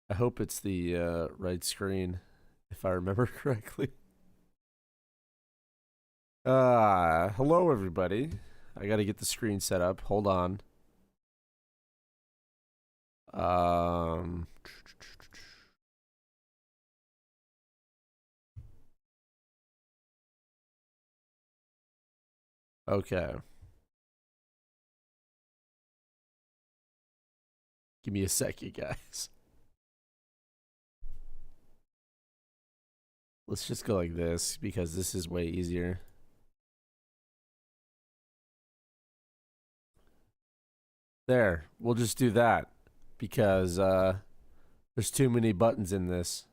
I hope it's the right screen, if I remember correctly. Hello everybody. I got to get the screen set up. Hold on. Um, okay. Give me a second, guys. Let's just go like this because this is way easier. There, we'll just do that because there's too many buttons in this.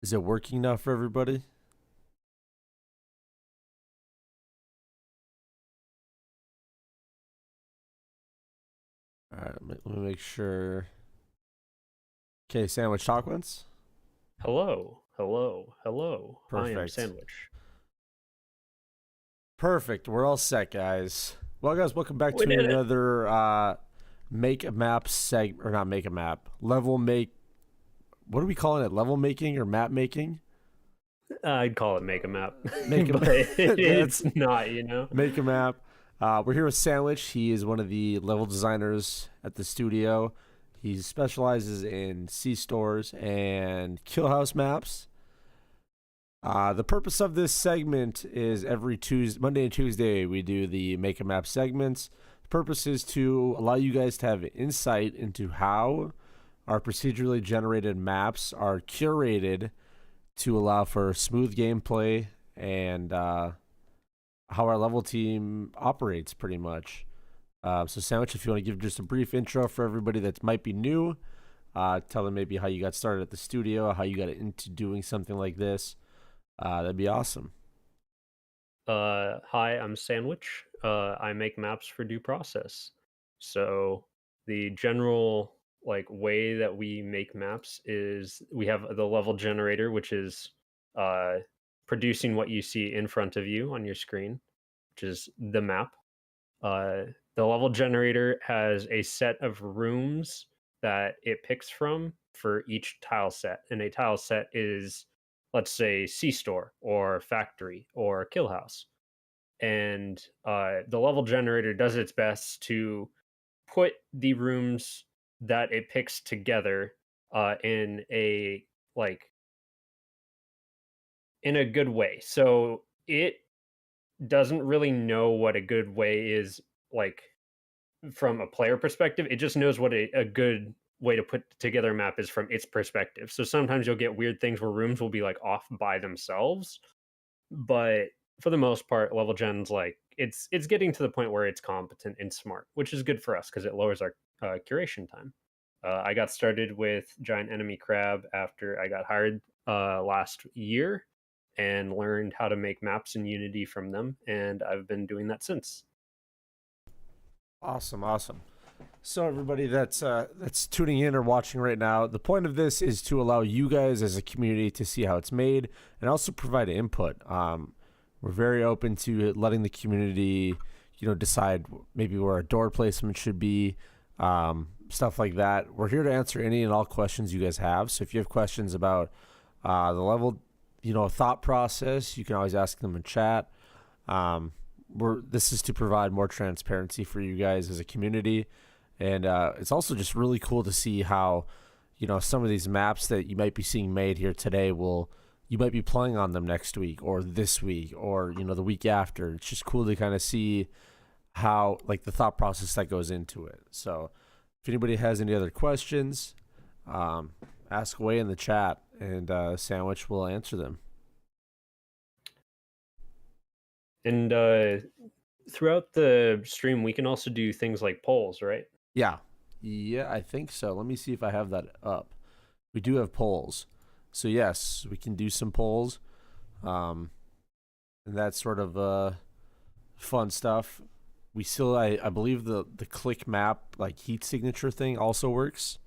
Is it working now for everybody? Let me make sure. Okay, Sandwich Talkwins. Hello, hello, hello. I am Perfect. Sandwich. Perfect. We're all set, guys. Well, guys, welcome back We to did it. another make a map or not make a map level make. What are we calling it? Level making or map making? I'd call it make a map, Make a but it's that's not. make a map. We're here with Sandwich. He is one of the level designers at the studio. He specializes in C stores and kill house maps. The purpose of this segment is every Monday and Tuesday, we do the Make a Map segments. The purpose is to allow you guys to have insight into how our procedurally generated maps are curated to allow for smooth gameplay and how our level team operates, pretty much. So, Sandwich, if you want to give just a brief intro for everybody that might be new, tell them maybe how you got started at the studio, how you got into doing something like this. That'd be awesome. Hi, I'm Sandwich. I make maps for due process. So the general way that we make maps is we have the level generator, which is uh producing what you see in front of you on your screen, which is the map. Uh, the level generator has a set of rooms that it picks from for each tile set, and a tile set is, let's say, C store or factory or kill house. And the level generator does its best to put the rooms that it picks together in a like in a good way. So it doesn't really know what a good way is like from a player perspective. It just knows what a good way to put together a map is from its perspective. So sometimes you'll get weird things where rooms will be like off by themselves, but for the most part, level gen's like it's getting to the point where it's competent and smart, which is good for us because it lowers our curation time. I got started with Giant Enemy Crab after I got hired last year and learned how to make maps in Unity from them, and I've been doing that since. Awesome, awesome. So everybody that's tuning in or watching right now, the point of this is to allow you guys as a community to see how it's made and also provide input. We're very open to letting the community, decide maybe where a door placement should be, stuff like that. We're here to answer any and all questions you guys have. So if you have questions about the level, thought process, you can always ask them in chat. This is to provide more transparency for you guys as a community, and it's also just really cool to see how some of these maps that you might be seeing made here today you might be playing on them next week or this week or the week after. It's just cool to kind of see how like the thought process that goes into it. So if anybody has any other questions, ask away in the chat, and Sandwich will answer them. And throughout the stream, we can also do things like polls, right? Yeah, I think so. Let me see if I have that up. We do have polls, so yes, we can do some polls, and that's sort of fun stuff. We still, I believe the click map like heat signature thing also works.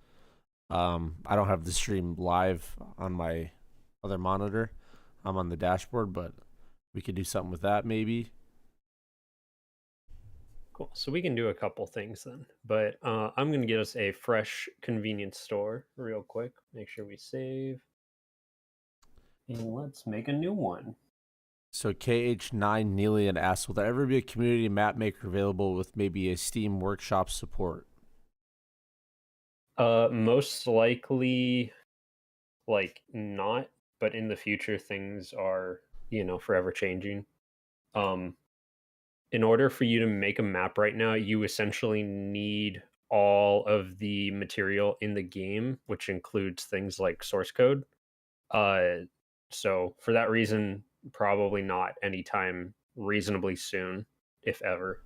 I don't have the stream live on my other monitor. I'm on the dashboard, but we could do something with that maybe. Cool. So we can do a couple things then, but I'm gonna get us a fresh convenience store real quick. Make sure we save, and let's make a new one. So KH9 Nelian asks, will there ever be a community map maker available with maybe a Steam Workshop support? Most likely, like not, but in the future, things are forever changing. Um, in order for you to make a map right now, you essentially need all of the material in the game, which includes things like source code. Uh, so for that reason, probably not anytime reasonably soon, if ever.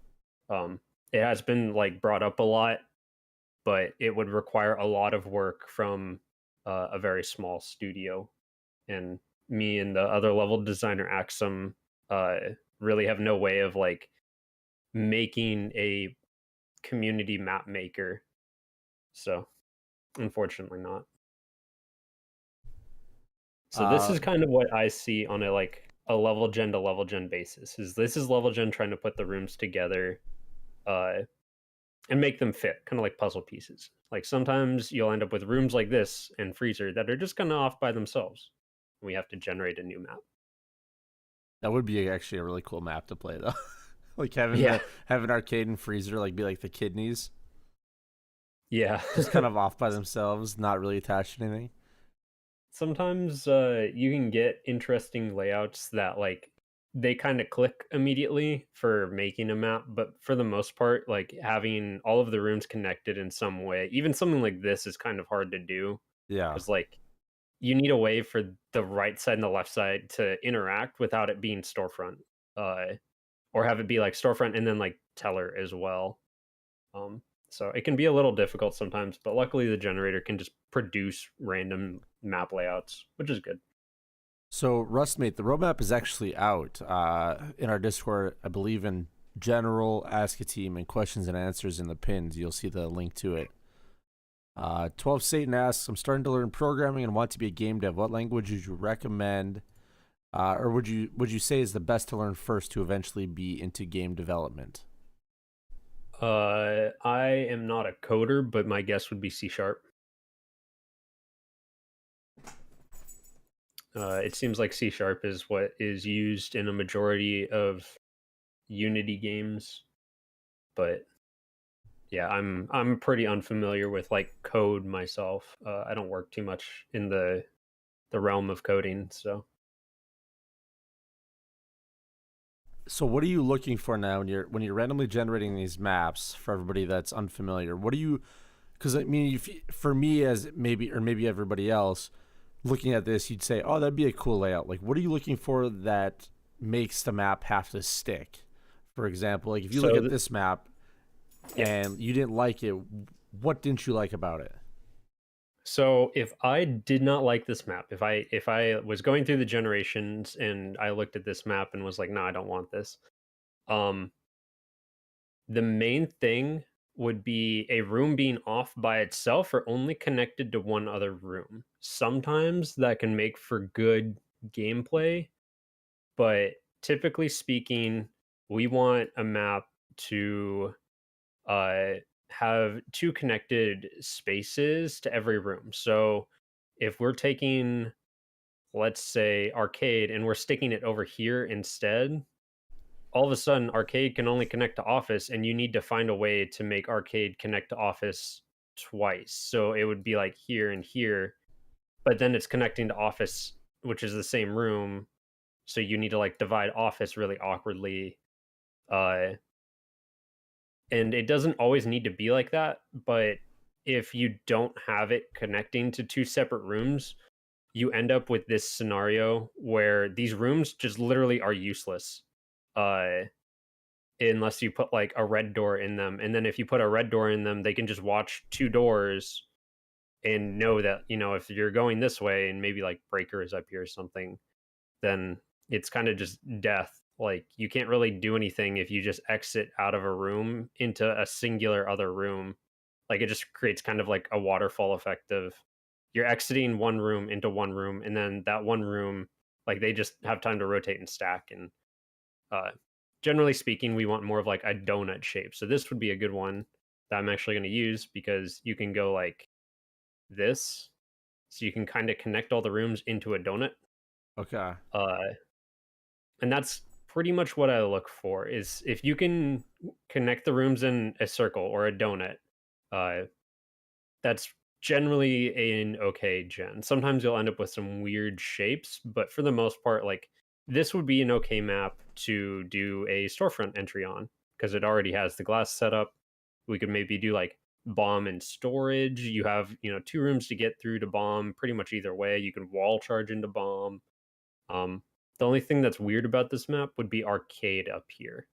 It has been like brought up a lot, but it would require a lot of work from a very small studio. And me and the other level designer Axum uh, really have no way of like making a community map maker So unfortunately not. So this Uh, is kind of what I see on a like a level gen to level gen basis. Is this is level gen trying to put the rooms together uh and make them fit, kind of like puzzle pieces. Like sometimes you'll end up with rooms like this in Freezer that are just kind of off by themselves. We have to generate a new map. that would be actually a really cool map to play though. Like having Yeah. the having arcade and freezer like be like the kidneys, Yeah. just kind of off by themselves, not really attached to anything. Sometimes you can get interesting layouts that like they kind of click immediately for making a map, but for the most part, like having all of the rooms connected in some way, even something like this is kind of hard to do Yeah. because like you need a way for the right side and the left side to interact without it being storefront, uh, or have it be like storefront and then like teller as well. Um, so it can be a little difficult sometimes, but luckily the generator can just produce random map layouts, which is good. So Rustmate, the roadmap is actually out in our Discord. I believe in general, ask a team, and questions and answers in the pins. You'll see the link to it. 12 Satan asks, I'm starting to learn programming and want to be a game dev. What language would you recommend, or would you say is the best to learn first to eventually be into game development? I am not a coder, but my guess would be C sharp. It seems like C sharp is what is used in a majority of Unity games, but yeah, I'm pretty unfamiliar with like code myself. I don't work too much in the realm of coding, so So what are you looking for now when you're randomly generating these maps for everybody that's unfamiliar? What do you because I mean, for me as maybe everybody else looking at this, you'd say, "Oh, that'd be a cool layout." Like, what are you looking for that makes the map have to stick? For example, like if you look so at this map yeah. and you didn't like it, what didn't you like about it? So if I did not like this map, if I was going through the generations and I looked at this map and was like, no, I don't want this. Um, the main thing would be a room being off by itself or only connected to one other room. Sometimes that can make for good gameplay, but typically speaking, we want a map to uh, have two connected spaces to every room. So if we're taking, let's say, arcade and we're sticking it over here instead, all of a sudden arcade can only connect to office and you need to find a way to make arcade connect to office twice. So it would be like here and here, but then it's connecting to office, which is the same room. So you need to like divide office really awkwardly. Uh, and it doesn't always need to be like that, but if you don't have it connecting to two separate rooms, you end up with this scenario where these rooms just literally are useless. Uh unless you put like a red door in them. And then if you put a red door in them, they can just watch two doors and know that, if you're going this way and maybe like breaker is up here or something, then it's kind of just death. Like you can't really do anything if you just exit out of a room into a singular other room. Like it just creates kind of like a waterfall effect of you're exiting one room into one room, and then that one room, like they just have time to rotate and stack. And uh, generally speaking, we want more of like a donut shape. So this would be a good one that I'm actually going to use because you can go like this. So you can kind of connect all the rooms into a donut. Okay. Uh, and that's pretty much what I look for is if you can connect the rooms in a circle or a donut, uh, that's generally an okay gen. Sometimes you'll end up with some weird shapes, but for the most part, like this would be an okay map to do a storefront entry on because it already has the glass setup. We could maybe do like bomb and storage. You have, two rooms to get through to bomb pretty much either way. You can wall charge into bomb. Um, the only thing that's weird about this map would be arcade up here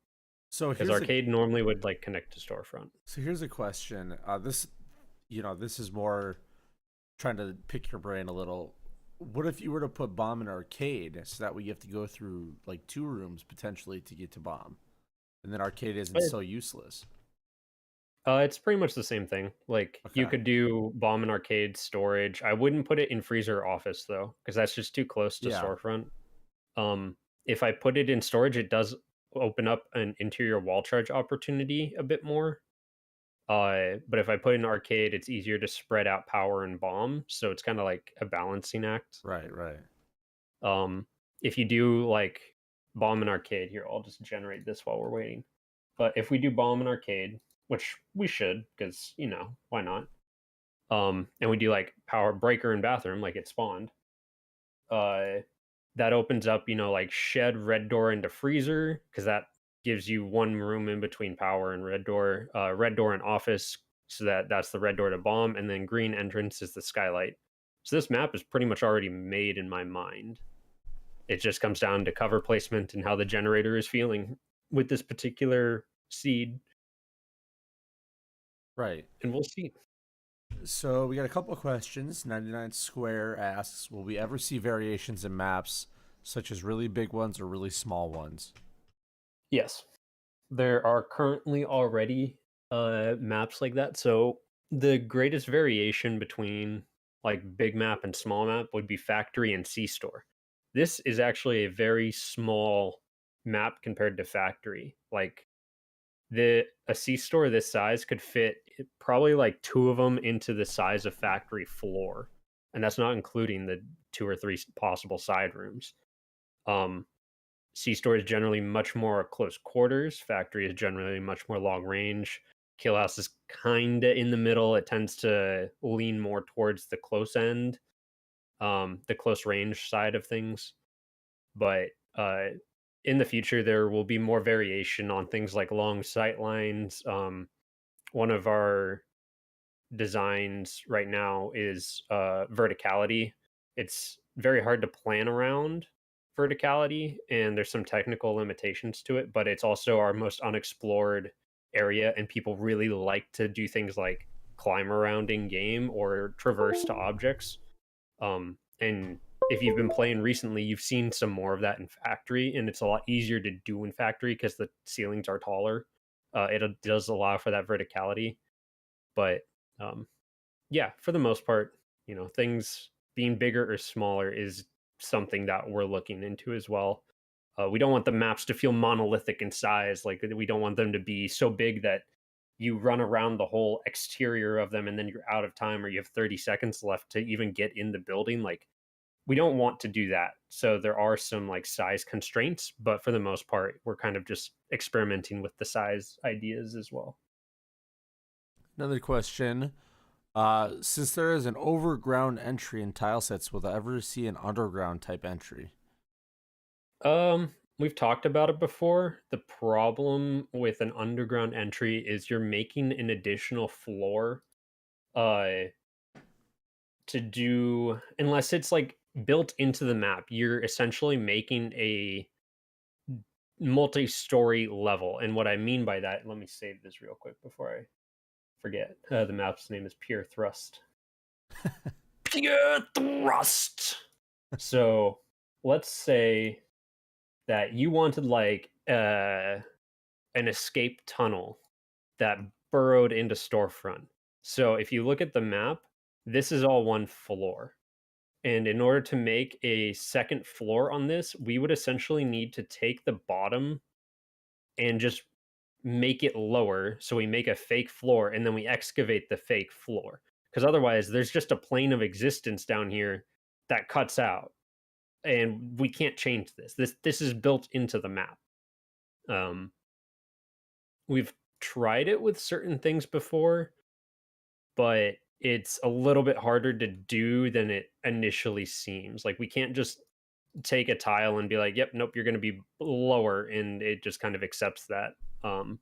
So because here's a arcade normally would like connect to storefront. so here's a question. This is more trying to pick your brain a little. What if you were to put bomb in arcade so that way you have to go through like two rooms potentially to get to bomb, and then arcade isn't But so useless? It's pretty much the same thing. Like, you Okay. could do bomb and arcade storage. I wouldn't put it in freezer or office though, because that's just too close to Yeah. storefront. Um, if I put it in storage, it does open up an interior wall charge opportunity a bit more. But if I put in arcade, it's easier to spread out power and bomb, so it's kind of like a balancing act. Right. Right. Um, if you do like bomb and arcade, here I'll just generate this while we're waiting. But if we do bomb and arcade, which we should, because why not? And we do like power breaker and bathroom, like it spawned. Uh, that opens up, like shed red door into freezer, because that gives you one room in between power and red door. Red door and office, so that's the red door to bomb, and then green entrance is the skylight. So this map is pretty much already made in my mind. It just comes down to cover placement and how the generator is feeling with this particular seed, Right. and we'll see. So we got a couple of questions. 99 Square asks, will we ever see variations in maps, such as really big ones or really small ones? Yes, there are currently already maps like that. So the greatest variation between like big map and small map would be factory and C store. This is actually a very small map compared to factory. Like the a C store this size could fit probably like two of them into the size of factory floor, and that's not including the two or three possible side rooms. Um, C store is generally much more close quarters. Factory is generally much more long range. Kill house is kind of in the middle. It tends to lean more towards the close end, the close range side of things. But in the future, there will be more variation on things like long sight lines. One of our designs right now is verticality. It's very hard to plan around verticality, and there's some technical limitations to it, but it's also our most unexplored area, and people really like to do things like climb around in game or traverse to objects. And if you've been playing recently, you've seen some more of that in factory, and it's a lot easier to do in factory because the ceilings are taller. It does allow for that verticality, but um, yeah, for the most part, things being bigger or smaller is something that we're looking into as well. We don't want the maps to feel monolithic in size. Like we don't want them to be so big that you run around the whole exterior of them and then you're out of time, or you have 30 seconds left to even get in the building. Like we don't want to do that. So there are some like size constraints, but for the most part, we're kind of just experimenting with the size ideas as well. Another question. Since there is an overground entry in tile sets, will I ever see an underground type entry? We've talked about it before. The problem with an underground entry is you're making an additional floor uh to do, unless it's like built into the map, you're essentially making a multi-story level. And what I mean by that, let me save this real quick before I forget. The map's name is Pure Thrust. Pure Thrust. So let's say that you wanted like an escape tunnel that burrowed into storefront. So if you look at the map, this is all one floor. And in order to make a second floor on this, we would essentially need to take the bottom and just make it lower. So we make a fake floor and then we excavate the fake floor. Because otherwise, there's just a plane of existence down here that cuts out. And we can't change this. This is built into the map. Um, we've tried it with certain things before, but it's a little bit harder to do than it initially seems. Like we can't just take a tile and be like, "Yep, nope, you're going to be lower," and it just kind of accepts that. Um,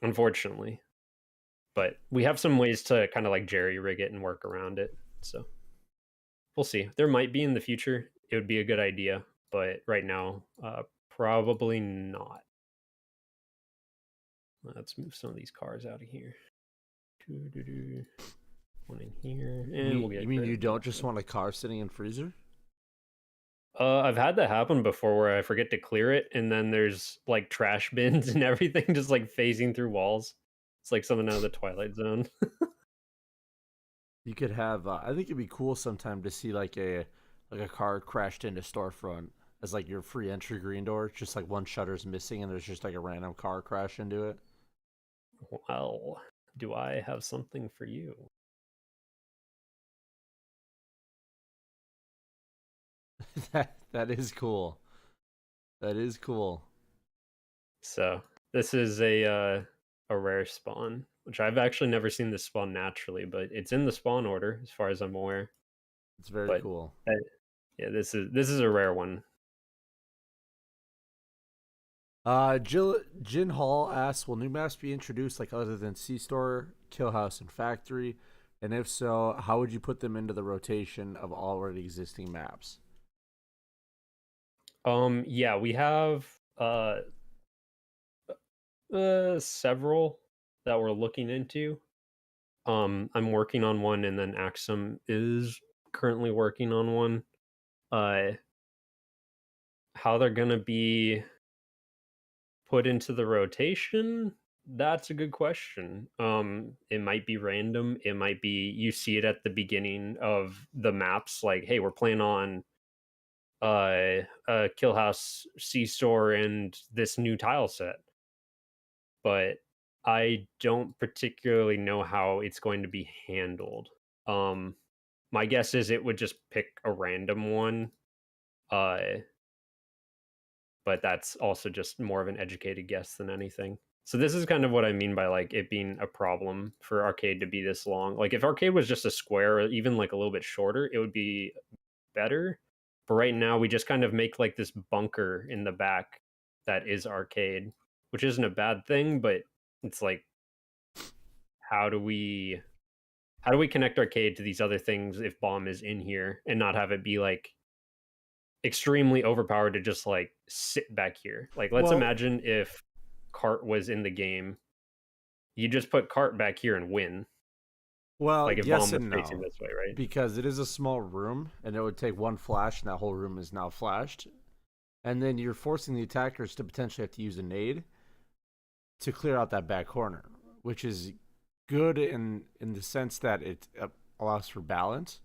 unfortunately, but we have some ways to kind of like jerry rig it and work around it. So we'll see. There might be in the future. It would be a good idea, but right now, probably not. Let's move some of these cars out of here. Doo-doo-doo. One in here, and we'll You get mean rid you of the don't last just one. want a car sitting in freezer? I've had that happen before where I forget to clear it, and then there's like trash bins and everything just like phasing through walls. It's like something out of the Twilight Zone. You could have. I think it'd be cool sometime to see like a car crashed into storefront as like your free entry green door. Just like one shutter's missing and there's just like a random car crash into it. Well, do I have something for you? That is cool. That is cool. So this is a rare spawn, which I've actually never seen this spawn naturally, but it's in the spawn order as far as I'm aware. It's very But cool. uh, yeah, this is a rare one. Jin Hall asks, will new maps be introduced like other than C Store, Kill House, and Factory? And if so, how would you put them into the rotation of already existing maps? Yeah, we have several that we're looking into. I'm working on one, and then Axum is currently working on one. Uh, how they're gonna be put into the rotation? That's a good question. It might be random. It might be you see it at the beginning of the maps, like, hey, we're playing on Kill House, C Store, and this new tile set. But I don't particularly know how it's going to be handled. Um, my guess is it would just pick a random one. Uh, but that's also just more of an educated guess than anything. So this is kind of what I mean by like it being a problem for arcade to be this long. Like if arcade was just a square or even like a little bit shorter, it would be better. But right now we just kind of make like this bunker in the back that is arcade, which isn't a bad thing, but it's like how do we connect arcade to these other things if bomb is in here and not have it be like extremely overpowered to just like sit back here. Like let's Well, imagine if cart was in the game, you just put cart back here and win. well, Like if yes bomb was and facing no, this way, right? because it is a small room, and it would take one flash, and that whole room is now flashed. And then you're forcing the attackers to potentially have to use a nade to clear out that back corner, which is good in the sense that it allows for balance.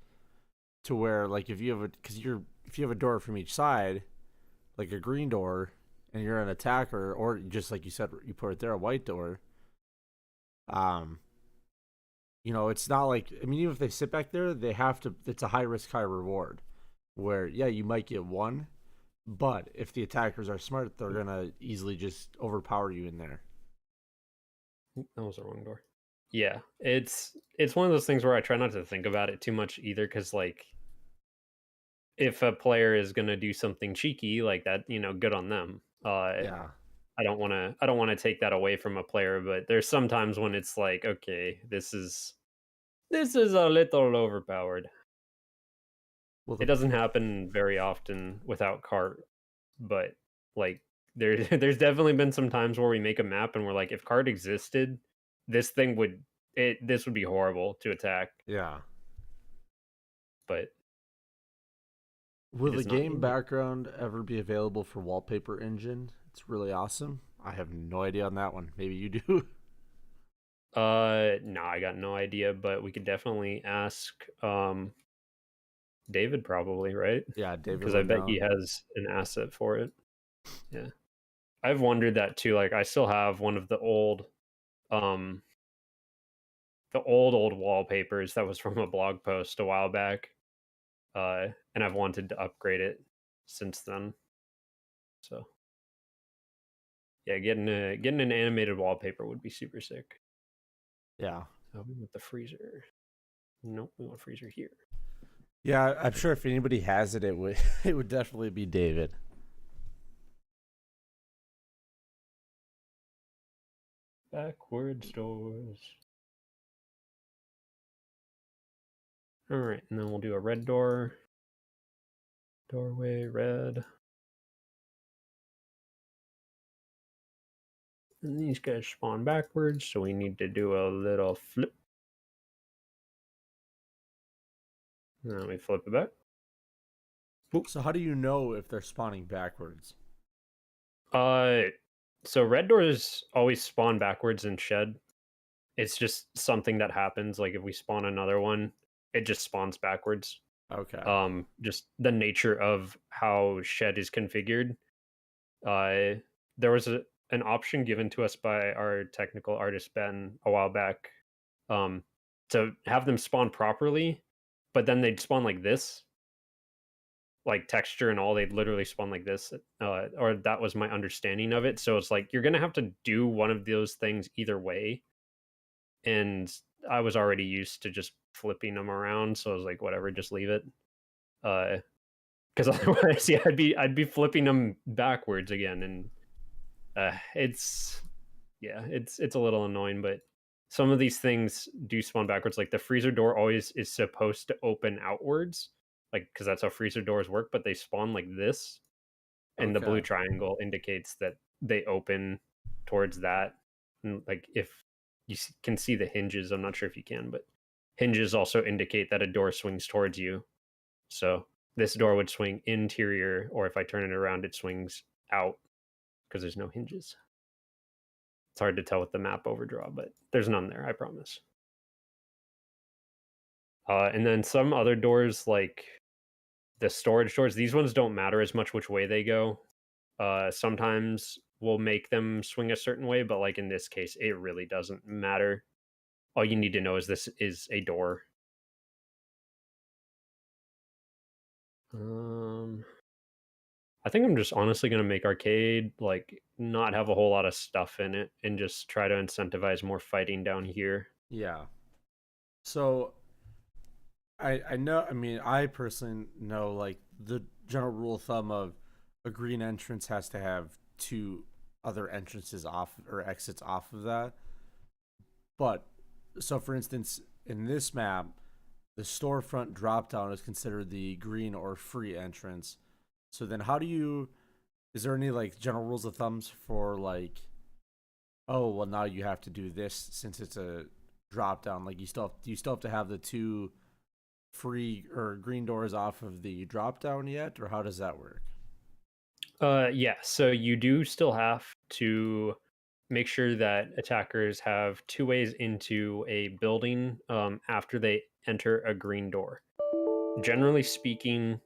To where like if you have a because you're if you have a door from each side, like a green door, and you're an attacker, or just like you said, you put it there a white door. Um, it's not like I mean, even if they sit back there, they have to. It's a high risk, high reward. Where yeah, you might get one, but if the attackers are smart, they're gonna easily just overpower you in there. That was the wrong door. Yeah, it's one of those things where I try not to think about it too much either, because like if a player is gonna do something cheeky like that, good on them. Yeah. I don't want to take that away from a player, but there's sometimes when it's like, okay, this is a little overpowered. Well, It doesn't happen very often without cart, but like there's definitely been some times where we make a map and we're like, if cart existed, this thing would this would be horrible to attack, yeah. but Will it the is not game in here. background ever be available for Wallpaper Engine? It's really awesome. I have no idea on that one. Maybe you do. No, I got no idea, but we could definitely ask David probably, right? Yeah, David Because I would bet know. he has an asset for it. Yeah. I've wondered that too. Like I still have one of um the old wallpapers that was from a blog post a while back. And I've wanted to upgrade it since then. So yeah, getting an animated wallpaper would be super sick. Yeah. So we want the freezer. Nope, we want freezer here. Yeah, I'm sure if anybody has it, it would it would definitely be David. Backwards doors. All right, and then we'll do a red door. Doorway red. And these guys spawn backwards, so we need to do a little flip. And then we flip it back. So how do you know if they're spawning backwards? Uh, so red doors always spawn backwards in shed. It's just something that happens. Like if we spawn another one, it just spawns backwards. Okay. Just the nature of how shed is configured. Uh, there was an option given to us by our technical artist Ben a while back, um, to have them spawn properly, but then they'd spawn like this, like texture and all. They'd literally spawn like this, or that was my understanding of it. So it's like you're gonna have to do one of those things either way, and I was already used to just flipping them around, so I was like, whatever, just leave it. Because otherwise, yeah, I'd be flipping them backwards again, and it's yeah, it's a little annoying, but some of these things do spawn backwards. Like the freezer door always is supposed to open outwards, like because that's how freezer doors work, but they spawn like this, and the blue Okay. triangle indicates that they open towards that. And like if you can see the hinges, I'm not sure if you can, but hinges also indicate that a door swings towards you. So this door would swing interior, or if I turn it around, it swings out because there's no hinges. It's hard to tell with the map overdraw, but there's none there, I promise. And then some other doors, like the storage doors, these ones don't matter as much which way they go. Sometimes we'll make them swing a certain way, but like in this case, it really doesn't matter. All you need to know is this is a door. Um, I think I'm just honestly gonna make arcade like not have a whole lot of stuff in it and just try to incentivize more fighting down here. Yeah. So I know. I mean, I personally know like the general rule of thumb of a green entrance has to have two other entrances off or exits off of that. But so, for instance, in this map, the storefront drop down is considered the green or free entrance. So then, how do you? Is there any like general rules of thumbs for like, oh well, now you have to do this since it's a drop down? Like you still have to have the two free or green doors off of the drop down yet, or how does that work? Yeah, so you do still have to make sure that attackers have two ways into a building after they enter a green door. Generally speaking,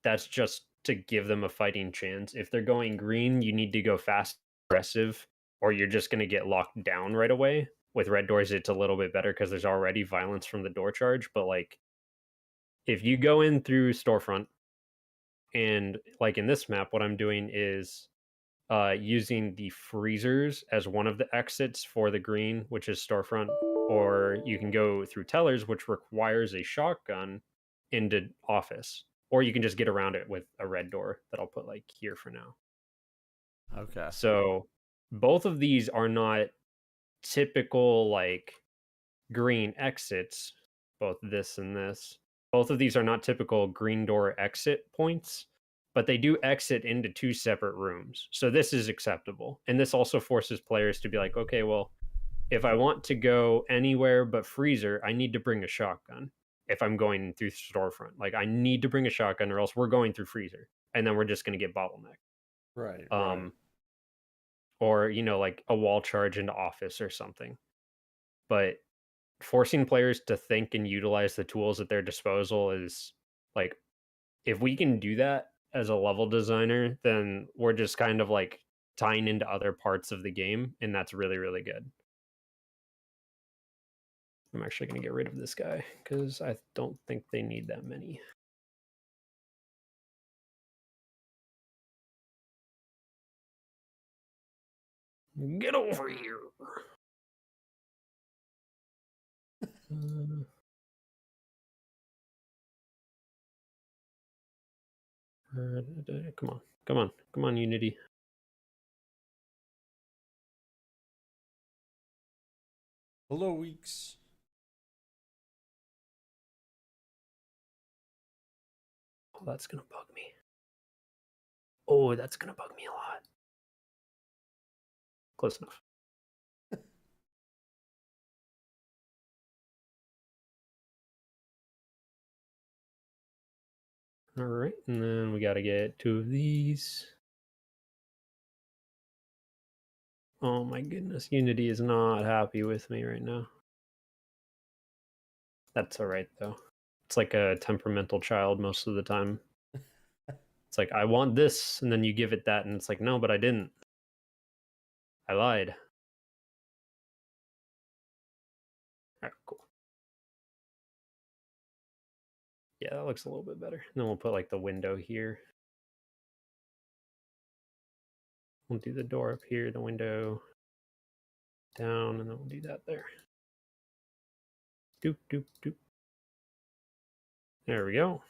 that's just to give them a fighting chance. If they're going green, you need to go fast, aggressive, or you're just going to get locked down right away. With red doors, it's a little bit better because there's already violence from the door charge. But like, if you go in through storefront, and like in this map, what I'm doing is using the freezers as one of the exits for the green, which is storefront, or you can go through tellers, which requires a shotgun into office, or you can just get around it with a red door that I'll put like here for now. Okay. So both of these are not typical like green exits, both this and this. Both of these are not typical green door exit points, but they do exit into two separate rooms. So this is acceptable. And this also forces players to be like, okay, well, if I want to go anywhere but freezer, I need to bring a shotgun if I'm going through storefront. Like I need to bring a shotgun or else we're going through freezer. And then we're just gonna get bottlenecked. Right. Right. Um, or like a wall charge into office or something. But forcing players to think and utilize the tools at their disposal is like if we can do that as a level designer, then we're just kind of like tying into other parts of the game, and that's really really good. I'm actually going to get rid of this guy because I don't think they need that many. Get over here. Uh, come on, come on, come on, Unity. Hello, weeks. Oh, that's gonna bug me. Oh, that's gonna bug me a lot. Close enough. All right, and then we got to get two of these. Oh my goodness, Unity is not happy with me right now. That's all right though. It's like a temperamental child most of the time. It's like I want this, and then you give it that, and it's like no, but I didn't. I lied. All right, cool. Yeah, that looks a little bit better. And then we'll put like the window here. We'll do the door up here, the window down, and then we'll do that there. Doop doop doop. There we go.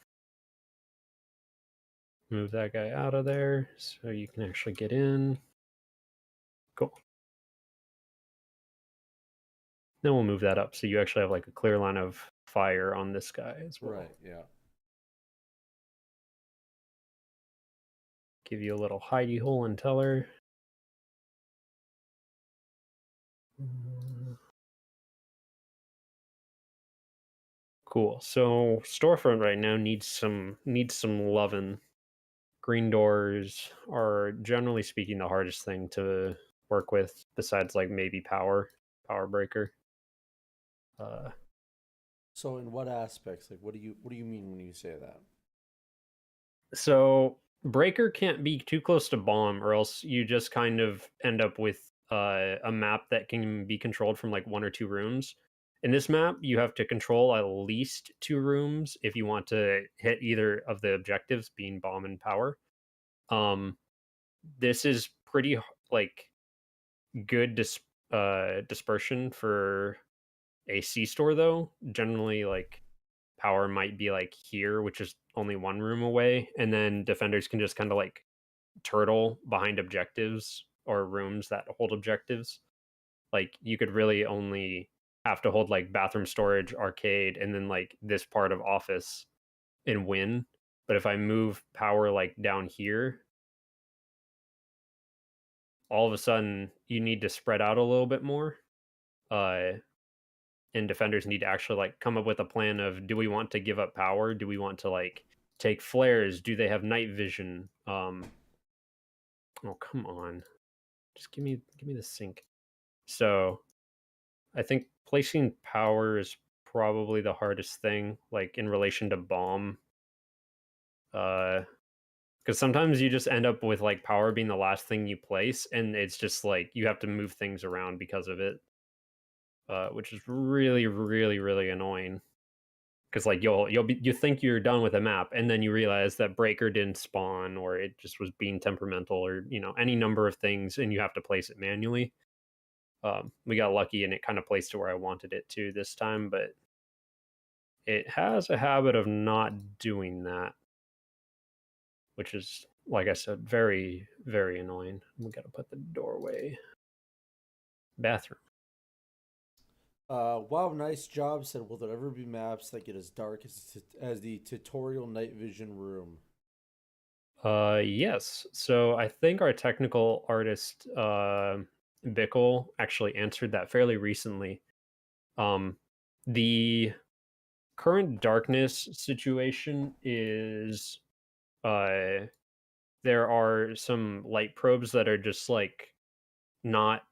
Move that guy out of there so you can actually get in. Cool. Then we'll move that up so you actually have like a clear line of fire on this guy as well. Right. Yeah. Give you a little hidey hole and teller. Cool. So storefront right now needs some loving. Green doors are generally speaking the hardest thing to work with, besides like maybe power breaker. Uh, So in what aspects? Like, what do you mean when you say that? so breaker can't be too close to bomb, or else you just kind of end up with a map that can be controlled from like one or two rooms. In this map, you have to control at least two rooms if you want to hit either of the objectives, being bomb and power. Um, this is pretty like good dispersion for a C store though. Generally, like power might be like here, which is only one room away, and then defenders can just kind of like turtle behind objectives or rooms that hold objectives. Like you could really only have to hold like bathroom storage, arcade, and then like this part of office and win. But if I move power like down here, all of a sudden you need to spread out a little bit more. Uh, and defenders need to actually like come up with a plan of, do we want to give up power? Do we want to like take flares? Do they have night vision? Oh come on, just give me the sync. So I think placing power is probably the hardest thing, like in relation to bomb. Because sometimes you just end up with like power being the last thing you place, and it's just like you have to move things around because of it, which is really, really, really annoying. Because like you think you're done with a map, and then you realize that breaker didn't spawn, or it just was being temperamental, or any number of things, and you have to place it manually. We got lucky, and it kind of placed it where I wanted it to this time, but it has a habit of not doing that, which is, like I said, very, very annoying. We got to put the doorway, bathroom. Wow, nice job. Said, will there ever be maps that get as dark as the tutorial night vision room? Yes. So I think our technical artist, Bickle, actually answered that fairly recently. The current darkness situation is, uh, there are some light probes that are just like not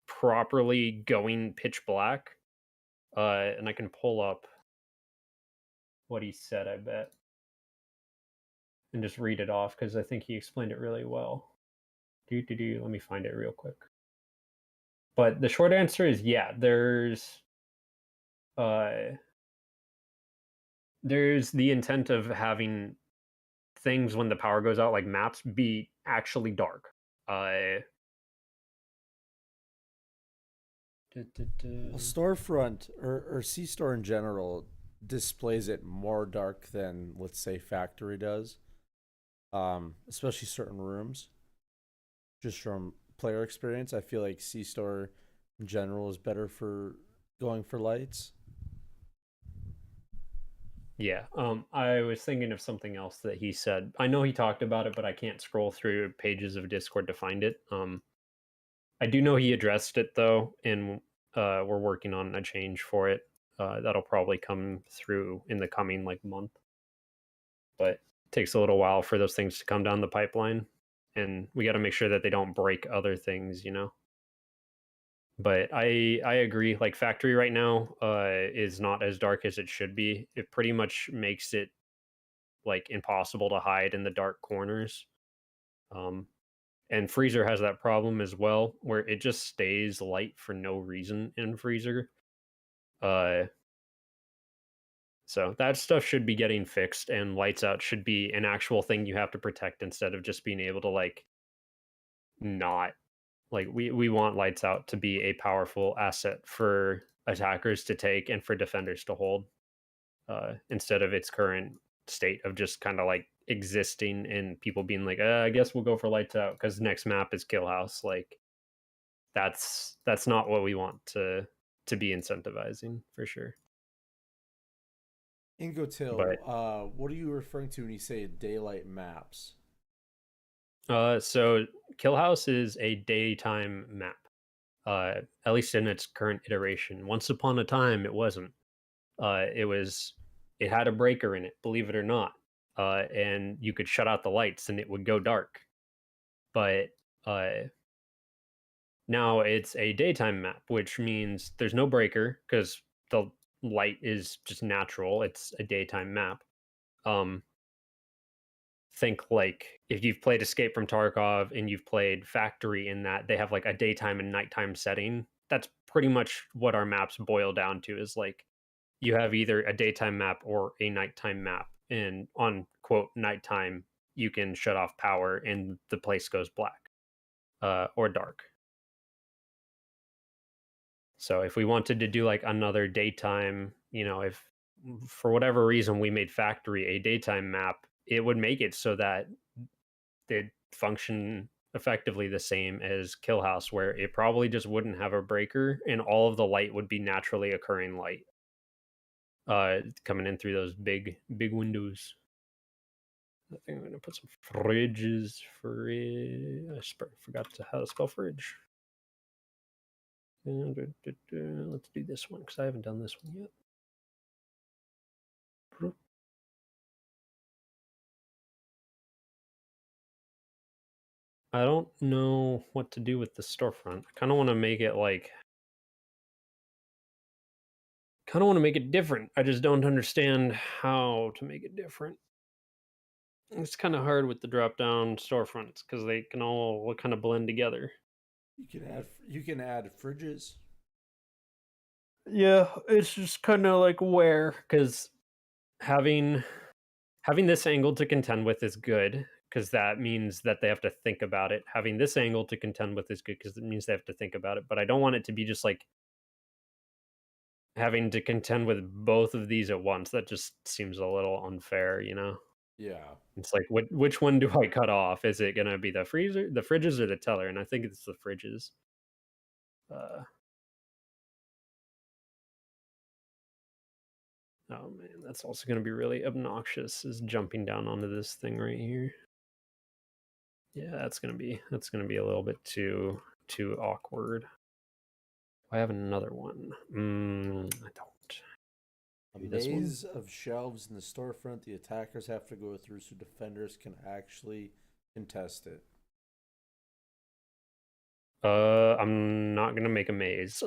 properly going pitch black. And I can pull up what he said, I bet, and just read it off because I think he explained it really well. Let me find it real quick. But the short answer is yeah, uh there's the intent of having things when the power goes out, like maps, be actually dark. Uh Well, storefront or C store in general displays it more dark than, let's say, factory does. Especially certain rooms. Just from player experience, I feel like C store in general is better for going for lights. yeah, I was thinking of something else that he said. I know he talked about it, but I can't scroll through pages of Discord to find it. I do know he addressed it though, and we're working on a change for it. That'll probably come through in the coming like month, but it takes a little while for those things to come down the pipeline, and we got to make sure that they don't break other things. But I agree. Like factory right now is not as dark as it should be. It pretty much makes it like impossible to hide in the dark corners. Um, and freezer has that problem as well, where it just stays light for no reason in freezer. Uh, so that stuff should be getting fixed, and lights out should be an actual thing you have to protect instead of just being able to like not like we want lights out to be a powerful asset for attackers to take and for defenders to hold, instead of its current state of just kind of like existing and people being like, I guess we'll go for lights out because next map is kill house. Like that's not what we want to be incentivizing for sure. But Ingotil, what are you referring to when you say daylight maps? so kill house is a daytime map, at least in its current iteration. Once upon a time it wasn't. It was, it had a breaker in it, believe it or not, and you could shut out the lights and it would go dark. But uh, now it's a daytime map, which means there's no breaker because the light is just natural. It's a daytime map. Um, think like if you've played Escape from Tarkov and you've played Factory, in that they have like a daytime and nighttime setting. That's pretty much what our maps boil down to, is like you have either a daytime map or a nighttime map. And on quote nighttime, you can shut off power and the place goes black, or dark. So if we wanted to do like another daytime, if for whatever reason we made Factory a daytime map, it would make it so that they function effectively the same as Kill House, where it probably just wouldn't have a breaker and all of the light would be naturally occurring light, coming in through those big windows. I think I'm gonna put some fridges. Forgot how to spell fridge. Let's do this one because I haven't done this one yet. I don't know what to do with the storefront. I kind of want to make it like, kind of want to make it different. I just don't understand how to make it different. It's kind of hard with the drop down storefronts because they can all kind of blend together. You can add fridges. Yeah, it's just kind of like where, because having having this angle to contend with is good because that means that they have to think about it. Having this angle to contend with is good because it means they have to think about it. But I don't want it to be just like having to contend with both of these at once. That just seems a little unfair. Yeah. It's like which one do I cut off? Is it gonna be the freezer, the fridges, or the teller? And I think it's the fridges. Uh, oh man, that's also gonna be really obnoxious. Is jumping down onto this thing right here. Yeah, that's gonna be a little bit too awkward. I have another one. I don't. A Maybe this one. maze of shelves in the storefront the attackers have to go through so defenders can actually contest it. I'm not gonna make a maze.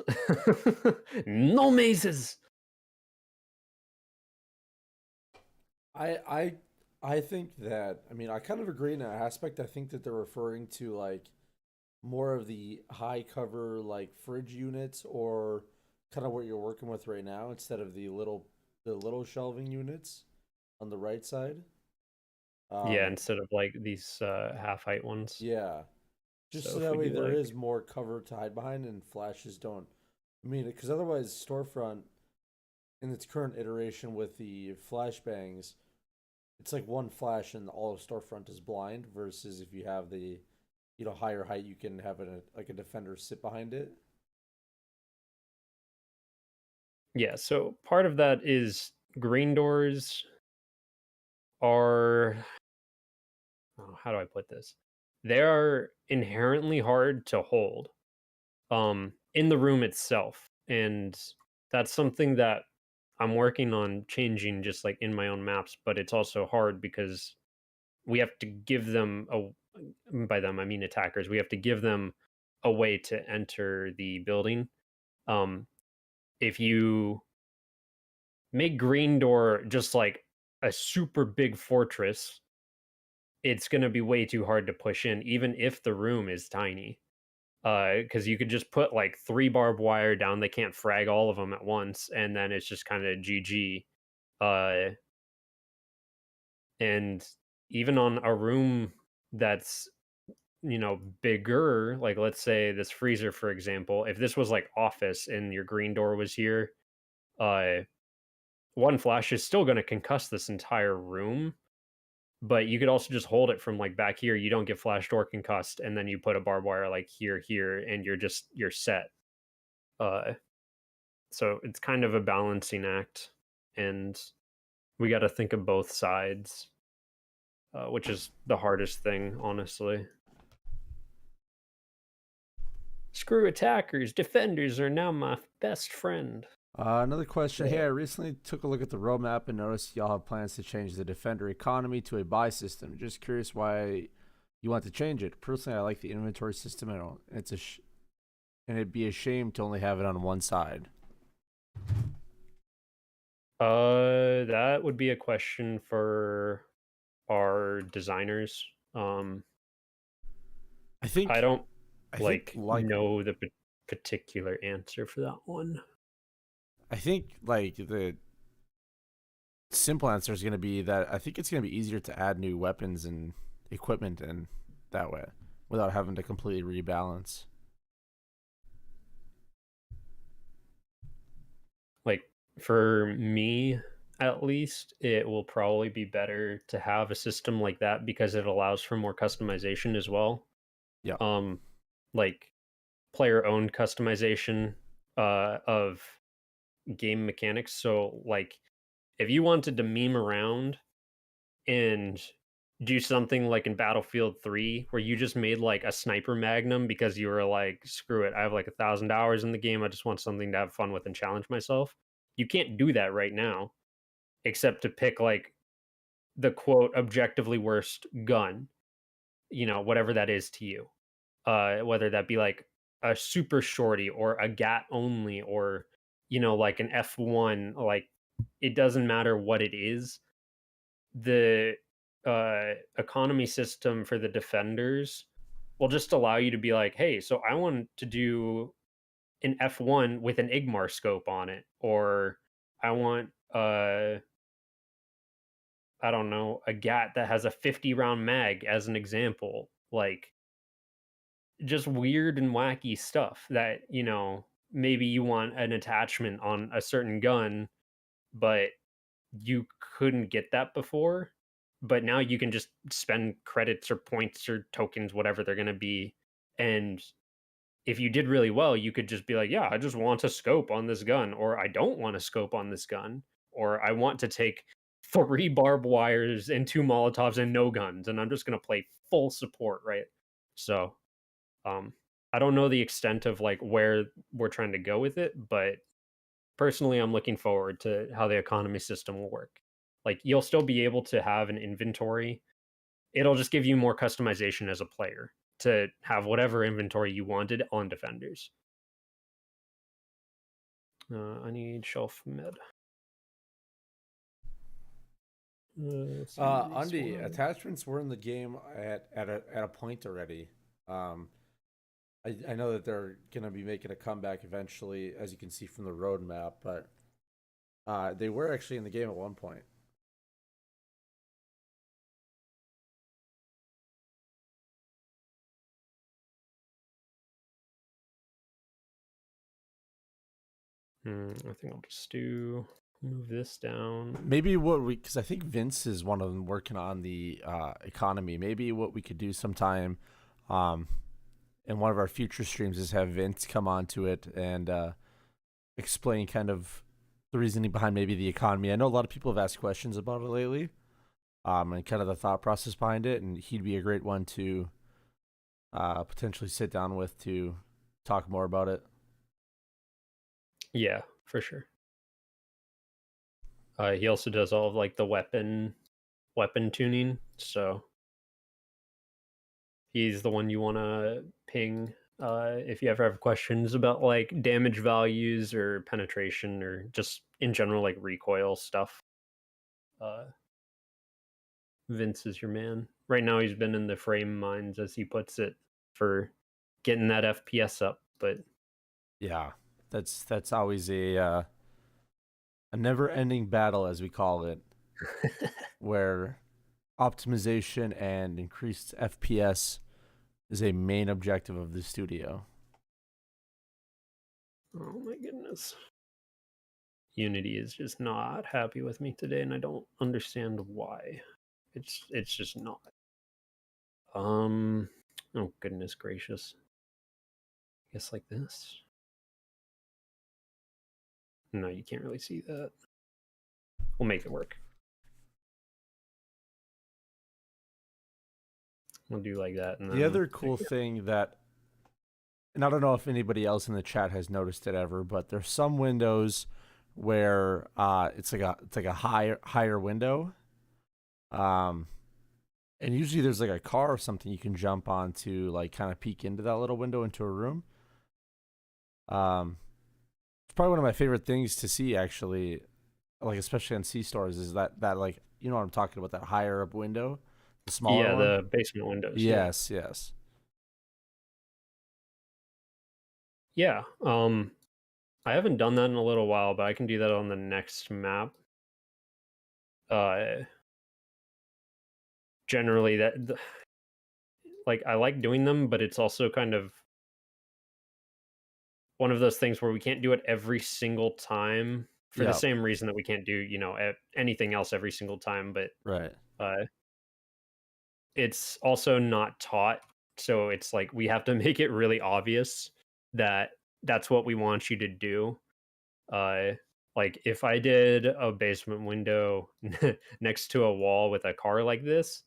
No mazes. I I think that, I mean, I kind of agree in that aspect. I think that they're referring to like more of the high cover like fridge units, or kind of what you're working with right now, instead of the little shelving units on the right side. Yeah, Um instead of like these half height ones. yeah, just So so if that we way do there like, is more cover to hide behind and flashes don't. I mean, because otherwise storefront in its current iteration with the flashbangs, it's like one flash and all of storefront is blind, versus if you have the higher height, you can have like a defender sit behind it. yeah, so part of that is green doors are, oh, how do I put this? They are inherently hard to hold in the room itself. And that's something that I'm working on changing just like in my own maps, but it's also hard because we have to give them a, by them I mean attackers, we have to give them a way to enter the building. Um, if you make Green Door just like a super big fortress, it's gonna be way too hard to push in, even if the room is tiny. Because you could just put like 3 barbed wire down, they can't frag all of them at once, and then it's just kinda GG. Uh, and even on a room that's, bigger, like, let's say this freezer, for example, if this was like office and your Green Door was here, uh, 1 flash is still gonna concuss this entire room. But you could also just hold it from, like, back here, you don't get flash door concussed, and then you put a barbed wire, like, here, and you're set. Uh, so it's kind of a balancing act, and we gotta think of both sides, which is the hardest thing, honestly. Screw attackers, defenders are now my best friend. Another question. Hey, Yeah. I recently took a look at the roadmap and noticed y'all have plans to change the Defender economy to a buy system. Just curious why you want to change it. Personally, I like the inventory system, and and it'd be a shame to only have it on one side. That would be a question for our designers. I I think, don't, I think like, like, know the particular answer for that one. I think like the simple answer is going to be that I think it's going to be easier to add new weapons and equipment in that way without having to completely rebalance. Like, for me, at least, it will probably be better to have a system like that because it allows for more customization as well. Yeah. Um, like player owned customization of game mechanics. So, like, if you wanted to meme around and do something like in Battlefield 3 where you just made like a sniper magnum because you were like, screw it, I have like 1,000 hours in the game. I just want something to have fun with and challenge myself. You can't do that right now, except to pick like the quote objectively worst gun, whatever that is to you. Whether that be like a super shorty or a gat only or like an F1, like it doesn't matter what it is. The economy system for the defenders will just allow you to be like, hey, so I want to do an F1 with an Igmar scope on it, or I want I don't know, a gat that has a 50 round mag as an example. Like just weird and wacky stuff that, maybe you want an attachment on a certain gun, but you couldn't get that before. But now you can just spend credits or points or tokens, whatever they're going to be. And if you did really well, you could just be like, yeah, I just want a scope on this gun, or I don't want a scope on this gun, or I want to take 3 barbed wires and 2 Molotovs and no guns, and I'm just going to play full support, right? So, um, I don't know the extent of like where we're trying to go with it, but personally, I'm looking forward to how the economy system will work. Like, you'll still be able to have an inventory. It'll just give you more customization as a player to have whatever inventory you wanted on defenders. I need shelf med. Let's see these Undy, ones. attachments were in the game at a point already. Um, I know that they're gonna be making a comeback eventually, as you can see from the roadmap, but they were actually in the game at one point. I think I'll just move this down. Maybe because I think Vince is one of them working on the economy. Maybe what we could do sometime, um, in one of our future streams is have Vince come onto it and explain kind of the reasoning behind maybe the economy. I know a lot of people have asked questions about it lately, and kind of the thought process behind it, and he'd be a great one to potentially sit down with to talk more about it. Yeah, for sure. He also does all of like the weapon tuning, so he's the one you want to ping If you ever have questions about like damage values or penetration or just in general like recoil stuff, uh, Vince is your man. Right now, he's been in the frame mines, as he puts it, for getting that FPS up. But Yeah, that's always a never-ending battle, as we call it, where optimization and increased FPS is a main objective of the studio. oh my goodness, Unity is just not happy with me today, and I don't understand why. It's just not. Um. Oh goodness gracious. I guess like this. No, you can't really see that. We'll make it work. We'll do like that, and The then other cool thing that, and I don't know if anybody else in the chat has noticed it ever, but there's some windows where it's like a higher window, um, and usually there's like a car or something you can jump on to like kind of peek into that little window into a room. It's probably one of my favorite things to see actually, like especially on C stores, is that like you know what I'm talking about, that higher up window, the smaller yeah, one. the basement windows. Yeah, Yes, yes. yeah. I haven't done that in a little while, but I can do that on the next map. Uh, generally, like I like doing them, but it's also kind of one of those things where we can't do it every single time for the Yeah, same reason that we can't do anything else every single time. But right. uh, it's also not taught, so it's like we have to make it really obvious that that's what we want you to do. Uh, like if I did a basement window next to a wall with a car like this,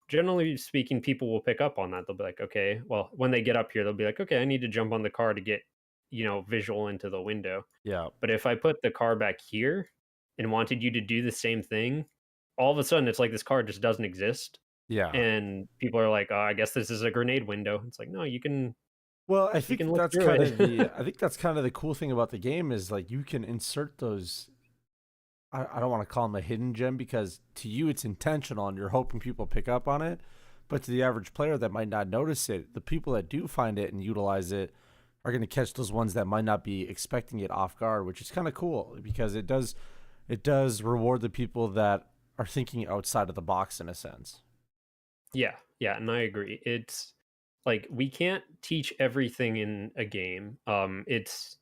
generally speaking, people will pick up on that. They'll be like, okay, well, when they get up here, they'll be like, okay, I need to jump on the car to get, visual into the window. Yeah, But if I put the car back here and wanted you to do the same thing, all of a sudden it's like this car just doesn't exist. yeah. And people are like, oh, I guess this is a grenade window. It's like, no, Well, I you think can look that's through kind of the it. I think that's kind of the cool thing about the game is like you can insert those. I don't want to call them a hidden gem because to you it's intentional and you're hoping people pick up on it, but to the average player that might not notice it, the people that do find it and utilize it are going to catch those ones that might not be expecting it off guard, which is kind of cool because it does reward the people that are thinking outside of the box in a sense. Yeah, yeah, and I agree. It's like we can't teach everything in a game. It's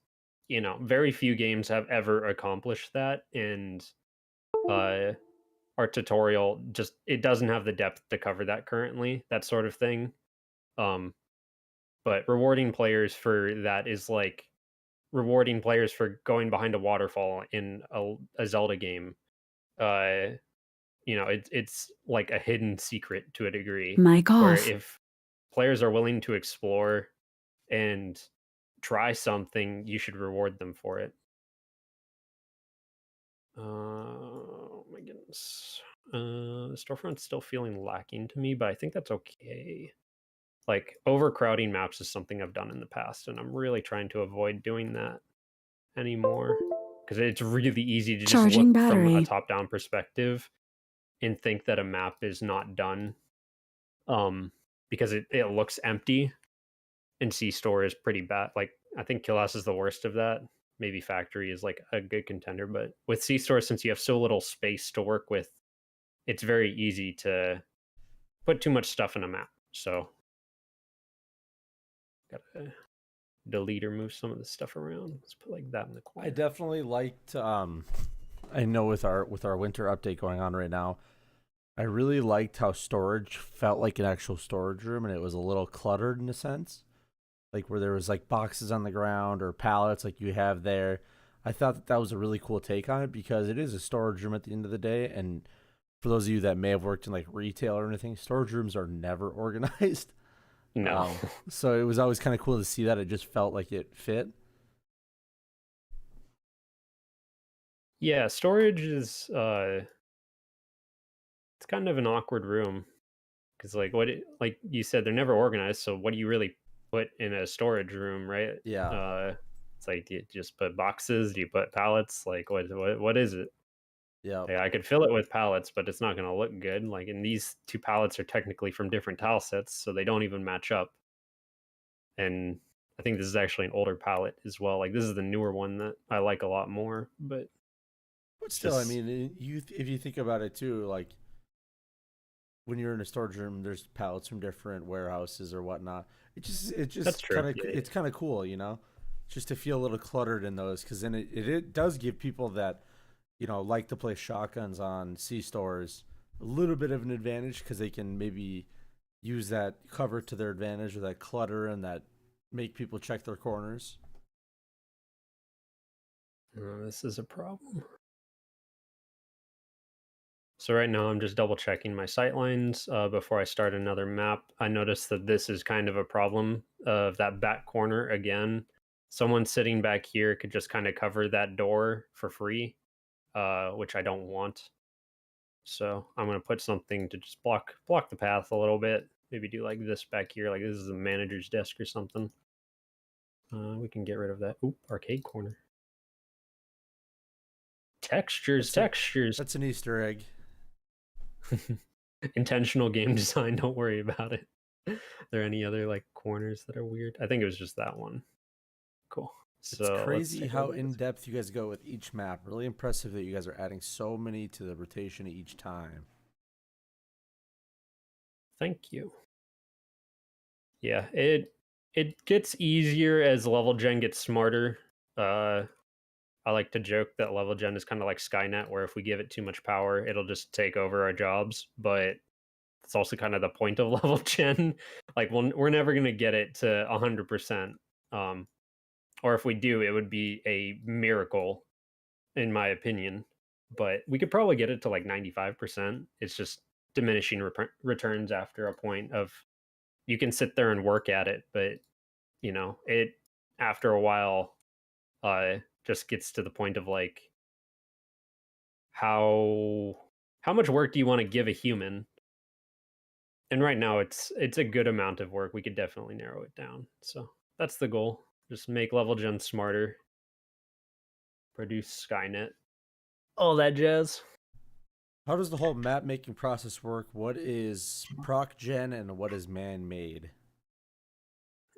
very few games have ever accomplished that, and uh, our tutorial just it doesn't have the depth to cover that currently. That sort of thing. Um, but rewarding players for that is like rewarding players for going behind a waterfall in a Zelda game. Uh, it's like a hidden secret to a degree, Mic where off. if players are willing to explore and try something, you should reward them for it. Oh my goodness. The storefront's still feeling lacking to me, but I think that's okay. Like overcrowding maps is something I've done in the past, and I'm really trying to avoid doing that anymore because it's really easy to just Charging look from a battery. top-down perspective and think that a map is not done, because it looks empty. And C store is pretty bad. Like I think Kill is the worst of that. Maybe Factory is like a good contender, but with C store, since you have so little space to work with, it's very easy to put too much stuff in a map. So gotta delete or move some of the stuff around. Let's put like that in the I corner. definitely liked. I know with our winter update going on right now, I really liked how storage felt like an actual storage room, and it was a little cluttered in a sense, like where there was like boxes on the ground or pallets like you have there. I thought that was a really cool take on it because it is a storage room at the end of the day, and for those of you that may have worked in like retail or anything, storage rooms are never organized. No. So it was always kind of cool to see that it just felt like it fit. Yeah, storage is it's kind of an awkward room because like like you said, they're never organized. So what do you really put in a storage room, right? Yeah. Uh, it's like, do you just put boxes? Do you put pallets? Like, what is it? Yep. Yeah, I could fill it with pallets, but it's not going to look good. Like, and these two pallets are technically from different tile sets, so they don't even match up. And I think this is actually an older palette as well. Like, this is the newer one that I like a lot more, but But it's still, I just mean, you if you think about it too, like when you're in a storage room, there's pallets from different warehouses or whatnot. It that's just true. kind of Yeah, it's kind of cool, you know, just to feel a little cluttered in those, because then it does give people that like to play shotguns on C stores a little bit of an advantage because they can maybe use that cover to their advantage or that clutter and that make people check their corners. this is a problem. So right now I'm just double checking my sightlines before I start another map. I noticed that this is kind of a problem of that back corner again. Someone sitting back here could just kind of cover that door for free, which I don't want. So I'm gonna put something to just block the path a little bit. Maybe do like this back here, like this is a manager's desk or something. We can get rid of that. Oop, arcade corner. Textures, That's a textures. that's an Easter egg. Intentional game design. Don't worry about it. Are there any other like corners that are weird? I think it was just that one. Cool. It's So let's crazy take a look how at in this. depth you guys go with each map. Really impressive that you guys are adding so many to the rotation each time. Thank you. Yeah, it gets easier as level gen gets smarter. Uh, I like to joke that level gen is kind of like Skynet, where if we give it too much power, it'll just take over our jobs. But it's also kind of the point of level gen. Like, we're never gonna get it to 100%. Um, or if we do, it would be a miracle, in my opinion. But we could probably get it to like 95%. It's just diminishing returns after a point of you can sit there and work at it, but it after a while just gets to the point of like how how much work do you want to give a human? And right now it's a good amount of work. We could definitely narrow it down. So that's the goal. Just make level gen smarter, produce Skynet, all that jazz. How does the whole map making process work? What is proc gen and what is man made?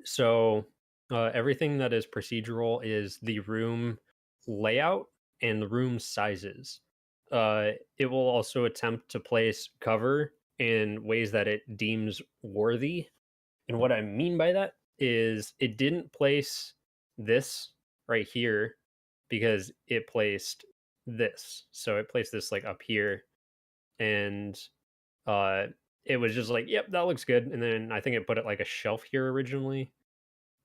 So everything that is procedural is the room layout and the room sizes. It will also attempt to place cover in ways that it deems worthy. And what I mean by that is it didn't place this right here because it placed this. So it placed this like up here, and uh it was just like, yep, that looks good. And then I think it put it like a shelf here originally,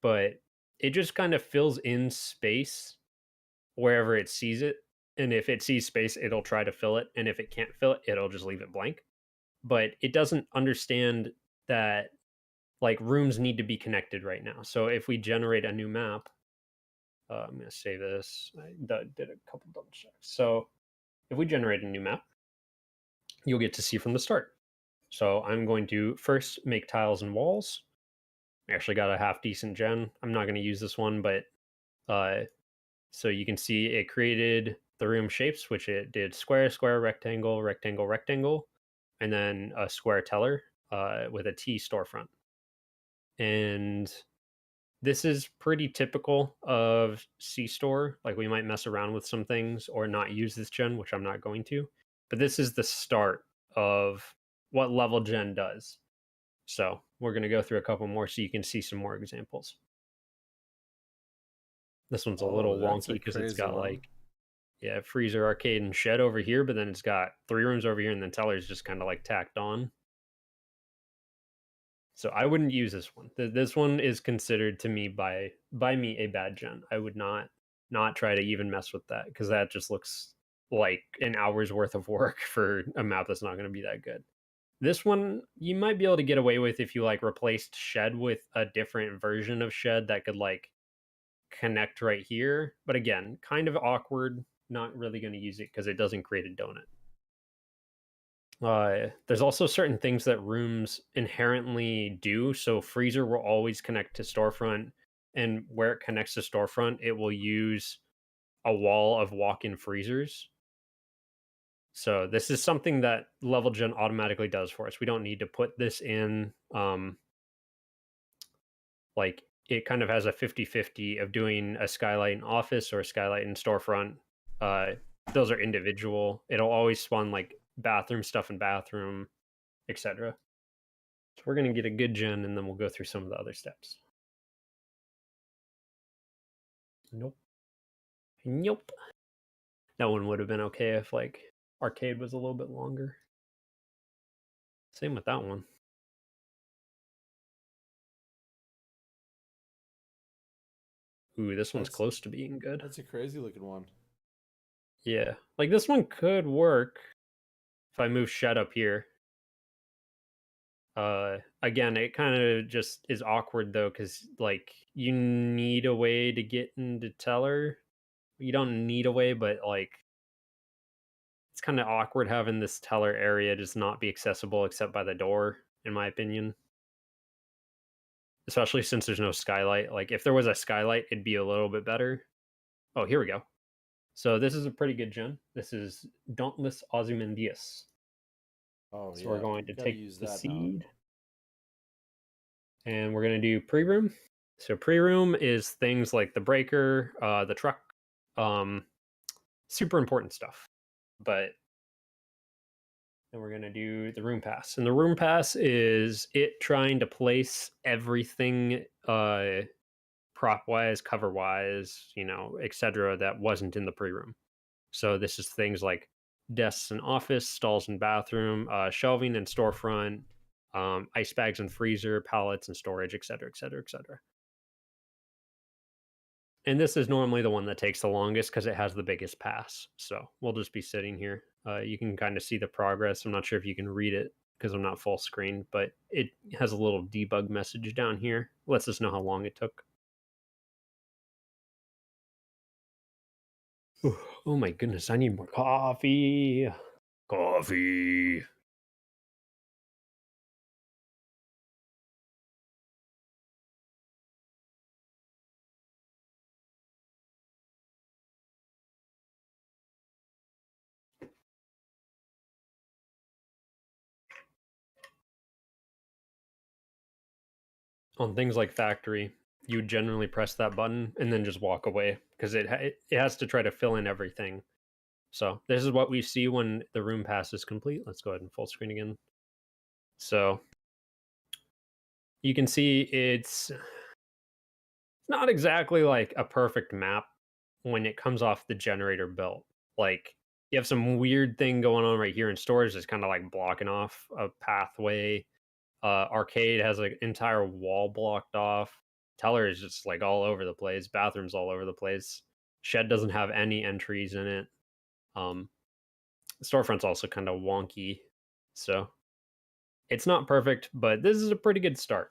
but it just kind of fills in space wherever it sees it. And if it sees space, it'll try to fill it. And if it can't fill it, it'll just leave it blank. But it doesn't understand that like rooms need to be connected right now. So if we generate a new map, I'm going to save this. I did a couple double checks. So if we generate a new map, you'll get to see from the start. So I'm going to first make tiles and walls. I actually got a half decent gen. I'm not going to use this one, but uh, so you can see it created the room shapes, which it did square, square, rectangle, rectangle, rectangle, and then a square teller with a T storefront. And this is pretty typical of C store. Like we might mess around with some things or not use this gen, which I'm not going to. But this is the start of what level gen does. So we're going to go through a couple more so you can see some more examples. This one's a Oh, little that's wonky a because it's crazy got one. like, yeah, freezer, arcade, and shed over here, but then it's got 3 rooms over here, and then teller's just kind of like tacked on. So I wouldn't use this one. This one is considered to me by me a bad gen. I would not try to even mess with that because that just looks like an hour's worth of work for a map that's not going to be that good. This one you might be able to get away with if you like replaced shed with a different version of shed that could like connect right here. But again, kind of awkward. Not really going to use it because it doesn't create a donut. There's also certain things that rooms inherently do. So freezer will always connect to storefront, and where it connects to storefront, it will use a wall of walk-in freezers. So this is something that level gen automatically does for us. We don't need to put this in. Like it kind of has a 50-50 of doing a skylight in office or a skylight in storefront. Uh, those are individual. It'll always spawn like bathroom stuff in bathroom, etc. So we're gonna get a good gen, and then we'll go through some of the other steps. Nope. Nope. That one would have been okay if like arcade was a little bit longer. Same with that one. Ooh, this one's That's close to being good. that's a crazy looking one. Yeah. Like this one could work if I move Shed up here. Again, it kind of just is awkward though, because like you need a way to get into Teller. You don't need a way, but like it's kind of awkward having this Teller area just not be accessible except by the door, in my opinion. Especially since there's no skylight. Like if there was a skylight, it'd be a little bit better. Oh, here we go. So this is a pretty good gen. This is Dauntless Ozymandias. Oh So we're yeah, going to gotta take use the that now. seed and we're going to do pre-room. So pre-room is things like the breaker, the truck, um, super important stuff. But then we're going to do the room pass. And the room pass is it trying to place everything prop wise, cover wise, etc. that wasn't in the pre-room. So this is things like desks and office, stalls and bathroom, shelving and storefront, ice bags and freezer, pallets and storage, etc., etc., etc. And this is normally the one that takes the longest because it has the biggest pass. So we'll just be sitting here. You can kind of see the progress. I'm not sure if you can read it because I'm not full screen, but it has a little debug message down here. Lets us know how long it took. Oh my goodness, I need more coffee. Coffee. On things like factory, you generally press that button and then just walk away because it has to try to fill in everything. So this is what we see when the room pass is complete. Let's go ahead and full screen again. So you can see it's not exactly like a perfect map when it comes off the generator built. Like you have some weird thing going on right here in storage that's kind of like blocking off a pathway. Arcade has an entire wall blocked off. Teller is just like all over the place. Bathrooms all over the place. Shed doesn't have any entries in it. Um, Storefront's also kind of wonky. So it's not perfect, but this is a pretty good start.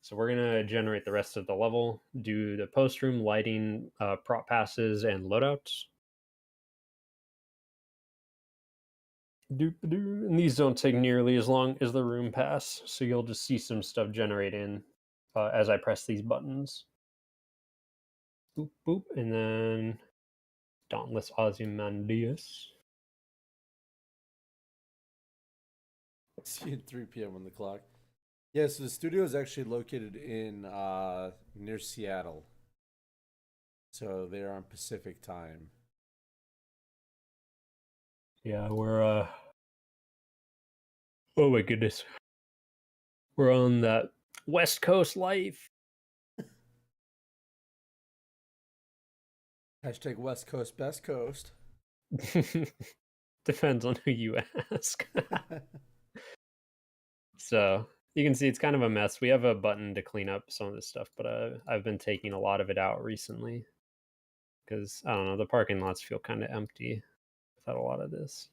So we're going to generate the rest of the level, do the post room, lighting, prop passes, and loadouts. And these don't take nearly as long as the room pass, so you'll just see some stuff generate in as I press these buttons. Boop, boop, and then Dauntless Ozymandias. See you at 3 p.m. on the clock. Yeah, so the studio is actually located in near Seattle. So they're on Pacific time. Yeah, we're oh my goodness. We're on that West Coast life. Hashtag West Coast, Best Coast. Depends on who you ask. So you can see it's kind of a mess. We have a button to clean up some of this stuff, but I've been taking a lot of it out recently because I don't know, the parking lots feel kind of empty without a lot of this.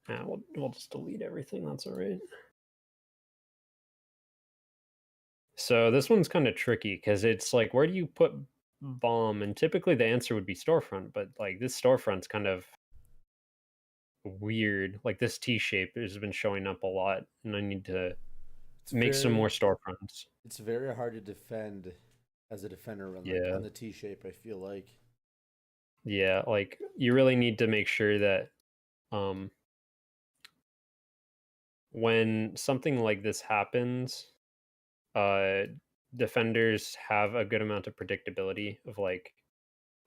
Yeah, we'll just delete everything. That's all right. So this one's kind of tricky because it's like, where do you put bomb? And typically the answer would be storefront, but like this storefront's kind of weird. Like this T shape has been showing up a lot, and I need to It's make some more very storefronts. it's very hard to defend as a defender on Yeah. on the T shape, I feel like. Yeah, like you really need to make sure that um when something like this happens, uh defenders have a good amount of predictability of like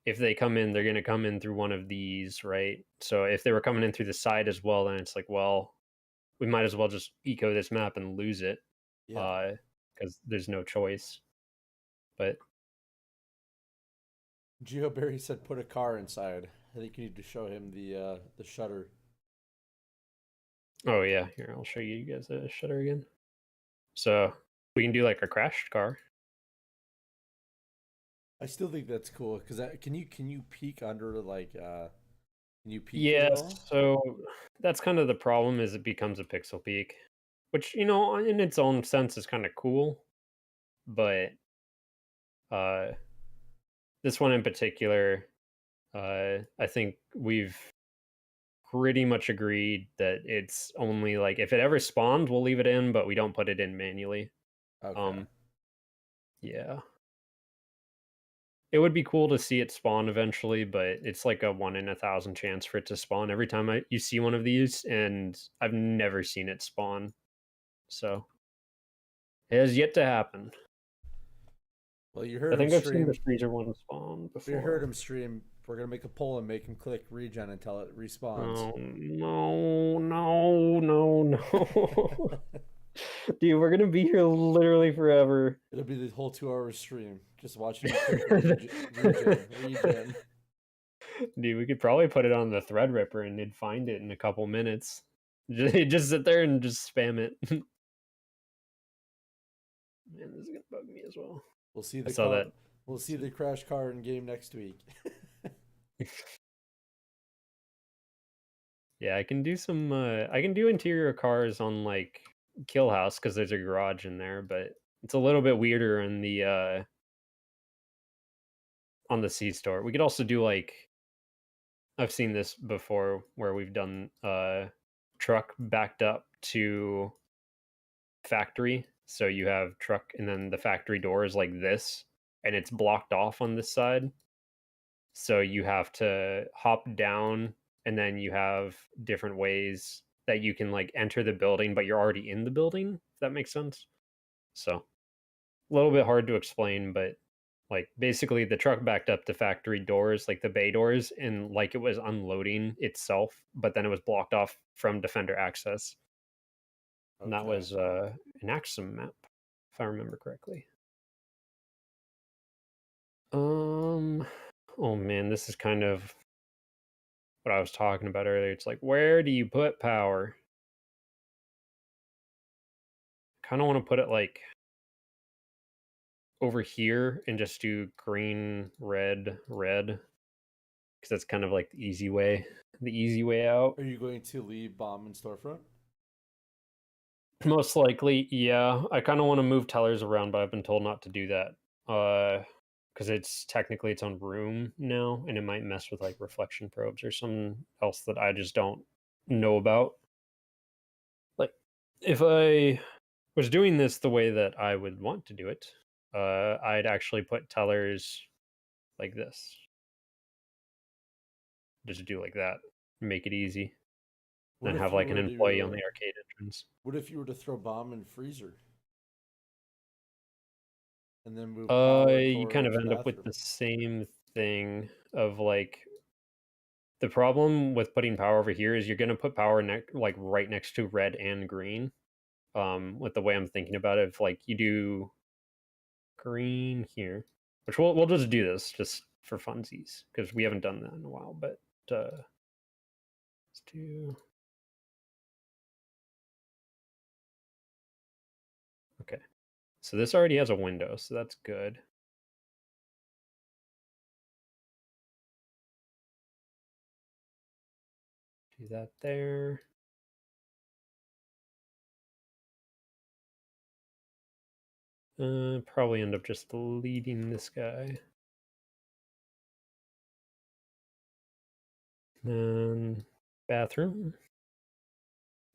if they come in, they're going to come in through one of these, right? So if they were coming in through the side as well, then it's like, well, we might as well just eco this map and lose it, Yeah. because there's no choice. But Geo Barry said put a car inside. I think you need to show him the shutter. oh yeah, here I'll show you guys a shutter again. So we can do like a crashed car. I still think that's cool because can you peek under can you peek at Yeah, all? so that's kind of the problem is it becomes a pixel peak, which in its own sense is kind of cool, but uh this one in particular, I think we've pretty much agreed that it's only like if it ever spawned, we'll leave it in, but we don't put it in manually. Okay. Um, yeah. It would be cool to see it spawn eventually, but it's like a 1 in 1,000 chance for it to spawn every time you see one of these, and I've never seen it spawn. So it has yet to happen. Well, you I heard him think I've seen the stream. freezer one spawn You heard before. him stream. We're gonna make a poll and make him click regen until it respawns. Oh no, no, no, no. Dude, we're gonna be here literally forever. It'll be the whole 2 hour stream just watching him click regen. Dude, we could probably put it on the Threadripper and it'd find it in a couple minutes. Just sit there and just spam it. Man, this is gonna bug me as well. We'll see I the saw car. that. We'll see the crash car in game next week. Yeah, I can do some. I can do interior cars on like Kill House because there's a garage in there, but it's a little bit weirder in the on the C store. We could also do like I've seen this before where we've done truck backed up to factory. So you have truck and then the factory door is like this and it's blocked off on this side. So you have to hop down and then you have different ways that you can like enter the building, but you're already in the building, if that makes sense. So a little bit hard to explain, but like basically the truck backed up to factory doors, like the bay doors, and like it was unloading itself, but then it was blocked off from defender access. And that Okay. was an Axum map, if I remember correctly. Um, oh man, this is kind of what I was talking about earlier. It's like, where do you put power? Kind of want to put it like over here and just do green, red, red, because that's kind of like the easy way out. Are you going to leave bomb in storefront? Most likely, yeah. I kind of want to move tellers around, but I've been told not to do that. Because it's technically its own room now, and it might mess with like reflection probes or something else that I just don't know about. Like, if I was doing this the way that I would want to do it, I'd actually put tellers like this. Just do like that, make it easy. What Then if have you like an were employee on to the arcade entrance. what if you were to throw bomb in freezer and then move power You kind of towards end up with bathroom? the same thing of like the problem with putting power over here is you're gonna put power like right next to red and green. With the way I'm thinking about it, if like you do green here, which we'll just do this just for funsies because we haven't done that in a while. But let's do okay. So this already has a window, so that's good. Do that there. Probably end up just deleting this guy. Then bathroom,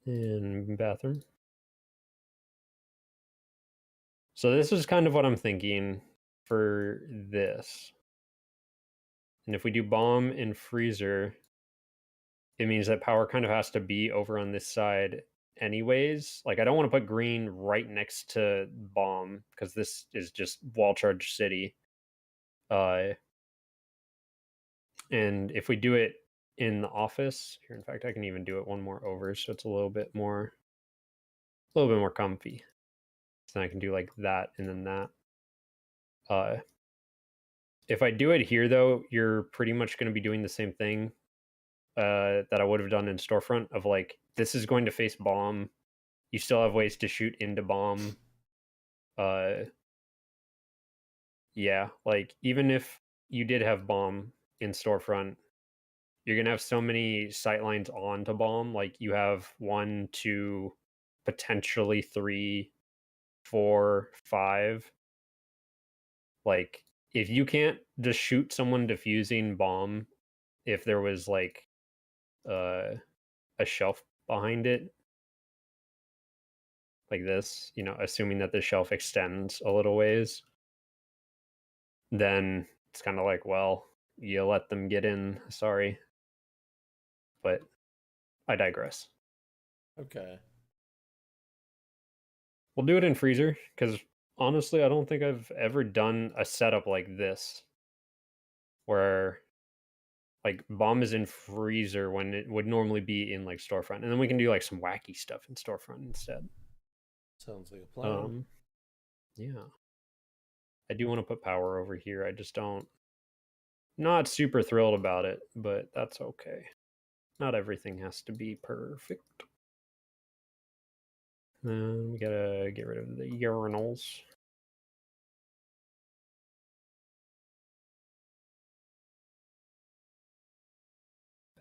and bathroom. So this is kind of what I'm thinking for this. And if we do bomb and freezer, it means that power kind of has to be over on this side anyways. Like I don't want to put green right next to bomb because this is just wall charge city. Uh and if we do it in the office here, in fact I can even do it one more over so it's a little bit more comfy. So I can do like that and then that. Uh if I do it here though, you're pretty much going to be doing the same thing that I would have done in storefront of like this is going to face bomb. You still have ways to shoot into bomb. Uh yeah, like even if you did have bomb in storefront, you're gonna have so many sight lines on to bomb. Like you have one, two, potentially three, four, five. Like if you can't just shoot someone defusing bomb, if there was like uh, a shelf behind it, like this, assuming that the shelf extends a little ways, then it's kind of like, well, you let them get in. Sorry, but I digress. Okay. We'll do it in freezer because honestly, I don't think I've ever done a setup like this where like bomb is in freezer when it would normally be in like storefront, and then we can do like some wacky stuff in storefront instead. Sounds like a plan. Yeah, I do want to put power over here. I just don't. Not super thrilled about it, but that's okay. Not everything has to be perfect. Then we gotta get rid of the urinals.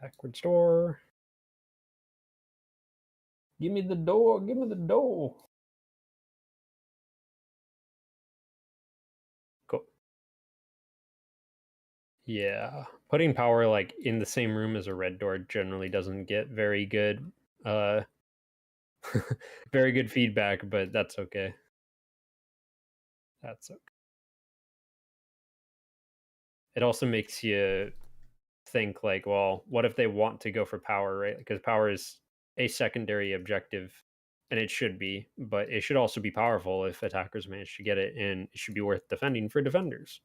Backwards door. Give me the door. Give me the door. Cool. Yeah. Putting power like in the same room as a red door generally doesn't get very good uh very good feedback, but that's okay. That's okay. It also makes you think like, well, what if they want to go for power, right? Because power is a secondary objective and it should be, but it should also be powerful if attackers manage to get it and it should be worth defending for defenders.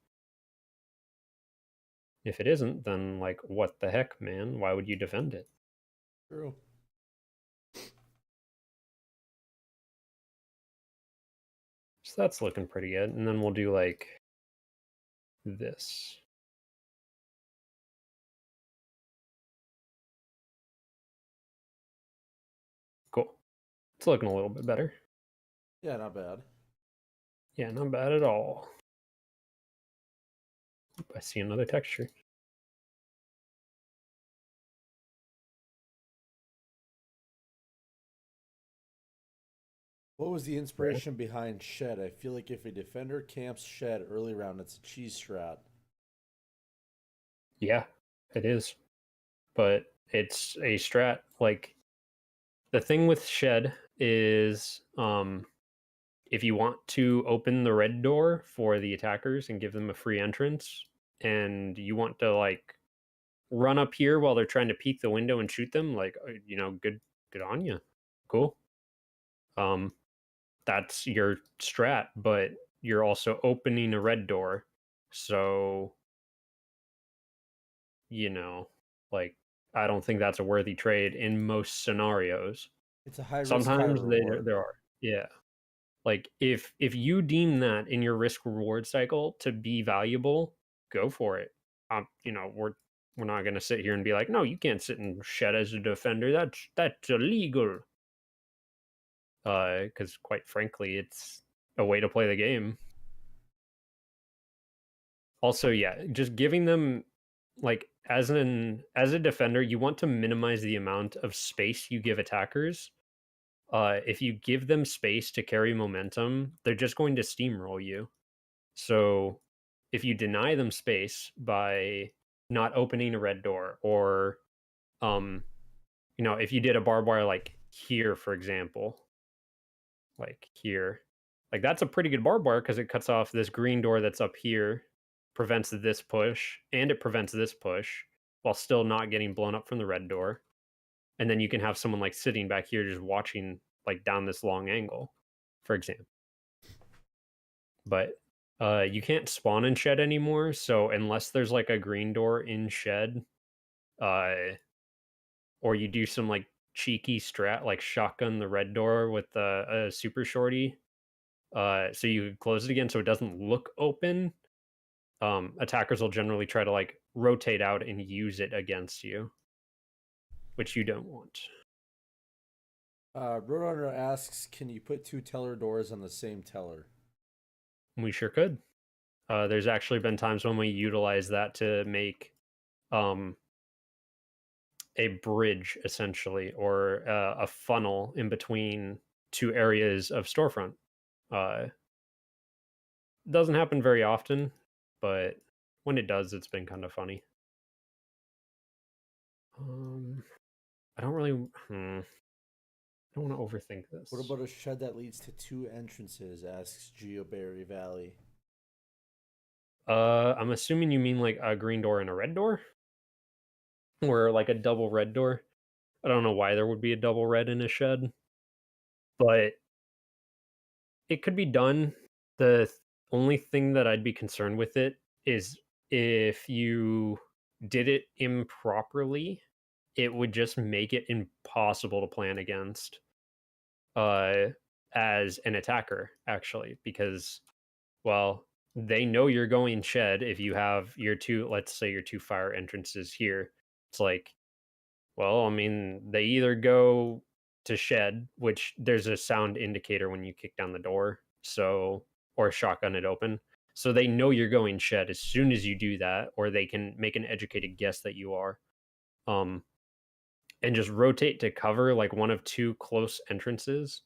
If it isn't, then like what the heck, man? Why would you defend it? True. So that's looking pretty good. And then we'll do like this. Cool. It's looking a little bit better. Yeah, not bad. Yeah, not bad at all. Oop, I see another texture. What was the Right. inspiration behind Shed? I feel like if a defender camps Shed early round, it's a cheese strat. Yeah, it is. But it's a strat. Like the thing with Shed is if you want to open the red door for the attackers and give them a free entrance, and you want to like run up here while they're trying to peek the window and shoot them, like good on you. Cool. Um that's your strat, but you're also opening a red door. So, you know, like I don't think that's a worthy trade in most scenarios. It's a high risk, high Sometimes reward. there are. Yeah. Like if you deem that in your risk reward cycle to be valuable, go for it. We're not going to sit here and be like, "No, you can't sit and shed as a defender. That's illegal." Cuz quite frankly, it's a way to play the game. Also, yeah, just giving them like as a defender, you want to minimize the amount of space you give attackers. If you give them space to carry momentum, they're just going to steamroll you. So if you deny them space by not opening a red door or um if you did a barbed wire like here, for example, like here, like that's a pretty good barbed wire because it cuts off this green door that's up here, prevents this push, and it prevents this push while still not getting blown up from the red door. And then you can have someone like sitting back here just watching like down this long angle, for example. But you can't spawn in shed anymore, so unless there's like a green door in shed, uh, or you do some like cheeky strat like shotgun the red door with a super shorty, so you could close it again so it doesn't look open. Attackers will generally try to like rotate out and use it against you, which you don't want. Roadrunner asks, can you put two teller doors on the same teller? We sure could. There's actually been times when we utilize that to make um, a bridge, essentially, or a funnel in between two areas of storefront. Uh, doesn't happen very often, but when it does, it's been kind of funny. Um, I don't really. I don't want to overthink What this. about a shed that leads to two entrances? Asks Geoberry Valley. I'm assuming you mean like a green door and a red door, or like a double red door. I don't know why there would be a double red in a shed, but it could be done. Only thing that I'd be concerned with it is if you did it improperly, it would just make it impossible to plan against uh as an attacker, actually, because, well, they know you're going shed if you have your two, let's say your two fire entrances here. It's like, well, I mean, they either go to shed, which there's a sound indicator when you kick down the door, so, or shotgun it open. So they know you're going shed as soon as you do that, or they can make an educated guess that you are. Um, and just rotate to cover like one of two close entrances.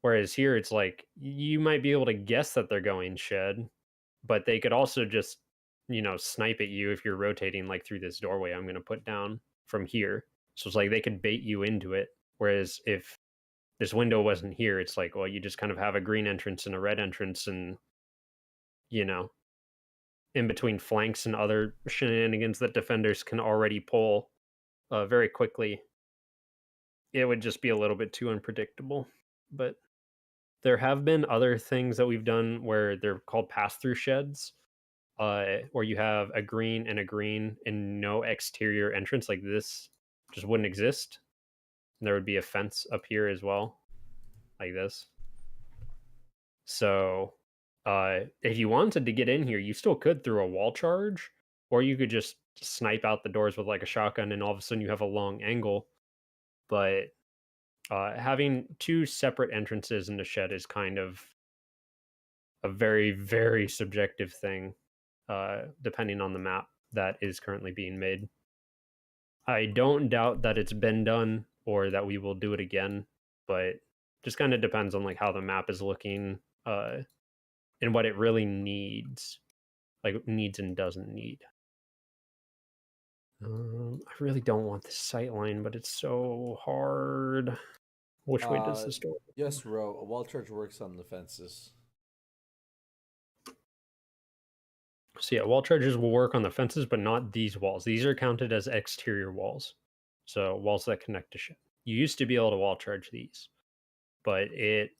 Whereas here it's like you might be able to guess that they're going shed, but they could also just, snipe at you if you're rotating like through this doorway I'm going to put down from here. So it's like they could bait you into it. Whereas if this window wasn't here, it's like, well, you just kind of have a green entrance and a red entrance, and, you know, in between flanks and other shenanigans that defenders can already pull very quickly, it would just be a little bit too unpredictable. But there have been other things that we've done where they're called pass through sheds, where you have a green and no exterior entrance. Like this just wouldn't exist. And there would be a fence up here as well, like this. So if you wanted to get in here, you still could through a wall charge, or you could just snipe out the doors with like a shotgun, and all of a sudden you have a long angle. But having two separate entrances in the shed is kind of a very, very subjective thing, depending on the map that is currently being made. I don't doubt that it's been done or that we will do it again, but just kind of depends on like how the map is looking, and what it really needs, like needs and doesn't need. I really don't want this sight line, but it's so hard. Which way does Uh, this door? yes, Ro. A wall charge works on the fences. So yeah, wall charges will work on the fences, but not these walls. These are counted as exterior walls, so walls that connect to shit. You used to be able to wall charge these, but it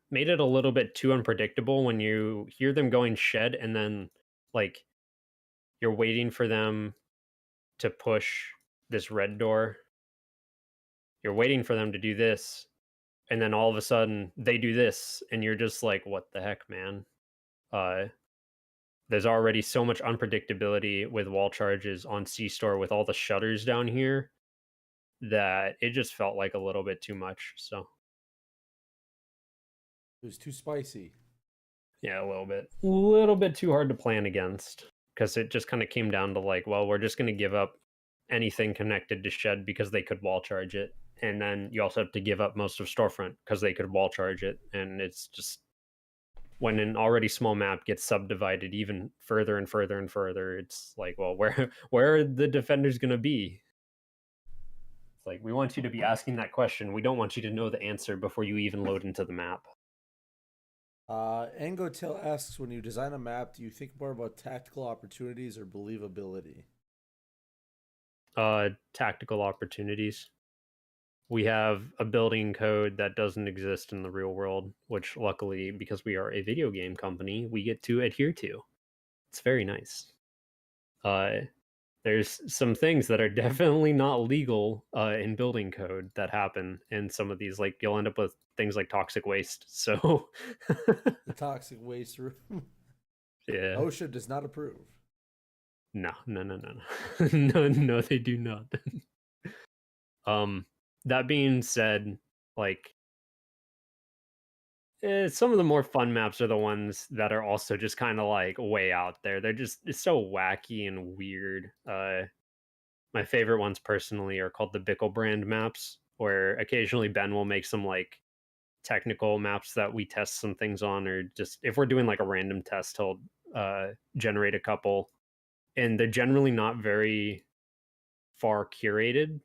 made it a little bit too unpredictable when you hear them going shed and then like you're waiting for them to push this red door. You're waiting for them to do this, and then all of a sudden they do this, and you're just like, what the heck, man? Uh there's already so much unpredictability with wall charges on C store with all the shutters down here that it just felt like a little bit too much. So It was too spicy. yeah, a little bit too hard to plan against, because it just kind of came down to like, well, we're just going to give up anything connected to shed because they could wall charge it, and then you also have to give up most of storefront because they could wall charge it, and it's just, when an already small map gets subdivided even further and further and further, it's like, well, where where are the defenders going to be? It's like we want you to be asking that question. We don't want you to know the answer before you even load into the map. Angotail asks, when you design a map, do you think more about tactical opportunities or believability? Tactical opportunities. We have a building code that doesn't exist in the real world, which luckily, because we are a video game company, we get to adhere to. It's very nice. Uh, there's some things that are definitely not legal in building code that happen in some of these. Like you'll end up with things like toxic waste. So, The toxic waste room. yeah, OSHA does not approve. no, no, no, no, no, no, no, they do not. um, that being said, like some of the more fun maps are the ones that are also just kind of like way out there. They're just it's so wacky and weird. My favorite ones personally are called the Bickle brand maps, where occasionally Ben will make some like technical maps that we test some things on, or just if we're doing like a random test, he'll generate a couple, and they're generally not very far curated.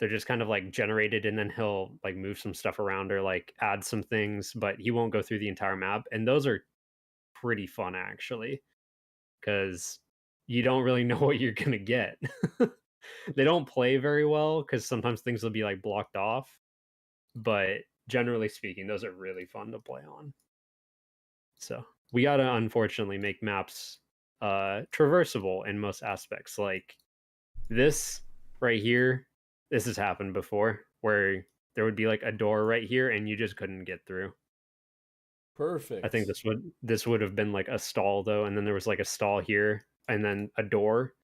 They're just kind of like generated, and then he'll like move some stuff around or like add some things, but he won't go through the entire map. And those are pretty fun actually, because you don't really know what you're gonna get. They don't play very well because sometimes things will be like blocked off, but generally speaking, those are really fun to play on. So we gotta unfortunately make maps traversable in most aspects. Like this right here, this has happened before where there would be like a door right here and you just couldn't get through. I think Perfect. this would have been like a stall though, and then there was like a stall here and then a door.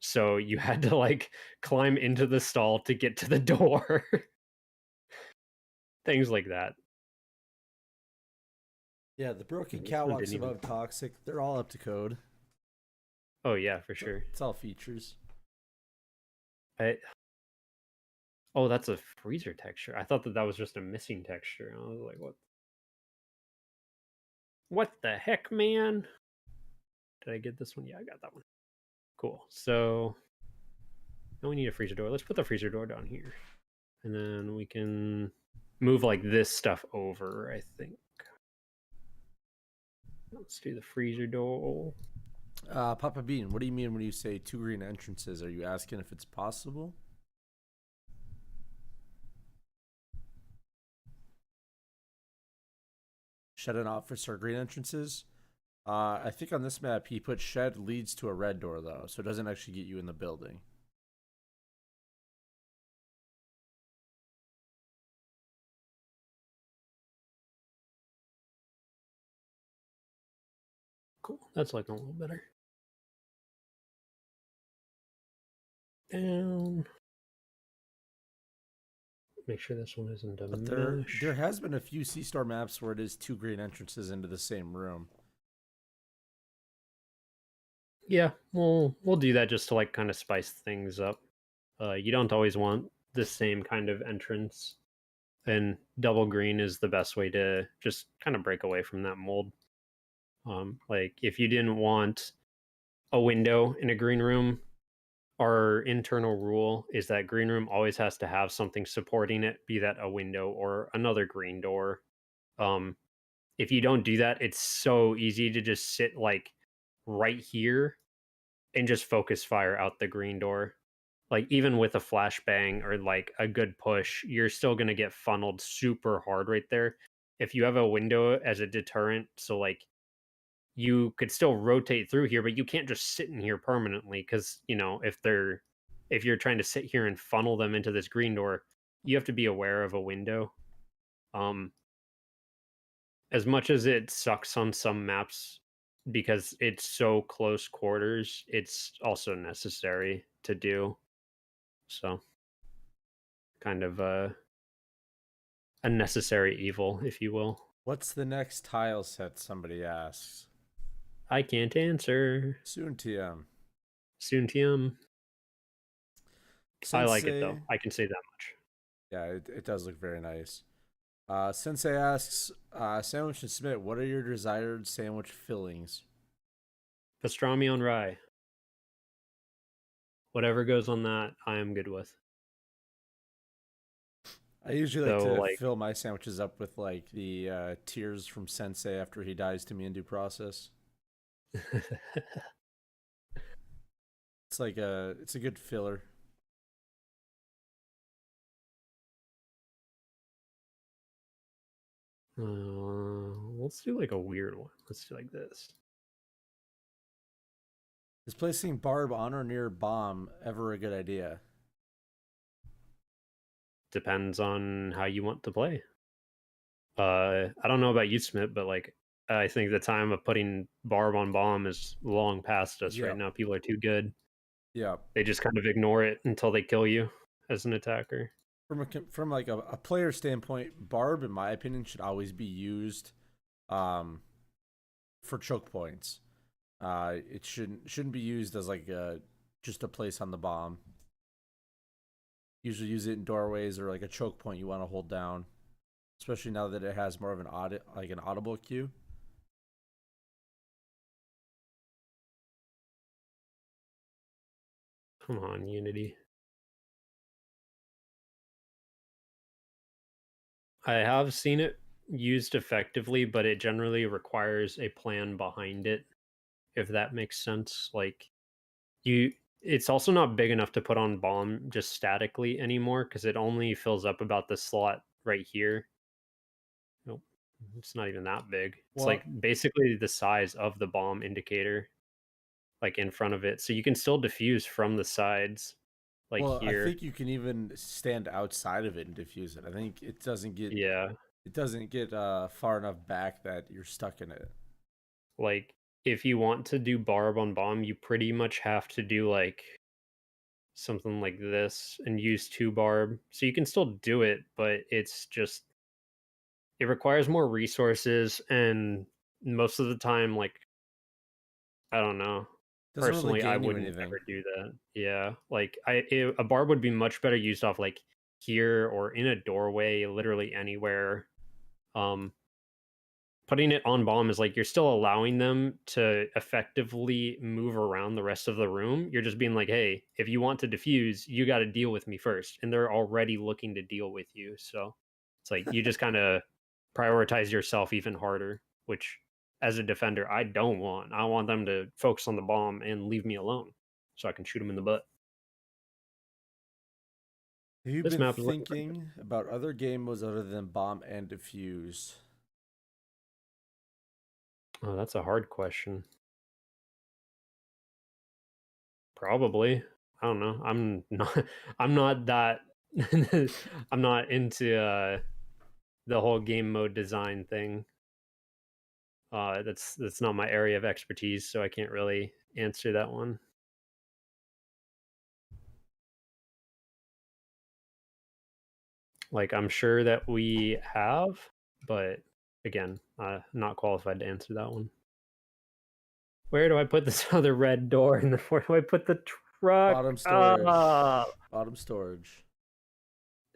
So you had to like climb into the stall to get to the door. Things like that. Yeah, the broken And this one didn't catwalks even. above toxic, they're all up to code. Oh yeah, for sure. It's all features. I, oh, that's a freezer texture. I thought that that was just a missing texture. I was like, what? What the heck, man? Did I get this one? Yeah, I got that one. Cool. So now we need a freezer door. Let's put the freezer door down here, and then we can move like this stuff over. I think. Let's do the freezer door. Papa Bean, what do you mean when you say two green entrances? Are you asking if it's possible? Shed and office are green entrances. I think on this map he put shed leads to a red door though, so it doesn't actually get you in the building. Cool. That's looking a little better. Down. Make sure this one isn't a But there mesh. has been a few C-Store maps where it is two green entrances into the same room. Yeah, we'll do that just to like kind of spice things up. You don't always want the same kind of entrance, and double green is the best way to just kind of break away from that mold. Like if you didn't want a window in a green room, our internal rule is that green room always has to have something supporting it, be that a window or another green door. Um, if you don't do that, it's so easy to just sit like right here and just focus fire out the green door. Like even with a flashbang or like a good push, you're still gonna get funneled super hard right there. If you have a window as a deterrent, so like you could still rotate through here, but you can't just sit in here permanently because if you're trying to sit here and funnel them into this green door, you have to be aware of a window. Um, as much as it sucks on some maps because it's so close quarters, it's also necessary to do. So kind of a necessary evil, if you will. What's the next tile set? Somebody asks. I can't answer. Soon, TM. Soon, TM. I like it though. Sensei. I can say that much. Yeah, it does look very nice. Sensei asks, Sandwich and Smit, what are your desired sandwich fillings? Pastrami on rye. Whatever goes on that, I am good with. I usually like So to like fill my sandwiches up with like the tears from Sensei after he dies to me in due process. It's a good filler. let's do like a weird one. Let's do like this. Is placing barb on or near bomb ever a good idea? Depends on how you want to play. I don't know about you, Smith, but like I think the time of putting barb on bomb is long past us right Yep. now. People are too good. Yep. They just kind of ignore it until they kill you as an attacker. From like a player standpoint, barb in my opinion should always be used um for choke points. It shouldn't be used as like just a place on the bomb. Usually use it in doorways or like a choke point you want to hold down, especially now that it has more of an audible cue. Come on, Unity. I have seen it used effectively, but it generally requires a plan behind it, if that makes sense. Like you it's also not big enough to put on bomb just statically anymore because it only fills up about the slot right here. Nope. It's not even that big. It's like Well, basically the size of the bomb indicator, like in front of it. So you can still diffuse from the sides, like I here. think you can even stand outside of it and diffuse it. I think Yeah. it doesn't get far enough back that you're stuck in it. Like if you want to do barb on bomb, you pretty much have to do like something like this and use two barb. So you can still do it, but it's just it requires more resources and most of the time like I don't know. Doesn't really Personally, I gain you wouldn't anything. ever do that. Yeah, like a barb would be much better used off like here or in a doorway, literally anywhere. Um, Putting it on bomb is like you're still allowing them to effectively move around the rest of the room. You're just being like, hey, if you want to diffuse, you got to deal with me first, and they're already looking to deal with you. So it's like you just kind of prioritize yourself even harder, which as a defender, I don't want. I want them to focus on the bomb and leave me alone so I can shoot them in the butt. Have you This been map is looking pretty good. thinking about other game modes other than bomb and diffuse? Oh, that's a hard question. Probably. I don't know. I'm not I'm not that I'm not into the whole game mode design thing. That's not my area of expertise, so I can't really answer that one. Like I'm sure that we have, but again, not qualified to answer that one. Where do I put this other red door in the where do I put the truck? Bottom storage. Ah, Bottom storage.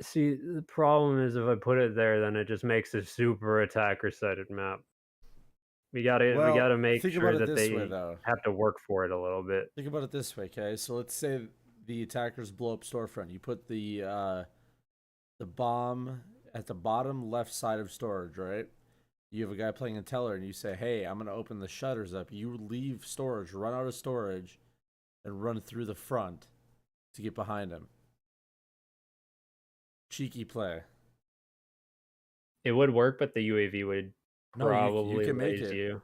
see, the problem is if I put it there, then it just makes a super attacker-sided map. We gotta Well, make think about sure it that this way they though. have to work for it a little bit. Think about it this way, okay? So let's say the attackers blow up storefront. You put the bomb at the bottom left side of storage, right? You have a guy playing a teller, and you say, "Hey, I'm gonna open the shutters up." You leave storage, run out of storage, and run through the front to get behind him. Cheeky play. It would work, but the UAV would No, you probably can make raise it. you.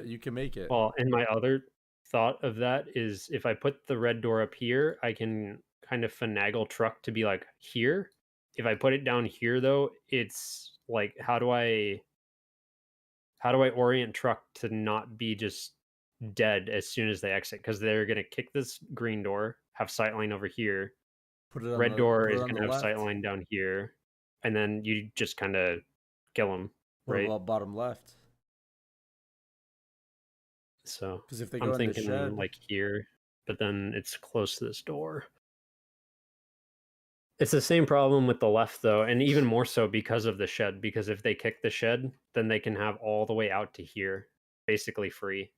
You can make it. Well, and my other thought of that is if I put the red door up here, I can kind of finagle truck to be like here. If I put it down here though, it's like how do I orient truck to not be just dead as soon as they exit because they're gonna kick this green door, have sightline over here. Red door Put it is on the gonna have left. sightline down here, and then you just kind of kill them, What right? about bottom left? So Because if they I'm go in the thinking shed, like here, but then it's close to this door. It's the same problem with the left though, and even more so because of the shed. Because if they kick the shed, then they can have all the way out to here, basically free.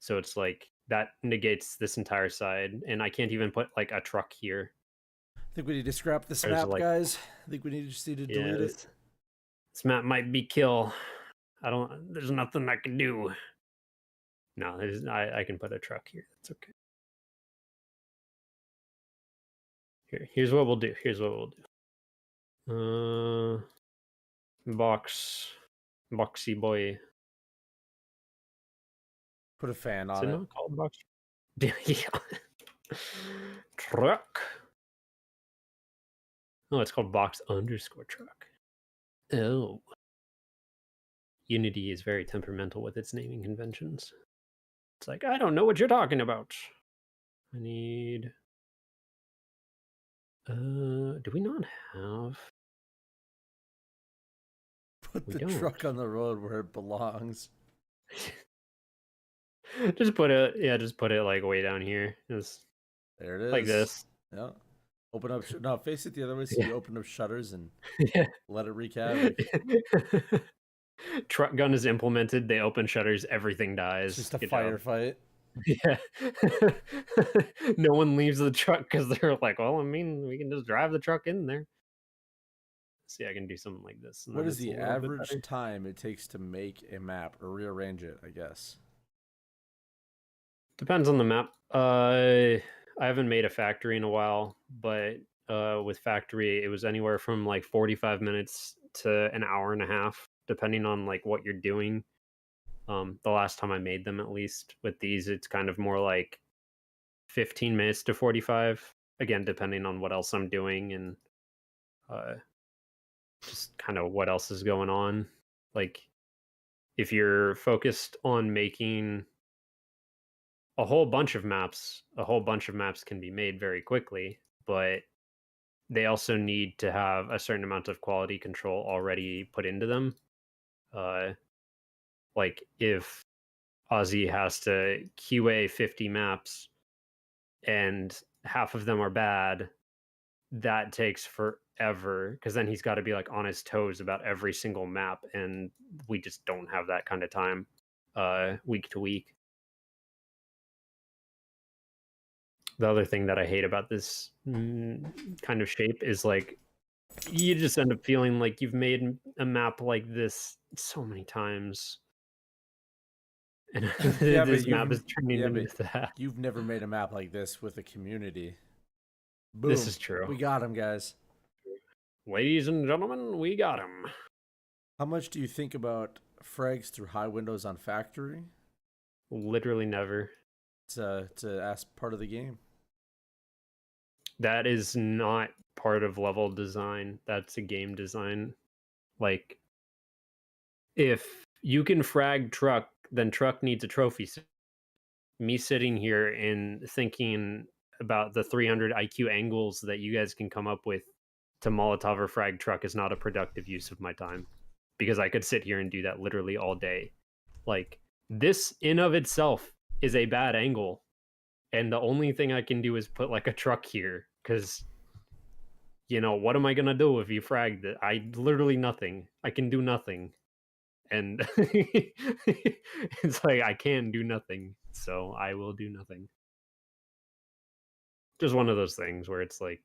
So it's like that negates this entire side, and I can't even put like a truck here. think we need to scrap this There's map, like, guys. I think we need to yeah, delete it. this map might be kill. There's nothing I can do. No, I can put a truck here. That's okay. Here's what we'll do. Here's what we'll do. Boxy boy. Put a fan Is on it it. not called box? Yeah. Truck. Oh, it's called box underscore truck. Oh. Unity is very temperamental with its naming conventions. It's like, I don't know what you're talking about. I need. Do we not have? Put We the don't. truck on the road where it belongs. Just put it, yeah, just put it like way down here. Just There it like is. this. Yeah. Open up. No, face it the other way so Yeah. you open up shutters and Yeah. let it wreak havoc. Truck gun is implemented. They open shutters. Everything It's dies. just a Good job. firefight. Yeah. No one leaves the truck because they're like, well, I mean, we can just drive the truck in there. See, I can do something like this. And What then is it's a the little bit average better. time it takes to make a map or rearrange it, I guess? Depends on the map. I haven't made a factory in a while, but with factory, it was anywhere from like 45 minutes to an hour and a half, depending on like what you're doing. The last time I made them, at least with these, it's kind of more like 15 minutes to 45. Again, depending on what else I'm doing and uh, just kind of what else is going on. Like if you're focused on making a whole bunch of maps can be made very quickly, but they also need to have a certain amount of quality control already put into them. Uh, like if Ozzy has to QA 50 maps and half of them are bad, that takes forever because then he's got to be like on his toes about every single map, and we just don't have that kind of time week to week. The other thing that I hate about this kind of shape is like you just end up feeling like you've made a map like this so many times, and Yeah, but this map is turning yeah, but into that. you've never made a map like this with a community. This Boom. is true. We got him, guys. Ladies and gentlemen, we got him. How much do you think about frags through high windows on factory? Literally never. To ask part of the game. That is not part of level design. That's a game design. Like, if you can frag truck, then truck needs a trophy. Me sitting here and thinking about the 300 IQ angles that you guys can come up with to Molotov or frag truck is not a productive use of my time, because I could sit here and do that literally all day. Like, this in of itself is a bad angle, and the only thing I can do is put like a truck here because what am I gonna do if you fragged it? I literally nothing. I can do nothing, and it's like I can do nothing, so I will do nothing. Just one of those things where it's like,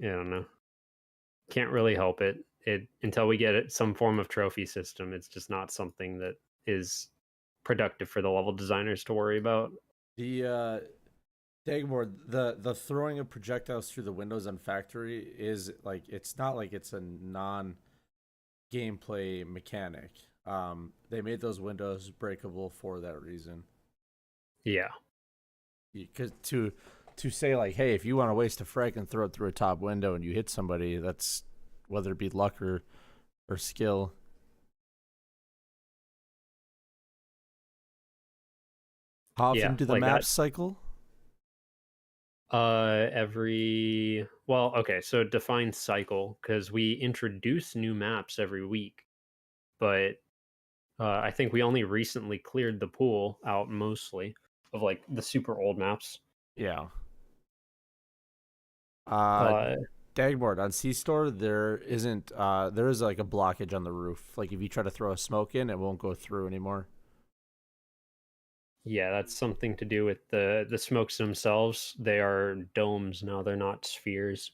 I don't know, can't really help it. It until we get it some form of trophy system, it's just not something that is productive for the level designers to worry about. The Dagmore, the throwing of projectiles through the windows on factory is like it's not like it's a non gameplay mechanic. They made those windows breakable for that reason. Yeah. Because to say like, hey, if you want to waste a frag and throw it through a top window and you hit somebody, that's whether it be luck or skill. How often Yeah, do the like maps cycle? okay, so define cycle because we introduce new maps every week, but I think we only recently cleared the pool out mostly of like the super old maps. Yeah. Uh, Uh, Dagboard on C Store, there is like a blockage on the roof. Like if you try to throw a smoke in, it won't go through anymore. yeah, that's something to do with the smokes themselves. They are domes now; they're not spheres.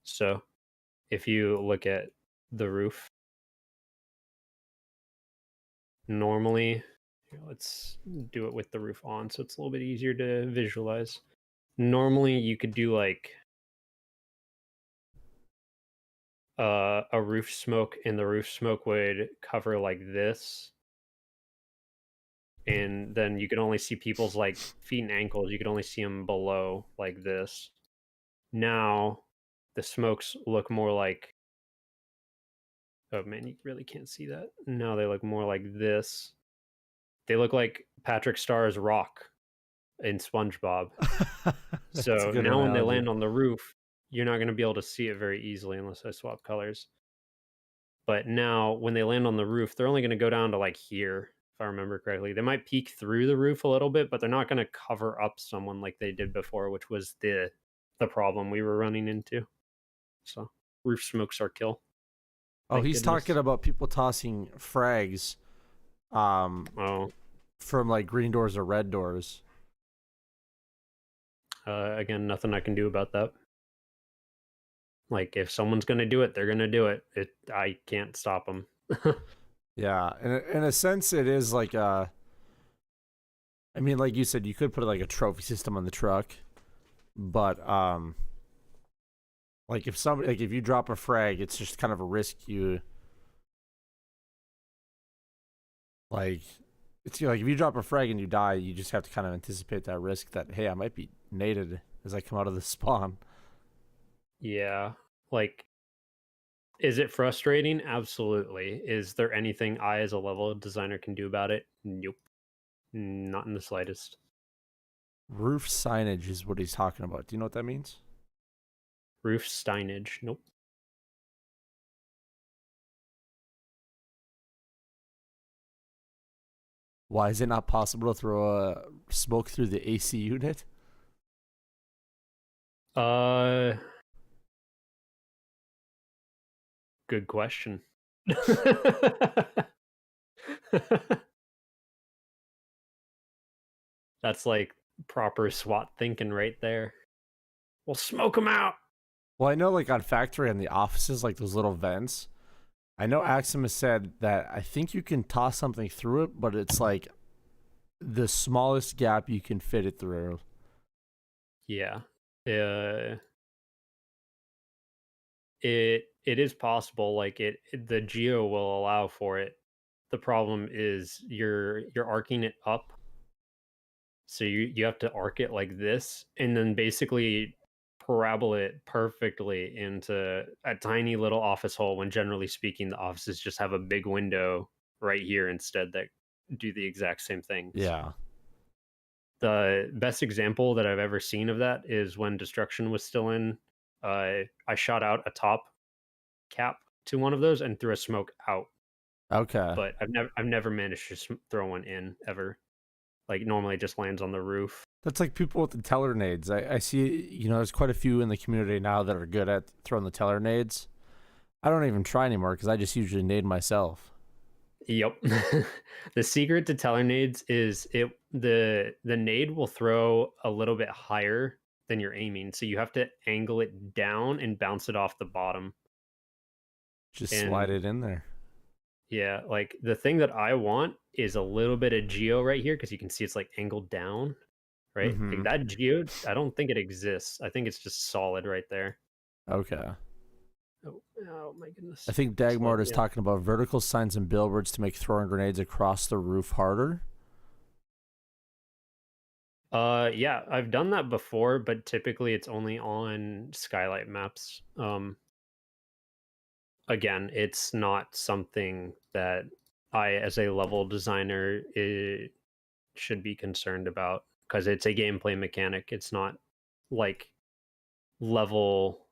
So if you look at the roof, normally, here, let's do it with the roof on so it's a little bit easier to visualize. Normally, you could do like a roof smoke, and the roof smoke would cover like this, and then you could only see people's like feet and ankles. You could only see them below like this. Now, the smokes look more like, oh man, you really can't see that. Now they look more like this. They look like Patrick Starr's rock in SpongeBob. That's a So good now when they analogy. land on the roof, you're not going to be able to see it very easily unless I swap colors. But now when they land on the roof, they're only going to go down to like here, if I remember correctly. They might peek through the roof a little bit, but they're not going to cover up someone like they did before, which was the problem we were running into. So roof smokes are kill. Oh, Thank he's talking goodness. about people tossing frags um, Oh, from like green doors or red doors. again, nothing I can do about that. Like if someone's going to do it, they're going to do it. I can't stop them. Yeah, in a sense, it is like I mean, like you said, you could put like a trophy system on the truck, but like if you drop a frag, it's just kind of a risk you like. It's like if you drop a frag and you die, you just have to kind of anticipate that risk that hey, I might be naded as I come out of the spawn. Yeah. Like, is it frustrating? Absolutely. Is there anything I, as a level designer, can do about it? Nope. Not in the slightest. Roof signage is what he's talking about. Do you know what that means? Roof steinage. Nope. Why is it not possible to throw a smoke through the AC unit? Uh, Good question. That's like proper SWAT thinking right there. Well, smoke them out. Well, I know like on factory and the offices, like those little vents. I know Aximus said that I think you can toss something through it, but it's like the smallest gap you can fit it through. Yeah. Uh, it is possible. Like the geo will allow for it. The problem is you're arcing it up, so you have to arc it like this, and then basically parabola it perfectly into a tiny little office hole. When generally speaking, the offices just have a big window right here instead that do the exact same things. Yeah. The best example that I've ever seen of that is when Destruction was still in. I shot out a top cap to one of those and threw a smoke out, Okay. but I've never managed to throw one in ever. Like normally it just lands on the roof. That's like people with the teller nades. I see, there's quite a few in the community now that are good at throwing the teller nades. I don't even try anymore because I just usually nade myself. Yep. The secret to teller nades is the nade will throw a little bit higher than you're aiming, so you have to angle it down and bounce it off the bottom. Just slide And it in there. yeah, like the thing that I want is a little bit of geo right here because you can see it's like angled down, right? Mm-hmm. Like that geo, I don't think it exists. I think it's just solid right there. Okay. Oh my I goodness. think It's Dagmart is loading up. talking about vertical signs and billboards to make throwing grenades across the roof harder. Yeah, I've done that before, but typically it's only on skylight maps. Again, it's not something that I, as a level designer, should be concerned about because it's a gameplay mechanic. It's not like level.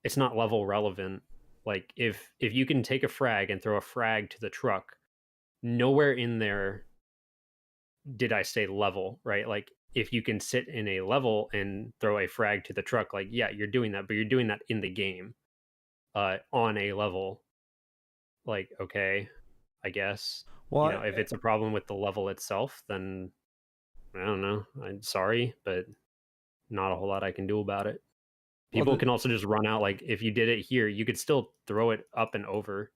It's not level relevant. Like if you can take a frag and throw a frag to the truck, nowhere in there did I say level, right? Like if you can sit in a level and throw a frag to the truck, like yeah, you're doing that, but you're doing that in the game, on a level. Like okay, I guess Well, if it's a problem with the level itself, then I don't know. I'm sorry, but not a whole lot I can do about it. Well, People can also just run out. Like if you did it here, you could still throw it up and over.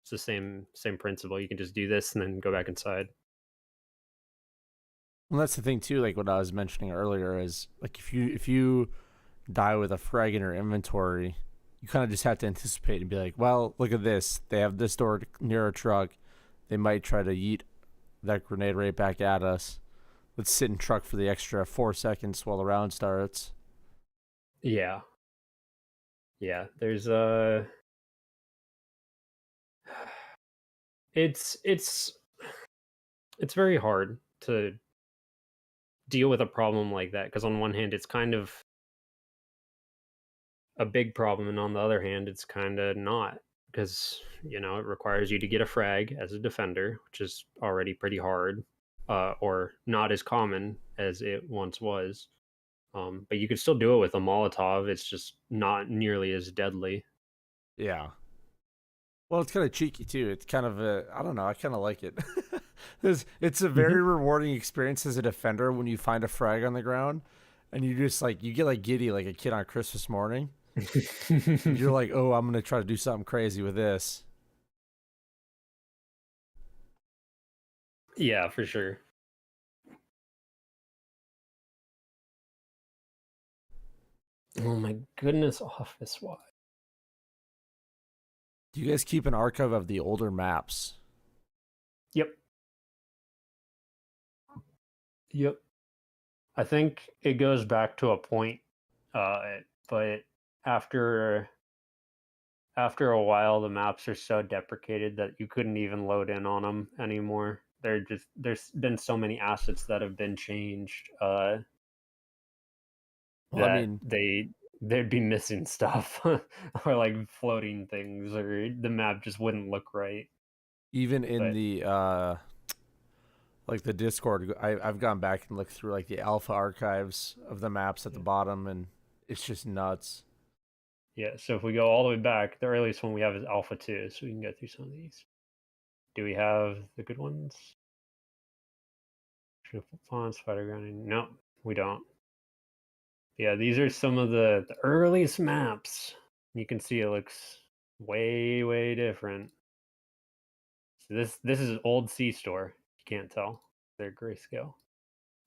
It's the same principle. You can just do this and then go back inside. that's the thing too. Like what I was mentioning earlier is like if you die with a frag in your inventory, you kind of just have to anticipate and be like, well, look at this. They have this door near a truck. They might try to yeet that grenade right back at us. Let's sit in truck for the extra 4 seconds while the round starts. Yeah, yeah. There's it's it's very hard to deal with a problem like that because on one hand it's kind of a big problem and on the other hand it's kind of not because it requires you to get a frag as a defender, which is already pretty hard, or not as common as it once was. But you could still do it with a Molotov. It's just not nearly as deadly. Yeah. Well, it's kind of cheeky too. It's kind of I don't know. I kind of like it. It's a Hmm. very rewarding experience as a defender when you find a frag on the ground, and you just like you get like giddy like a kid on Christmas morning. You're like, oh, I'm gonna try to do something crazy with this. Yeah, for sure. Oh my goodness, Office Y. Do you guys keep an archive of the older maps? Yep. Yep. I think it goes back to a point, but after after a while, the maps are so deprecated that you couldn't even load in on them anymore. There's been so many assets that have been changed, Well, I that mean, they'd be missing stuff or like floating things, or the map just wouldn't look right. even in But the like the Discord, I've gone back and looked through like the alpha archives of the maps at the yeah, bottom, and it's just nuts. yeah. So if we go all the way back, the earliest one we have is Alpha 2, so we can go through some of these. Do we have the good ones? Font, spider grounding. Nope, we don't. Yeah, these are some of the earliest maps. You can see it looks way, way different. So this is old C store. You can't tell. They're grayscale.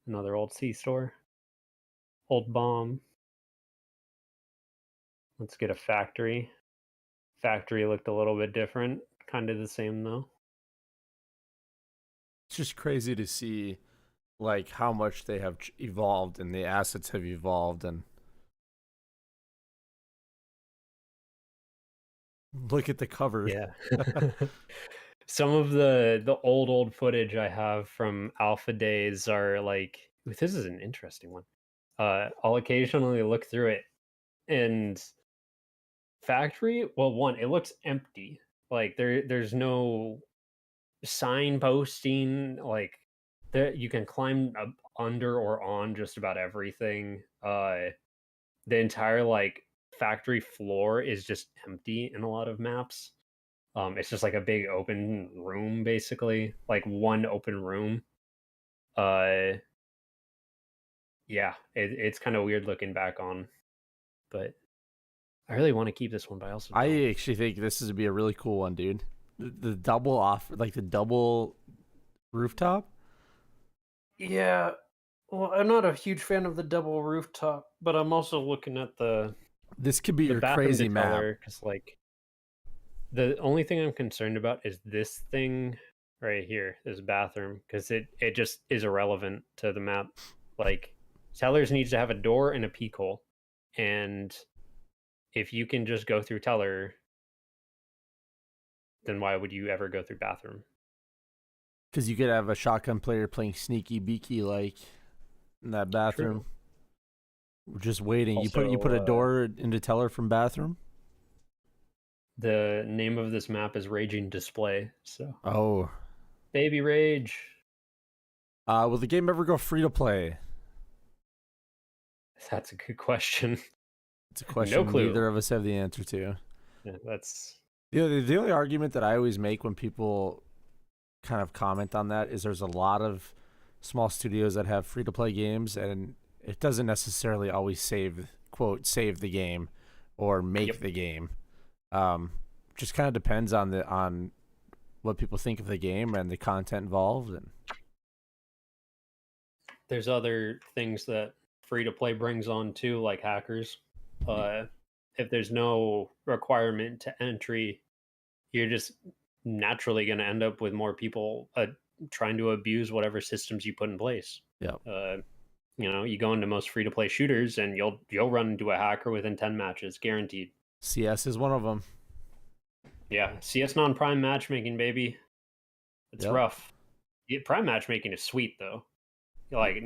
Another old C store. Old bomb. Let's get a factory. Factory looked a little bit different. Kind of the same though. It's just crazy to see like how much they have evolved and the assets have evolved, and look at the cover. Yeah. Some of the old footage I have from alpha days are like, this is an interesting one. I'll occasionally look through it, and factory, well, one, it looks empty. Like there's no signposting. Like there, you can climb up under or on just about everything. The entire like factory floor is just empty in a lot of maps. It's just like a big open room, basically, like one open room. Uh, yeah, it's kind of weird looking back on, but I really want to keep this one, but I also don't. I actually think this is be a really cool one, dude. The double off, like the double rooftop. Yeah, well, I'm not a huge fan of the double rooftop, but I'm also looking at This could be the your bathroom crazy map. detailler because, like, the only thing I'm concerned about is this thing right here, this bathroom, because it just is irrelevant to the map. Like, Tellers needs to have a door and a peek hole, and if you can just go through Teller, then why would you ever go through bathroom? Because you could have a shotgun player playing sneaky beaky like in that bathroom, True. just waiting. You put Also, a door into teller from bathroom. the name of this map is Raging Display, so Oh, Baby Rage. will the game ever go free to play? That's a good question. It's a No question clue. neither of us have the answer to. Yeah, that's The only argument that I always make when people kind of comment on that is there's a lot of small studios that have free to play games, and it doesn't necessarily always save quote save the game or make Yep. the game. Um, just kind of depends on what people think of the game and the content involved. And There's other things that free to play brings on too, like hackers. Uh, if there's no requirement to entry, you're just naturally going to end up with more people trying to abuse whatever systems you put in place. yeah, Uh, you go into most free to play shooters, and you'll run into a hacker within 10 matches, guaranteed. CS is one of them. Yeah, CS non prime matchmaking, baby. It's Yep. rough. Prime matchmaking is sweet though. Like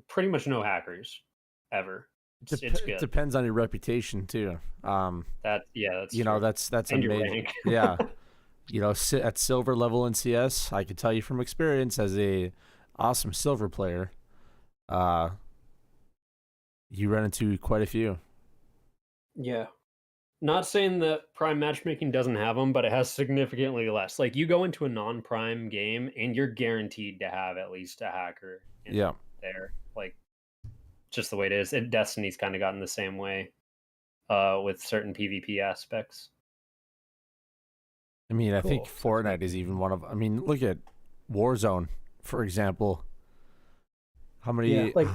pretty much no hackers ever. It's good. Depends on your reputation too. That's true. That's a And your major. rank. Yeah, at silver level in CS, I can tell you from experience as a awesome silver player, uh, you run into quite a few. Yeah. Not saying that prime matchmaking doesn't have them, but it has significantly less. Like you go into a non-prime game and you're guaranteed to have at least a hacker in Yeah, there. Like just the way it is. And Destiny's kind of gotten the same way with certain PvP aspects. I mean, I think Cool. Fortnite is even one of. I mean, look at Warzone, for example. How Yeah, many? like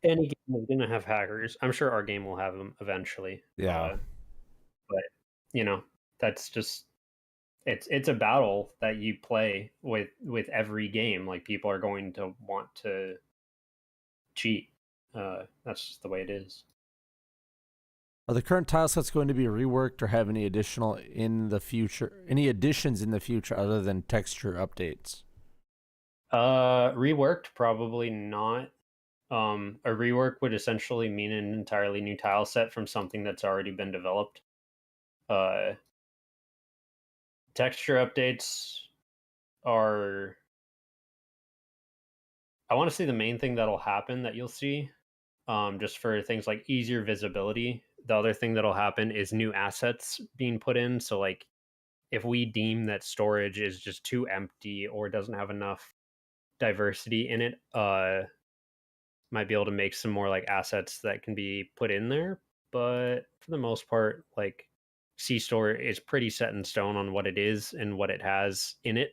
any game is gonna have hackers. I'm sure our game will have them eventually. Yeah, But you know, that's just it's a battle that you play with every game. Like people are going to want to cheat. That's just the way it is. are the current tile sets going to be reworked or have any additional in the future? Any additions in the future other than texture updates? Reworked, probably not. A rework would essentially mean an entirely new tile set from something that's already been developed. Uh, Texture updates are. I want to see the main thing that'll happen that you'll see. Just for things like easier visibility. The other thing that'll happen is new assets being put in. So, like, if we deem that storage is just too empty or doesn't have enough diversity in it, might be able to make some more like assets that can be put in there. But for the most part, like C Store is pretty set in stone on what it is and what it has in it.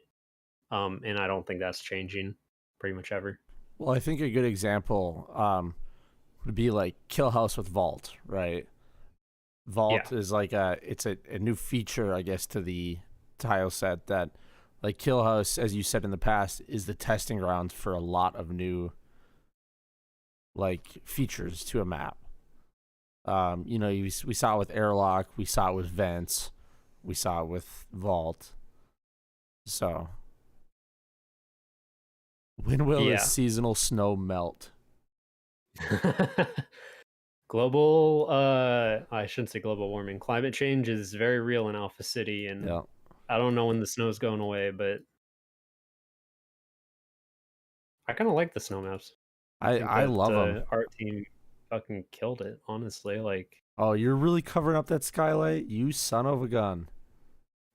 And I don't think that's changing pretty much ever. Well, I think a good example would be like Kill House with Vault, right? Yeah. Vault is like a new feature, I guess, to the tile set that, like Kill House, as you said in the past, is the testing ground for a lot of new like features to a map. We saw it with airlock, we saw it with vents, we saw it with vault. So, when will the Yeah. seasonal snow melt? Global I shouldn't say global warming. Climate change is very real in Alpha City, and Yeah, I don't know when the snow's going away, but I kind of like the snow maps. I think I that love them. art team fucking killed it, honestly. Like, Oh, you're really covering up that skylight, you son of a gun.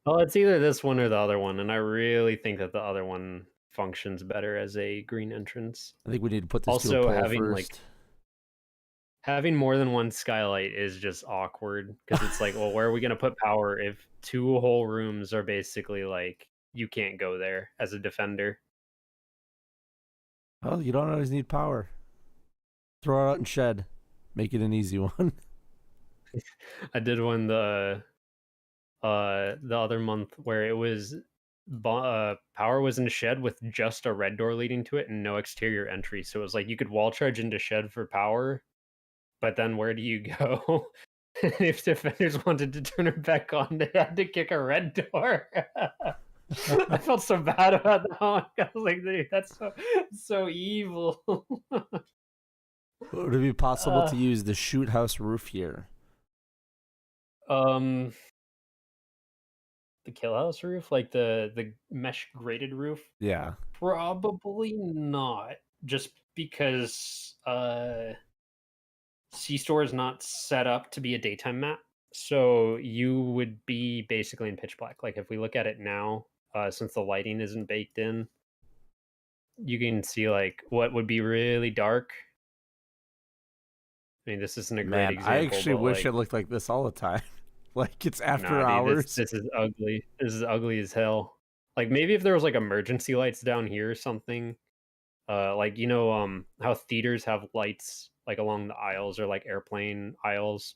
well, it's either this one or the other one, and I really think that the other one functions better as a green entrance. I think we need to put this to a Also, poll having like first. having more than one skylight is just awkward because it's like, well, where are we going to put power if two whole rooms are basically like you can't go there as a defender? Well, you don't always need power. Throw it out and shed. Make it an easy one. I did one the other month where it was power was in a shed with just a red door leading to it and no exterior entry. So it was like you could wall charge into shed for power, but then where do you go? If defenders wanted to turn it back on, they had to kick a red door. I felt so bad about that one. I was like, dude, that's so evil. Would it be possible uh, to use the shoot house roof here? um, the kill house roof, like the mesh grated roof, Yeah. probably not. Just because C Store is not set up to be a daytime map, so you would be basically in pitch black. Like if we look at it now, since the lighting isn't baked in, you can see like what would be really dark I mean, this isn't a great Man, I example, actually but wish it like, looked like this all the time. Like it's after nah, dude, this hours. this is ugly. This is ugly as hell. Like maybe if there was like emergency lights down here or something, like how theaters have lights like along the aisles or like airplane aisles,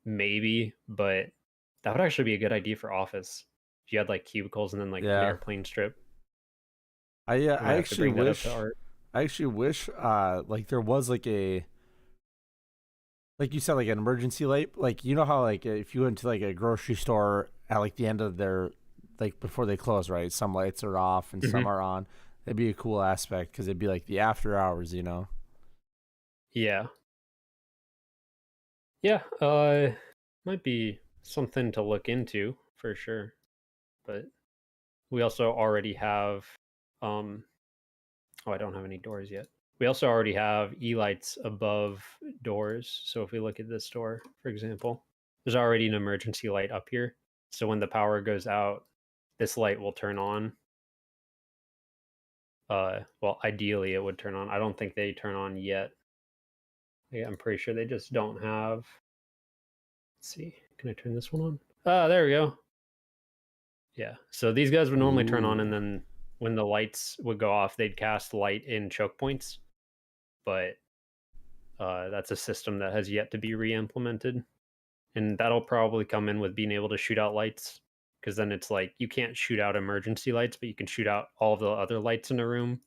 maybe, but that would actually be a good idea for office. If you had like cubicles and then like an Yeah. airplane strip, I I might have to actually bring that up to wish art. like there was like a like you said like an emergency light. Like you know how like if you went to like a grocery store at like the end of their like before they close, right? Some lights are off and some Hmm. are on. It'd be a cool aspect because it'd be like the after hours, you know. Yeah, yeah. Might be something to look into for sure. But we also already have, um, oh, I don't have any doors yet. We also already have e lights above doors. So if we look at this door, for example, there's already an emergency light up here. So when the power goes out, this light will turn on. Well, ideally it would turn on. I don't think they turn on yet. Yeah, I'm pretty sure they just don't have. Let's see. Can I turn this one on? Ah, there we go. Yeah. So these guys would normally turn on, and Ooh, then when the lights would go off, they'd cast light in choke points. But that's a system that has yet to be re-implemented, and that'll probably come in with being able to shoot out lights. Because then it's like you can't shoot out emergency lights, but you can shoot out all the other lights in the room.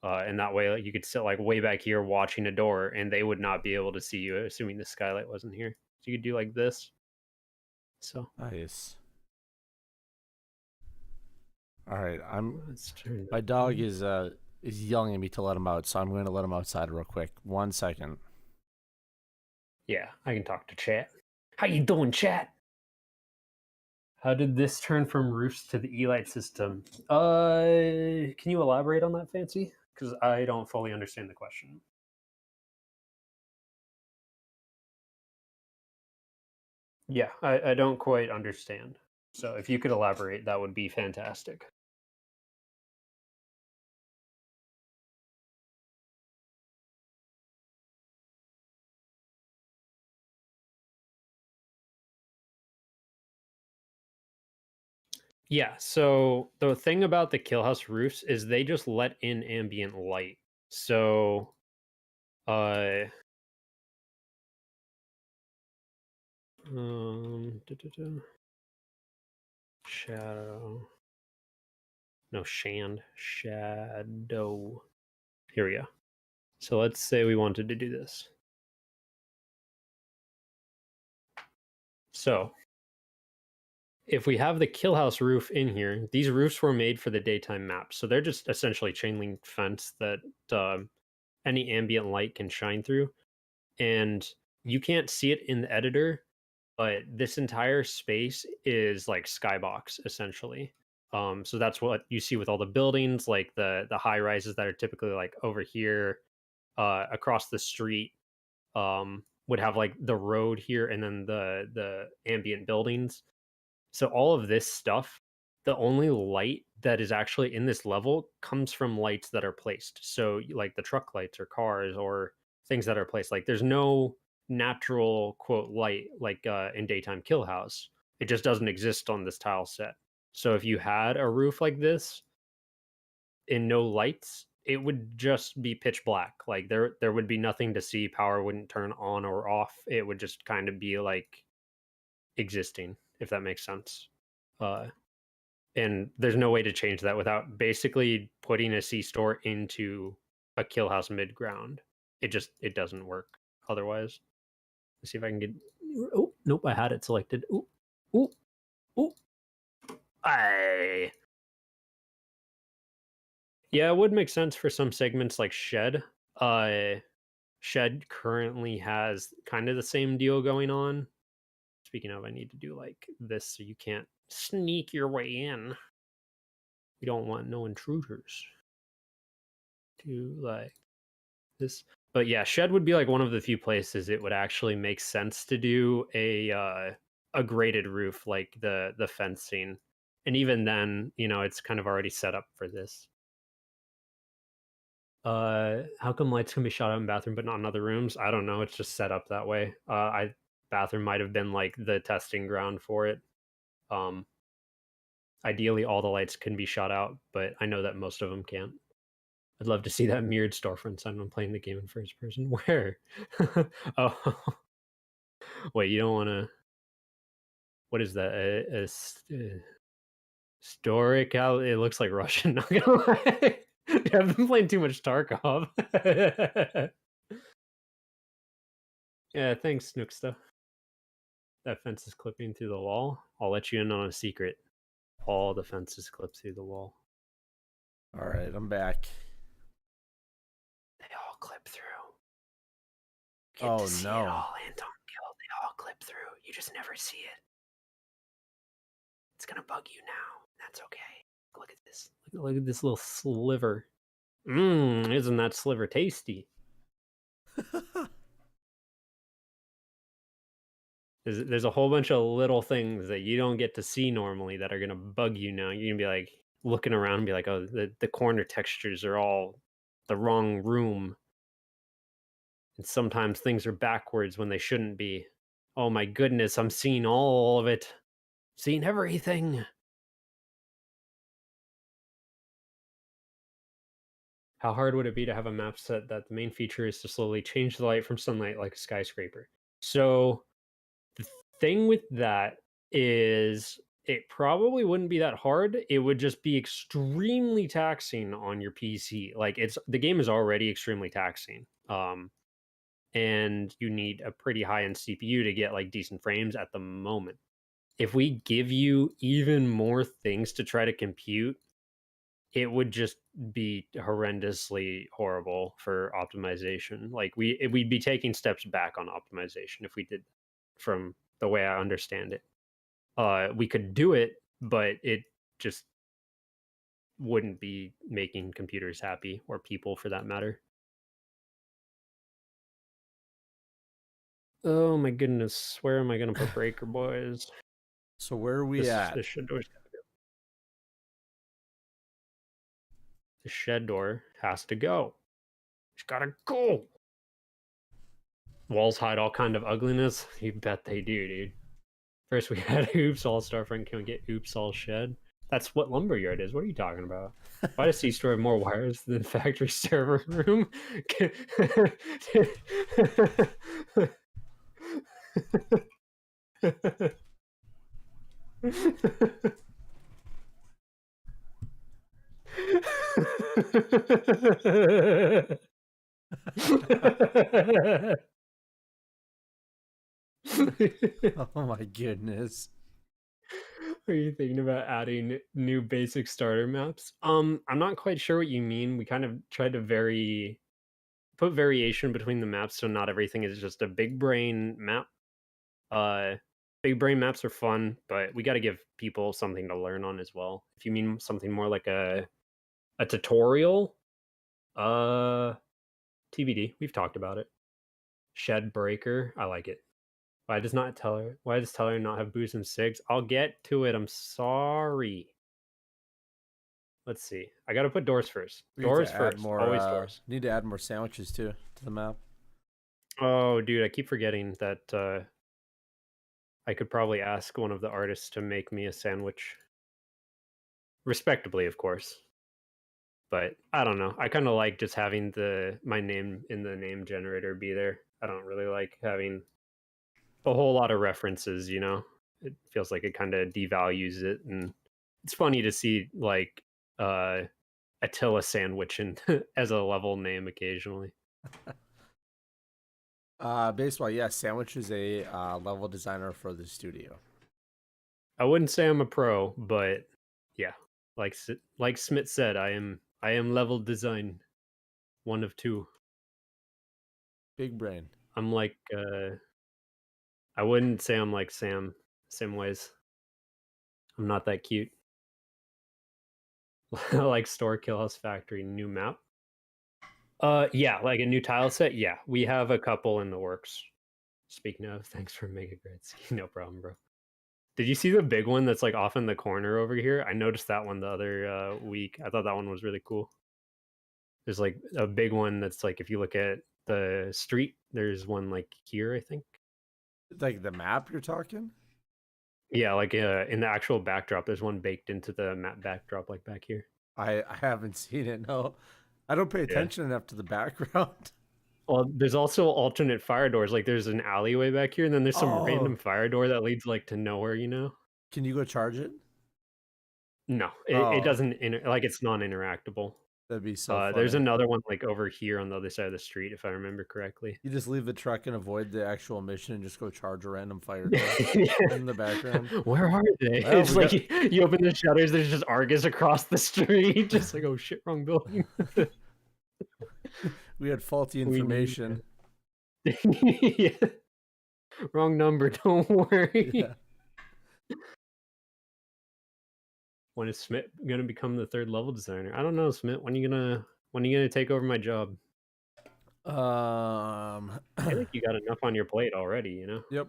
And that way, like, you could sit like way back here watching a door, and they would not be able to see you, assuming the skylight wasn't here. So you could do like this. So nice. All right, I'm. let's turn My that dog on. is yelling at me to let him out, so I'm going to let him outside real quick. 1 second. Yeah, I can talk to chat. How you doing, chat? How did this turn from roofs to the E-light system? Can you elaborate on that, Fancy? Because I don't fully understand the question. Yeah, I don't quite understand. So if you could elaborate, that would be fantastic. Yeah, so the thing about the kill house roofs is they just let in ambient light. So uh shadow. No, shadow. Here we go. So let's say we wanted to do this. So if we have the kill house roof in here, these roofs were made for the daytime maps. So they're just essentially chain link fence that any ambient light can shine through. And you can't see it in the editor, but this entire space is like skybox essentially. So that's what you see with all the buildings, like the high rises that are typically like over here, across the street, would have like the road here and then the ambient buildings. So all of this stuff, the only light that is actually in this level comes from lights that are placed. So like the truck lights or cars or things that are placed. Like there's no natural quote light like in daytime kill house. It just doesn't exist on this tile set. So if you had a roof like this and no lights, it would just be pitch black. Like there would be nothing to see. Power wouldn't turn on or off. It would just kind of be like existing, if that makes sense. Uh, and there's no way to change that without basically putting a C store into a kill house mid ground. It doesn't work otherwise. Let's see if I can get. Oh nope, I had it selected. Ooh, ooh, ooh. I Yeah, it would make sense for some segments like Shed. Uh, Shed currently has kind of the same deal going on. Speaking of, I need to do like this so you can't sneak your way in. We don't want no intruders. Do like this. But yeah, Shed would be like one of the few places it would actually make sense to do a graded roof like the fencing. And even then, it's kind of already set up for this. How come lights can be shot out in bathroom but not in other rooms? I don't know. It's just set up that way. I bathroom might have been like the testing ground for it. Um, Ideally, all the lights can be shot out, but I know that most of them can't. I'd love to see that mirrored storefront sign when playing the game in first person. Where? Oh, wait, you don't want to. What is that? Historic? How it looks like Russian. Not gonna lie. I've been playing too much Tarkov. Yeah, thanks, Snooksta. That fence is clipping through the wall. I'll let you in on a secret. All the fences clip through the wall. All right, I'm back. They all clip through. Get Oh to see it no. all, Anton Gill. They all clip through. You just never see it. It's gonna bug you now. That's okay. Look at this. Look at this little sliver. Mmm, isn't that sliver tasty? There's a whole bunch of little things that you don't get to see normally that are gonna bug you now. You're gonna be like looking around and be like, oh, the corner textures are all the wrong room. And sometimes things are backwards when they shouldn't be. Oh my goodness, I'm seeing all of it. Seeing everything. How hard would it be to have a map set that the main feature is to slowly change the light from sunlight like a skyscraper? So the thing with that is it probably wouldn't be that hard. It would just be extremely taxing on your PC. Like the game is already extremely taxing. And you need a pretty high end CPU to get like decent frames at the moment. If we give you even more things to try to compute, it would just be horrendously horrible for optimization. Like we'd be taking steps back on optimization if we did, from the way I understand it. We could do it, but it just wouldn't be making computers happy, or people for that matter. Oh my goodness, where am I gonna put breaker, boys? So where are we at? This shed door's gotta go. The shed door has to go. It's gotta go. Walls hide all kind of ugliness. You bet they do, dude. First we had Oops All Starfront. Can we get Oops All Shed? That's what Lumberyard is. What are you talking about? Why does C-Store have more wires than factory server room? Oh my goodness. Are you thinking about adding new basic starter maps? I'm not quite sure what you mean. We kind of tried to put variation between the maps so not everything is just a big brain map. Uh Big brain maps are fun, but we got to give people something to learn on as well. If you mean something more like a tutorial, uh TBD. We've talked about it. Shed breaker, I like it. Why does Teller not have booze and cigs? I'll get to it. I'm sorry. Let's see. I gotta put doors first. We need Doors to add first. more Always doors. need to add more sandwiches too to the map. Oh, dude, I keep forgetting that I could probably ask one of the artists to make me a sandwich. Respectably, of course. But I don't know. I kind of like just having my name in the name generator be there. I don't really like having a whole lot of references, you know. It feels like it kind of devalues it, and it's funny to see like uh Attila sandwich in as a level name occasionally. Baseball, yeah, Sandwich is a level designer for the studio. I wouldn't say I'm a pro, but yeah, like Smit said, I am level design, one of two. Big brain. I'm like I wouldn't say I'm like Sam, same ways. I'm not that cute. Like Store Kill House Factory new map. Yeah, like a new tile set. Yeah, we have a couple in the works. Speaking of, thanks for Mega Grids. No problem, bro. Did you see the big one that's like off in the corner over here? I noticed that one the other week. I thought that one was really cool. There's like a big one that's like if you look at the street, there's one like here, I think. Like the map you're talking? Yeah, like in the actual backdrop, there's one baked into the map backdrop, like back here. I haven't seen it. No, I don't pay Yeah. attention enough to the background. Well, there's also alternate fire doors. Like there's an alleyway back here, and then there's some Oh, random fire door that leads like to nowhere. You know? can you go charge it? No, it Oh, doesn't like it's non-interactable. that'd be so There's funny. another one like over here on the other side of the street, if I remember correctly. You just leave the truck and avoid the actual mission and just go charge a random fire door in the background. Where are they? Well, It's we like got you open the shutters, there's just Argus across the street. Just like, oh shit, wrong building. we had faulty We need information. yeah. Wrong number, don't worry. Yeah. When is Smit gonna become the third level designer? I don't know, Smit. When you gonna take over my job? I feel like you got enough on your plate already, you know? Yep.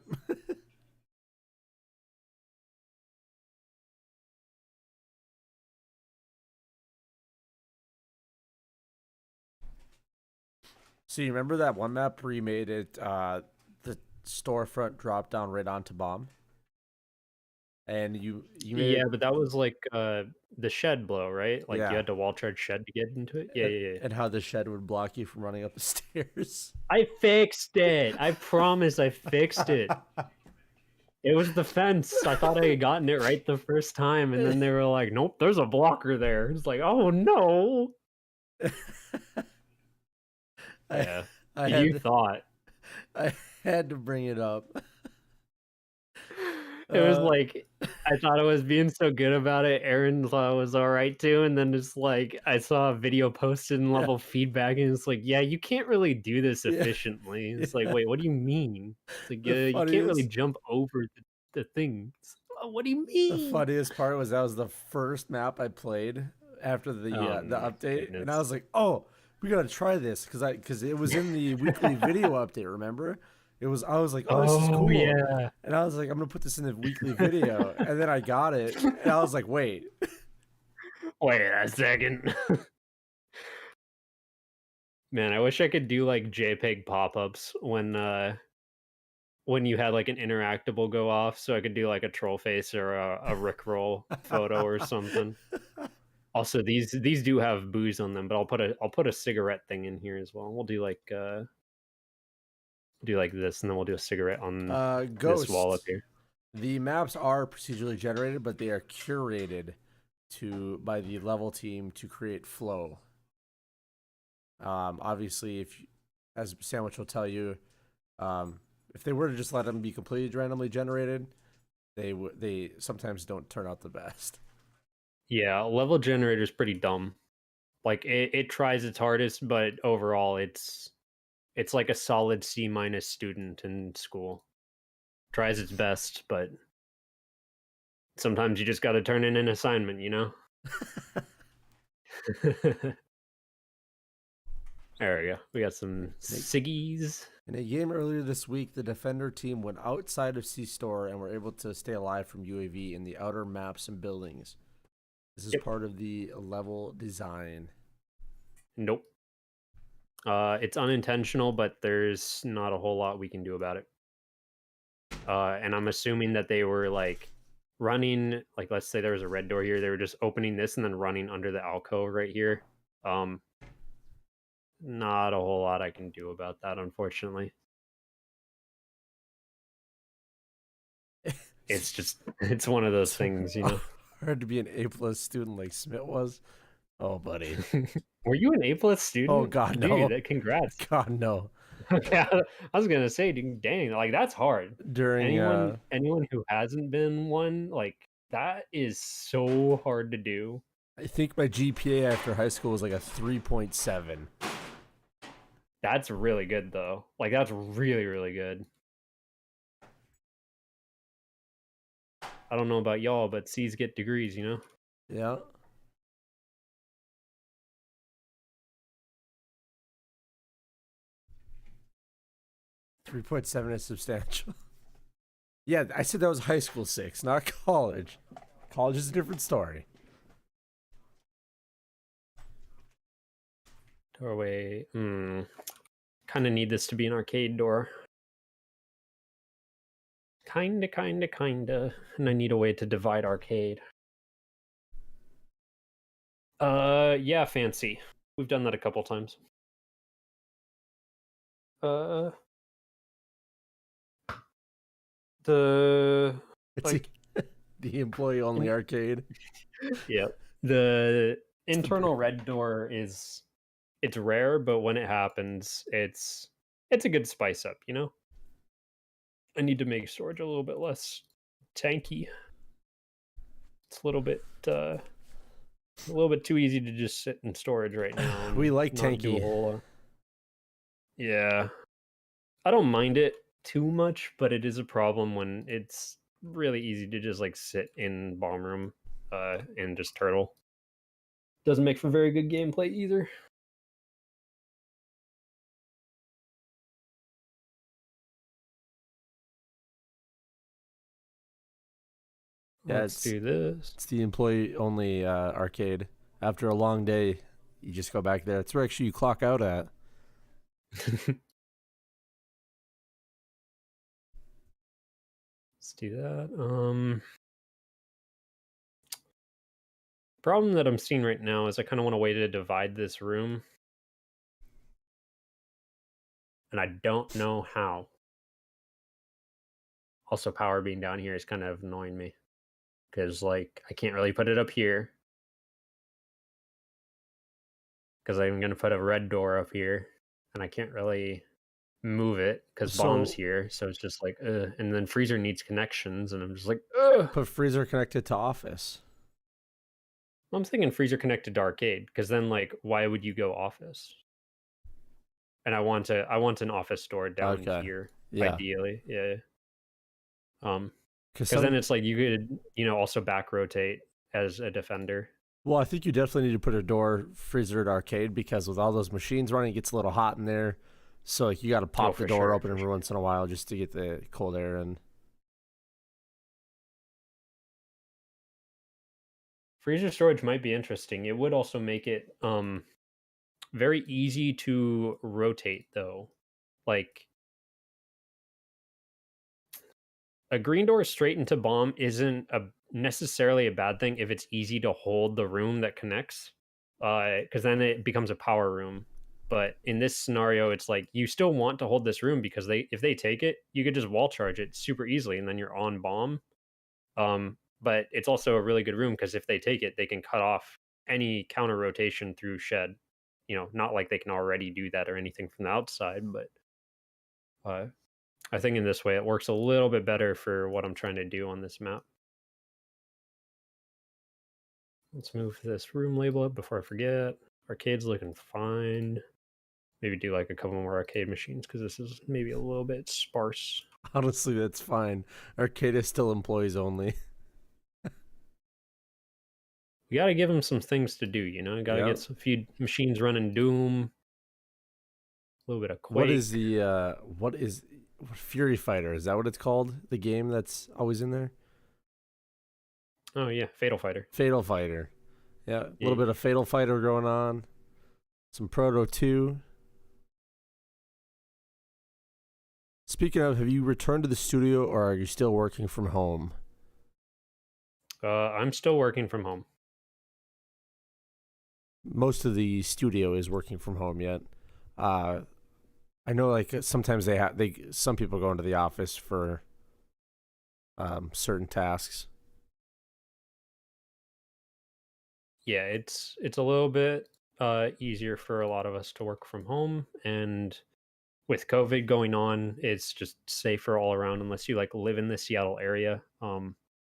So you remember that one map where you made it the storefront drop down right onto bomb? And you made Yeah, it, but that was like the shed blow, right? Like you yeah. had to wall charge shed to get into it. Yeah, yeah, yeah. And how the shed would block you from running up the stairs. I fixed it. I promise I fixed it. It was the fence. I thought I had gotten it right the first time, and then they were like, "Nope, there's a blocker there." It's like, "Oh no!" I Yeah, I you had thought I had to bring it up. it was Uh, like I thought I was being so good about it. Aaron thought it was all right too, and then it's like I saw a video posted in yeah, level feedback, and it's like, "Yeah, you can't really do this yeah, efficiently." It's like, yeah. "Wait, what do you mean?" It's like, The you can't really funniest jump over the thing." It's like, "Oh, what do you the mean?" funniest part was that was the first map I played after Oh the my update, and I goodness. was like, "Oh, we gotta try this," because it was in the weekly video update. Remember? I was like, "Oh, this is Oh cool," yeah. and I was like, "I'm gonna put this in the weekly video," and then I got it, and I was like, "Wait." Wait a second. Man, I wish I could do like JPEG pop-ups when you had like an interactable go off, so I could do like a troll face or a Rickroll photo or something. Also, these do have booze on them, but I'll put a cigarette thing in here as well. We'll do like this, and then we'll do a cigarette on this wall up Ghost. here. The maps are procedurally generated, but they are curated by the level team to create flow. Obviously, if as Sandwich will tell you, if they were to just let them be completely randomly generated, they sometimes don't turn out the best. Yeah, level generator is pretty dumb. Like it tries its hardest, but overall it's like a solid C minus student in school. Tries its best, but sometimes you just got to turn in an assignment, you know? There we go. We got some ciggies. In a game earlier this week, the Defender team went outside of C Store and were able to stay alive from UAV in the outer maps and buildings. This is Yep. part of the level design. Nope. It's unintentional, but there's not a whole lot we can do about it. And I'm assuming that they were like running, like let's say there was a red door here, they were just opening this and then running under the alcove right here. Not a whole lot I can do about that, unfortunately. It's just it's one of those things, you know. Hard to be an A+ student like Smit was. Oh, buddy. Were you an A+ Oh student? God, Dude, no. congrats. God, no. Okay, I was gonna say, dude, dang, like that's hard. During Anyone who hasn't been one, like that is so hard to do. I think my GPA after high school was like a 3.7. That's really good though. Like that's really, really good. I don't know about y'all, but C's get degrees, you know? Yeah. .7 is substantial. Yeah, I said that was high school 6, not college. College is a different story. Doorway. Kind of need this to be an arcade door. Kinda. And I need a way to divide arcade. Yeah, fancy. We've done that a couple times. Uh, the It's like, the employee only arcade. yeah, the It's the internal red door is it's rare, but when it happens, it's a good spice up. I need to make storage a little bit less tanky. It's a little bit too easy to just sit in storage right now We and like not do a tanky. whole lot. Yeah, I don't mind it too much, but it is a problem when it's really easy to just like sit in bomb room and just turtle. Doesn't make for very good gameplay either. Yeah, Let's do this. it's the employee only arcade. After a long day, you just go back there. It's where actually you clock out at. Let's do that. Problem that I'm seeing right now is I kind of want a way to divide this room, and I don't know how. Also, power being down here is kind of annoying me because like I can't really put it up here because I'm gonna put a red door up here, and I can't really move it because bomb's So here. So it's just like, and then freezer needs connections, and I'm just like, ugh. put freezer connected to office. I'm thinking freezer connected to arcade because then like, why would you go office? And I want an office door down Okay. here, Yeah. ideally. Yeah. Because Because then it's like you could, also back rotate as a defender. well, I think you definitely need to put a door freezer at arcade because with all those machines running, it gets a little hot in there. So like you got to Oh, pop the for door sure, open for every sure. once in a while just to get the cold air in. Freezer storage might be interesting. It would also make it very easy to rotate though. Like a green door straight into bomb isn't necessarily a bad thing if it's easy to hold the room that connects, because then it becomes a power room. But in this scenario, it's like you still want to hold this room because if they take it, you could just wall charge it super easily, and then you're on bomb. But it's also a really good room because if they take it, they can cut off any counter rotation through shed. Not like they can already do that or anything from the outside, but uh, I think in this way it works a little bit better for what I'm trying to do on this map. Let's move this room label up before I forget. Arcade's looking fine. Maybe do like a couple more arcade machines because this is maybe a little bit sparse. Honestly, that's fine. Arcade is still employees only. We got to give them some things to do, Got to Yep. get a few machines running Doom, a little bit of What is Quake. the Fury Fighter? Is that what it's called? The game that's always in there? Oh yeah, Fatal Fighter. Fatal Fighter. Yeah, a little Yeah. bit of Fatal Fighter going on. Some Proto 2. Speaking of, have you returned to the studio or are you still working from home? I'm still working from home. Most of the studio is working from home yet. Uh, I know, like sometimes some people go into the office for certain tasks. Yeah, it's a little bit easier for a lot of us to work from home, and with COVID going on, it's just safer all around unless you like live in the Seattle area.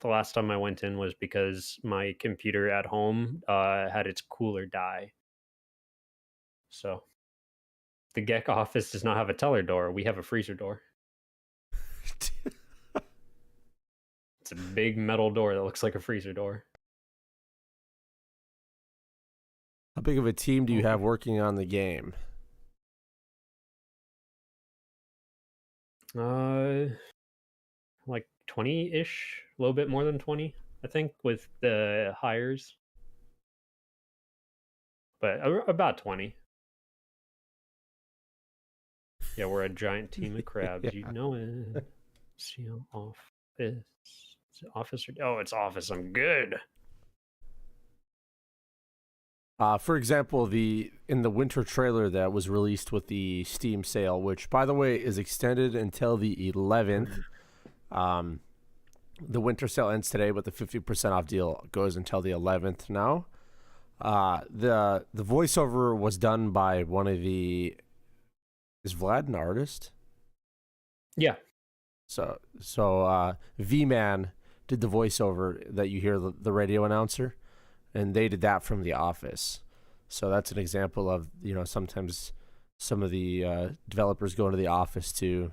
The last time I went in was because my computer at home had its cooler die. So the Gek office does not have a teller door. We have a freezer door. It's a big metal door that looks like a freezer door. How big of a team do you Okay. have working on the game? Like 20-ish, a little bit more than 20, I think, with the hires, but about 20. Yeah, we're a giant team of crabs. You Yeah. know it. See office. Is it office or oh, it's office. I'm good. For example, the in the winter trailer that was released with the Steam sale, which by the way is extended until the 11th. Um, the winter sale ends today, but the 50% off deal goes until the 11th now. The voiceover was done by one of the is Vlad an artist? Yeah. So V Man did the voiceover that you hear the radio announcer, and they did that from The Office. So that's an example of sometimes some of the developers go into the office to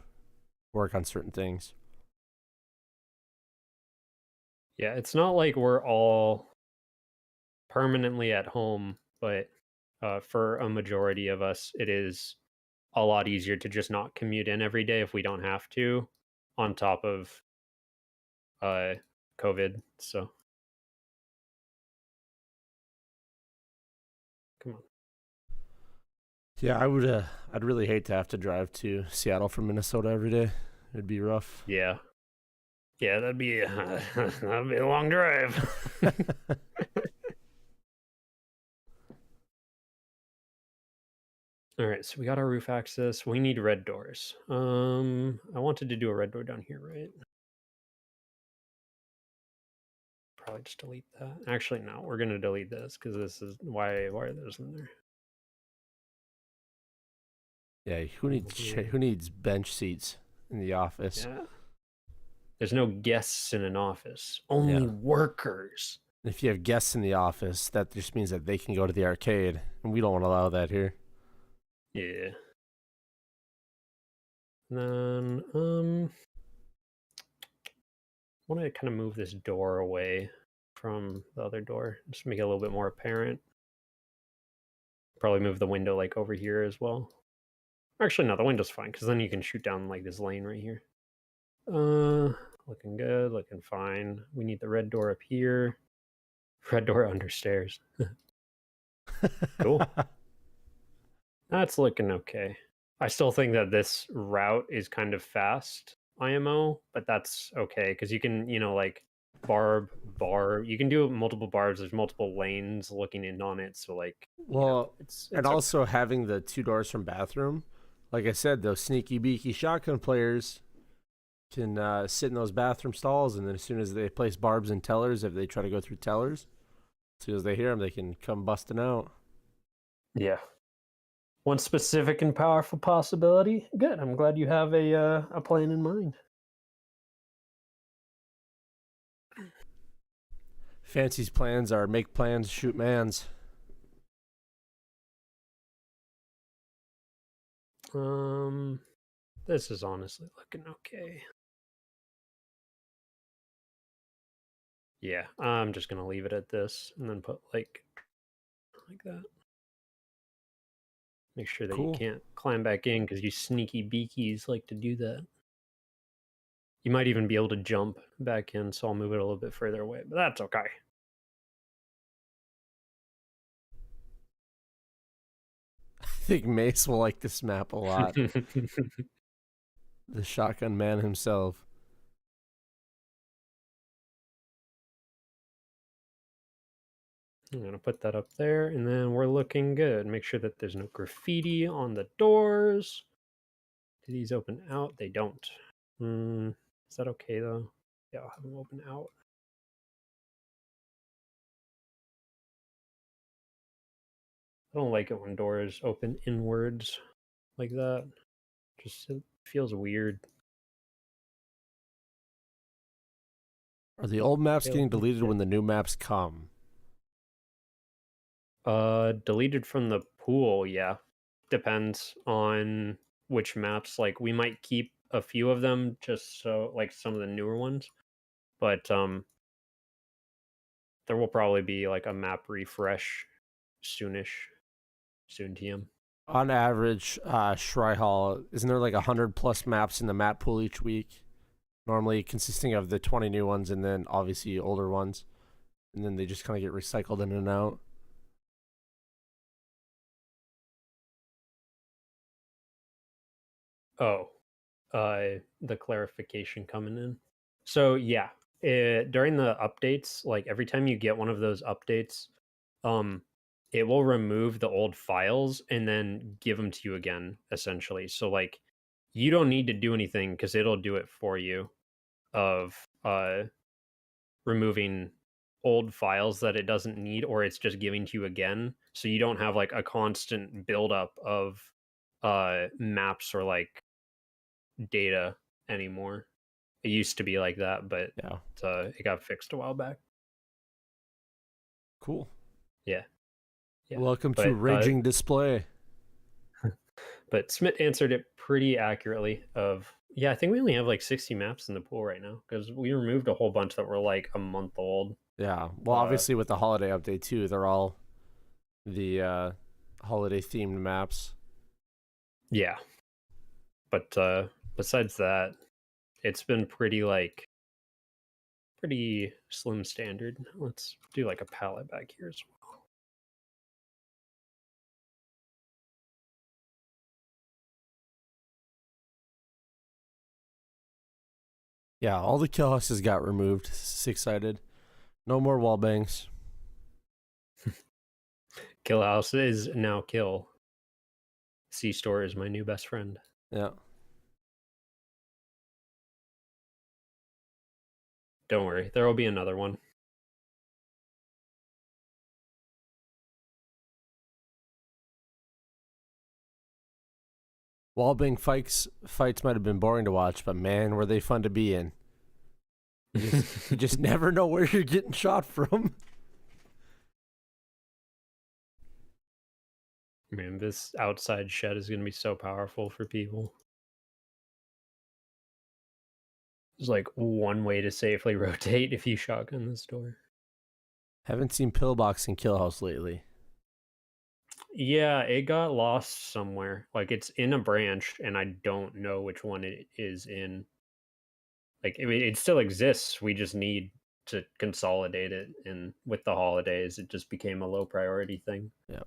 work on certain things. Yeah, it's not like we're all permanently at home, but for a majority of us, it is a lot easier to just not commute in every day if we don't have to, on top of uh, COVID. So come on. Yeah, I'd really hate to have to drive to Seattle from Minnesota every day. It'd be rough. Yeah, yeah, that'd be that'd be a long drive. All right, so we got our roof access. We need red doors. I wanted to do a red door down here, right? Probably just delete that. Actually, no, we're gonna delete this because this is why are those in there? Yeah, who needs bench seats in the office? Yeah. There's no guests in an office, Yeah. only workers. If you have guests in the office, that just means that they can go to the arcade, and we don't want to allow that here. Yeah. And then I want to kind of move this door away from the other door, just make it a little bit more apparent. Probably move the window like over here as well. Actually, no, the window's fine because then you can shoot down like this lane right here. Looking good, looking fine. We need the red door up here. Red door under stairs. Cool. That's looking okay. I still think that this route is kind of fast IMO, but that's okay because you can, like bar. You can do multiple bars. There's multiple lanes looking in on it, so like, Well, it's and okay. also having the two doors from bathroom, like I said, those sneaky beaky shotgun players can sit in those bathroom stalls, and then as soon as they place barbs and tellers, if they try to go through tellers, as soon as they hear them, they can come busting out. Yeah. One specific and powerful possibility. Good. I'm glad you have a plan in mind. Fancy's plans are make plans, shoot mans. This is honestly looking okay. Yeah, I'm just gonna leave it at this and then put like that. Make sure that you Cool. can't climb back in because you sneaky beakies like to do that. You might even be able to jump back in, so I'll move it a little bit further away, but that's okay. I think Mace will like this map a lot. The shotgun man himself. I'm gonna put that up there, and then we're looking good. Make sure that there's no graffiti on the doors. Do these open out? They don't. Is that okay though? Yeah, I'll have them open out. I don't like it when doors open inwards like that. Just it feels weird. Are the old maps They getting open deleted it. when the new maps come? Deleted from the pool, yeah. Depends on which maps. Like we might keep a few of them just so like some of the newer ones. But there will probably be like a map refresh soonish. Soon TM. On average, Shry Hall, isn't there like 100 plus maps in the map pool each week? Normally consisting of the 20 new ones and then obviously older ones. And then they just kind of get recycled in and out. Oh, the clarification coming in. So yeah, during the updates, like every time you get one of those updates, um, it will remove the old files and then give them to you again, essentially. So like, you don't need to do anything because it'll do it for you. Of removing old files that it doesn't need, or it's just giving to you again, so you don't have like a constant buildup of maps or like data anymore. It used to be like that, but Yeah. it got fixed a while back. Cool. Yeah, yeah. Welcome to But Raging Display. Smit answered it pretty accurately. Of yeah, I think we only have like 60 maps in the pool right now because we removed a whole bunch that were like a month old. Yeah. Well, Uh, obviously with the holiday update too, they're all the holiday themed maps. yeah, but besides that, it's been pretty slim standard. Let's do like a palette back here as well. Yeah, all the kill houses got removed. Six sided. No more wall bangs. Kill House is now kill. C Store is my new best friend. Yeah. Don't worry, there will be another one. Wallbang fights might have been boring to watch, but man, were they fun to be in. You just never know where you're getting shot from. Man, this outside shed is going to be so powerful for people. There's like one way to safely rotate if you shotgun this door. Haven't seen Pillbox in Kill House lately. Yeah, it got lost somewhere. Like it's in a branch, and I don't know which one it is in. Like I mean, it still exists. We just need to consolidate it. And with the holidays, it just became a low priority thing. Yeah.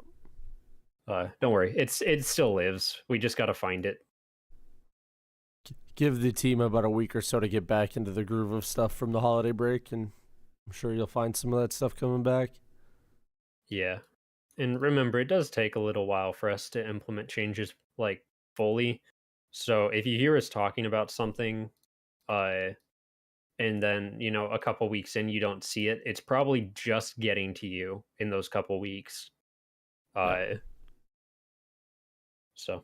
Don't worry, it still lives. We just got to find it. Give the team about a week or so to get back into the groove of stuff from the holiday break, and I'm sure you'll find some of that stuff coming back. Yeah, and remember, it does take a little while for us to implement changes like fully. So if you hear us talking about something, uh, and then a couple weeks in you don't see it, it's probably just getting to you in those couple weeks. Yeah. Uh, so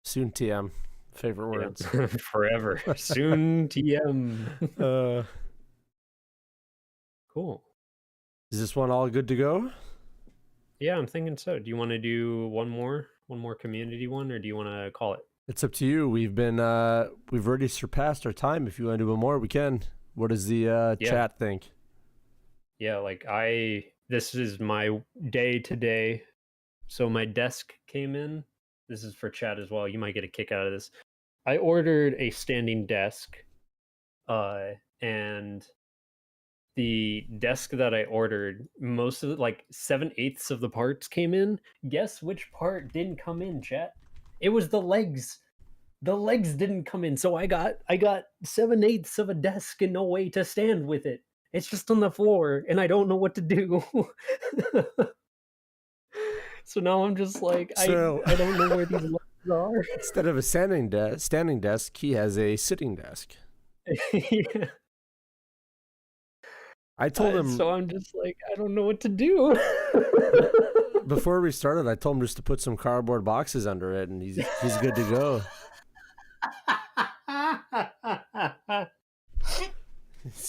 Soon TM. Favorite words. yeah, forever soon. TM. Cool. Is this one all good to go? Yeah, I'm thinking so. Do you want to do one more community one, or do you want to call it? It's up to you. We've already surpassed our time. If you want to do one more, we can. What does the Yeah. chat think? Yeah, like this is my day today. So my desk came in. This is for chat as well. You might get a kick out of this. I ordered a standing desk, and the desk that I ordered, most of it, like 7/8 of the parts came in. Guess which part didn't come in, chat? It was the legs. The legs didn't come in, so I got 7/8 of a desk and no way to stand with it. It's just on the floor, and I don't know what to do. So now I'm just like, So I don't know where these legs are. instead of a standing desk, he has a sitting desk. Yeah. I told him So I'm just like, I don't know what to do. before we started. I told him just to put some cardboard boxes under it, and he's good to go.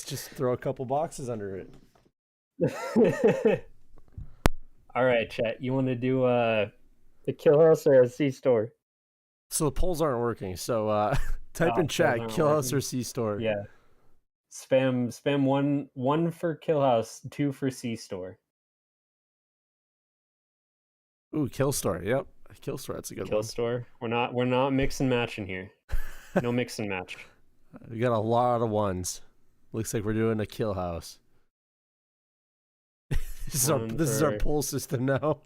Just throw a couple boxes under it. All right, chat. You want to do the Kill House or a C store? So the polls aren't working. So type in chat Kill House or C store. Yeah. Spam one for Kill House, 2 for C store. Ooh, Kill Store. Yep, Kill Store. That's a good Kill one. store. We're not mix and matching here. No mix and match. We got a lot of ones. Looks like we're doing a Kill House. This is our poll system now.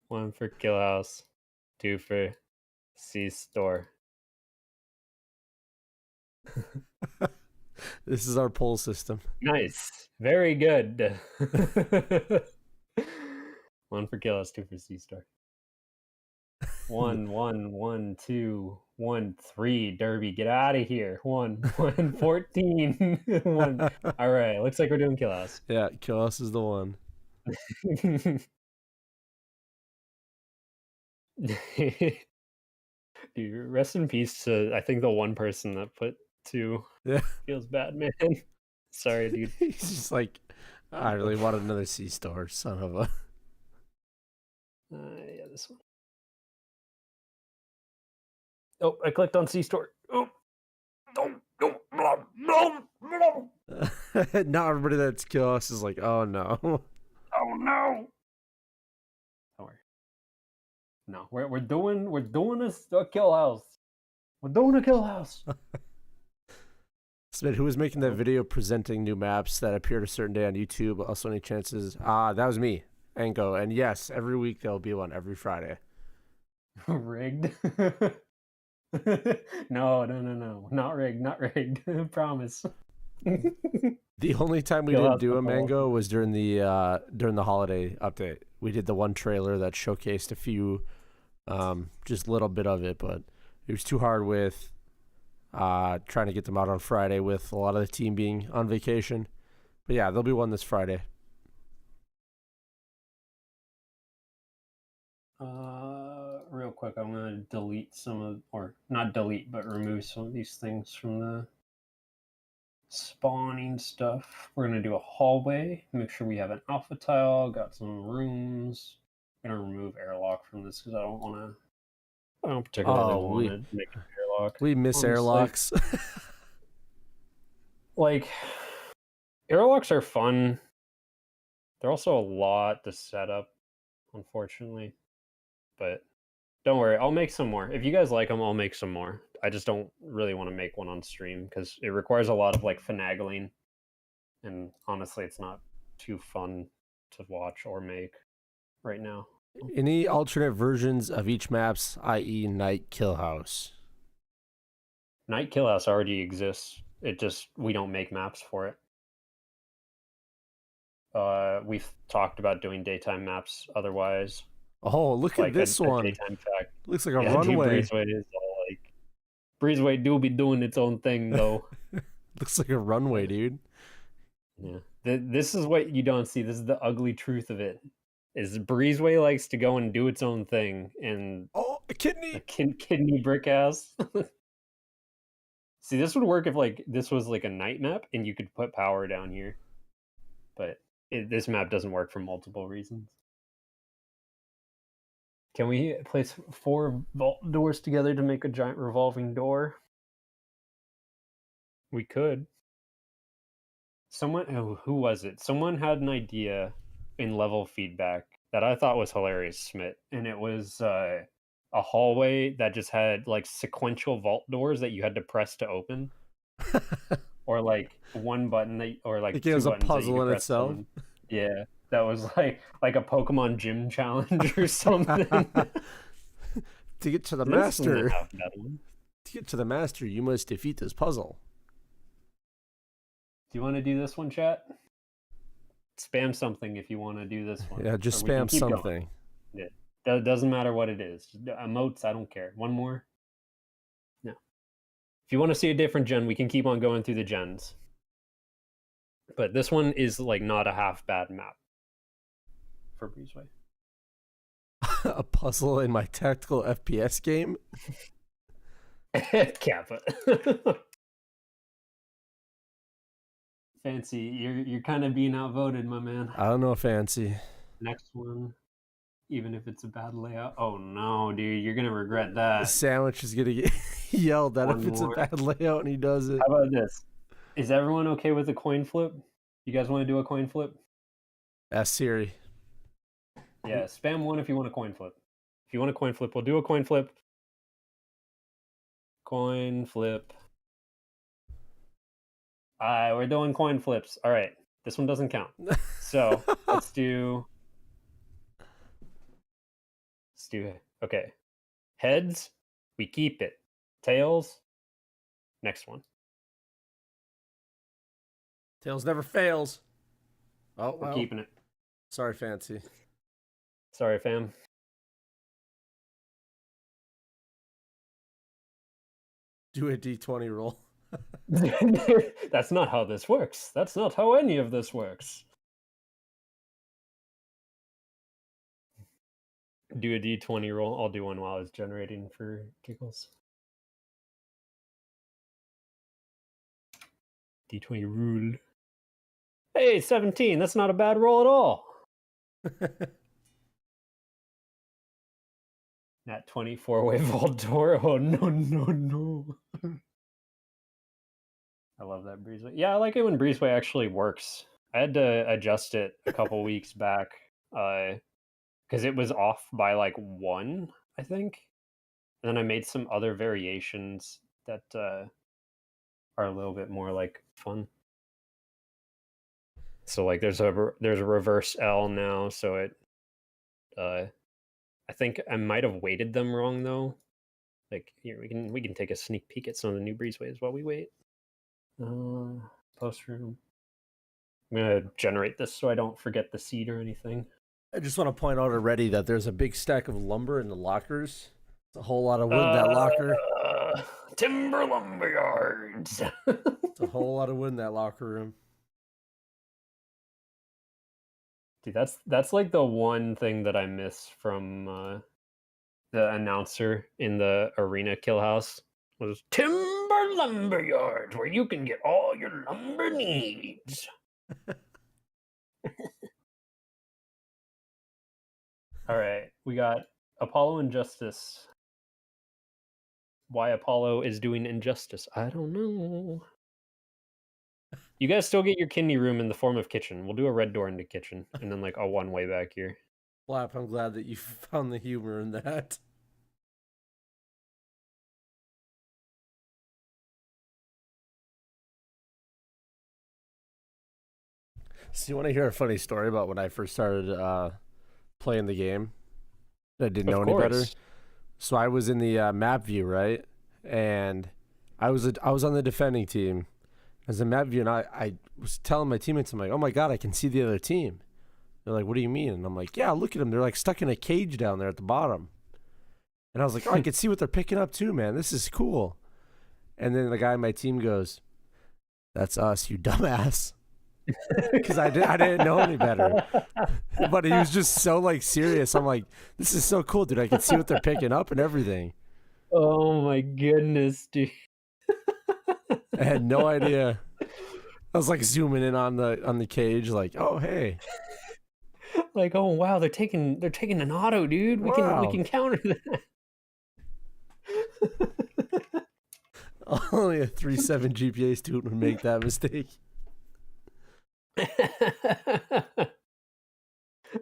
1 for Kill House, 2 for C store. This is our poll system. Nice. Very good. 1 for Kill House, 2 for C Star. 1, 1, 1, 2, 1, 3. Derby, get out of here. 1, 1, 14. 1. All right. Looks like we're doing Kill House. Yeah, Kill Us is the one. Dude, rest in peace to I think the one person that put 2. Yeah. Feels bad, man. Sorry, dude. He's just like, I really wanted another C Star, son of a. Yeah, this one. Oh, I clicked on C Store. Oh, no. Now everybody that's Kill Us is like, oh no. Oh no. Don't worry. No, we're doing a Kill House. We're doing a Kill House. Smit, who was making that video presenting new maps that appeared a certain day on YouTube? Also, any chances? That was me, Ango. And yes, every week there'll be one every Friday. Rigged. No, not rigged. Promise. The only time we didn't do a Mango was during the holiday update. We did the one trailer that showcased a few, just a little bit of it, but it was too hard with trying to get them out on Friday with a lot of the team being on vacation. But yeah, there'll be one this Friday. Real quick, I'm gonna delete or not delete, but remove some of these things from the spawning stuff. We're gonna do a hallway. Make sure we have an alpha tile. Got some rooms. I'm gonna remove airlock from this because I don't particularly want to make an airlock. We miss honestly. Airlocks. Like, airlocks are fun. They're also a lot to set up, unfortunately. But don't worry, I'll make some more. If you guys like them, I'll make some more. I just don't really want to make one on stream because it requires a lot of like finagling, and honestly, it's not too fun to watch or make right now. Any alternate versions of each maps, i.e., Night Kill House? Night Kill House already exists. It just we don't make maps for it. We've talked about doing daytime maps otherwise. Oh, look like at this one. Looks like a runway. Breezeway is all like Breezeway do be doing its own thing though. Looks like a runway, dude. Yeah. This is what you don't see. This is the ugly truth of it. Is Breezeway likes to go and do its own thing, and a kidney, kidney brick ass. See, this would work if like this was like a night map and you could put power down here, but this map doesn't work for multiple reasons. Can we place 4 vault doors together to make a giant revolving door? We could. Someone, who was it? Someone had an idea in level feedback that I thought was hilarious, Smit, and it was a hallway that just had like sequential vault doors that you had to press to open, or like one button that, or like it was a puzzle in itself. Yeah. That was like a Pokemon gym challenge or something. To get to the master, you must defeat this puzzle. Do you want to do this one, chat? Spam something if you want to do this one. Yeah, just spam something. Yeah, doesn't matter what it is. Emotes, I don't care. One more. No. If you want to see a different gen, we can keep on going through the gens. But this one is like not a half bad map. For Breezeway. A puzzle in my tactical FPS game? Kappa. Fancy, you're kind of being outvoted, my man. I don't know, Fancy. Next one, even if it's a bad layout. Oh no, dude, you're gonna regret that. The sandwich is gonna get yelled at if it's a bad layout and he does it. How about this? Is everyone okay with a coin flip? You guys want to do a coin flip? Ask Siri. Yeah, spam 1 if you want a coin flip. If you want a coin flip, we'll do a coin flip. Coin flip. We're doing coin flips. All right, this one doesn't count. So let's do it. Okay. Heads, we keep it. Tails, next one. Tails never fails. Oh, We're well. keeping it. Sorry, Fancy. Sorry, fam. Do a d20 roll. That's not how this works. That's not how any of this works. Do a d20 roll. I'll do one while it's generating for giggles. D20 rule. Hey, 17. That's not a bad roll at all. That 24-way vault door. Oh, no, no, no. I love that breezeway. Yeah, I like it when breezeway actually works. I had to adjust it a couple weeks back because it was off by like 1, I think. And then I made some other variations that are a little bit more like fun. So like there's a reverse L now, so it I think I might have weighted them wrong though. Like here we can take a sneak peek at some of the new breezeways while we wait. Post room. I'm gonna generate this so I don't forget the seed or anything. I just want to point out already that there's a big stack of lumber in the lockers. It's a whole lot of wood in that locker. Timber lumber yards. It's a whole lot of wood in that locker room. Dude, that's like the one thing that I miss from the announcer in the arena kill house was Timber Lumber Yards, where you can get all your lumber needs. All right, we got Apollo Injustice. Why Apollo is doing injustice, I don't know. You guys still get your kidney room in the form of kitchen. We'll do a red door into kitchen, and then like a one-way back here. Flap, I'm glad that you found the humor in that. So you want to hear a funny story about when I first started playing the game? I didn't know any better. So I was in the map view, right? And I was on the defending team as a map view, and I was telling my teammates, I'm like, oh my god, I can see the other team. They're like, what do you mean? And I'm like, yeah, look at them. They're like stuck in a cage down there at the bottom. And I was like, oh, I can see what they're picking up too, man. This is cool. And then the guy on my team goes, that's us, you dumbass. Because I didn't know any better. But he was just so like serious. I'm like, this is so cool, dude. I can see what they're picking up and everything. Oh my goodness, dude. I had no idea. I was like zooming in on the cage, like, oh hey. Like, oh wow, they're taking an auto, dude. We Wow. can counter that. Only a 3.7 GPA student would make that mistake.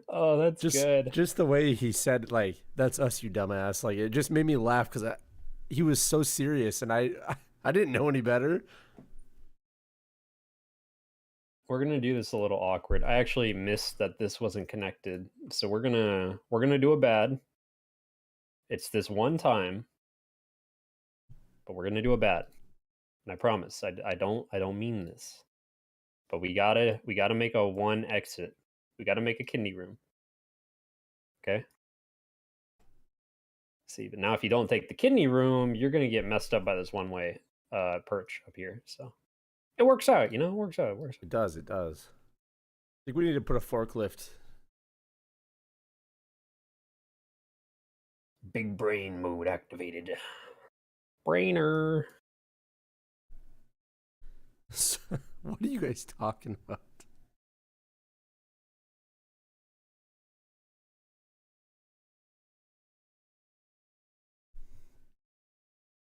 Oh, that's good. Just the way he said, like, that's us, you dumbass. Like, it just made me laugh because he was so serious, and I didn't know any better. We're gonna do this a little awkward. I actually missed that this wasn't connected, so we're gonna do a bad. It's this one time, but we're gonna do a bad, and I promise I don't mean this, but we gotta make a one exit. We gotta make a kidney room. Okay. See, but now if you don't take the kidney room, you're gonna get messed up by this one way perch up here. So it works out, you know. It works out. It does. I think we need to put a forklift. Big brain mode activated. Brainer. What are you guys talking about?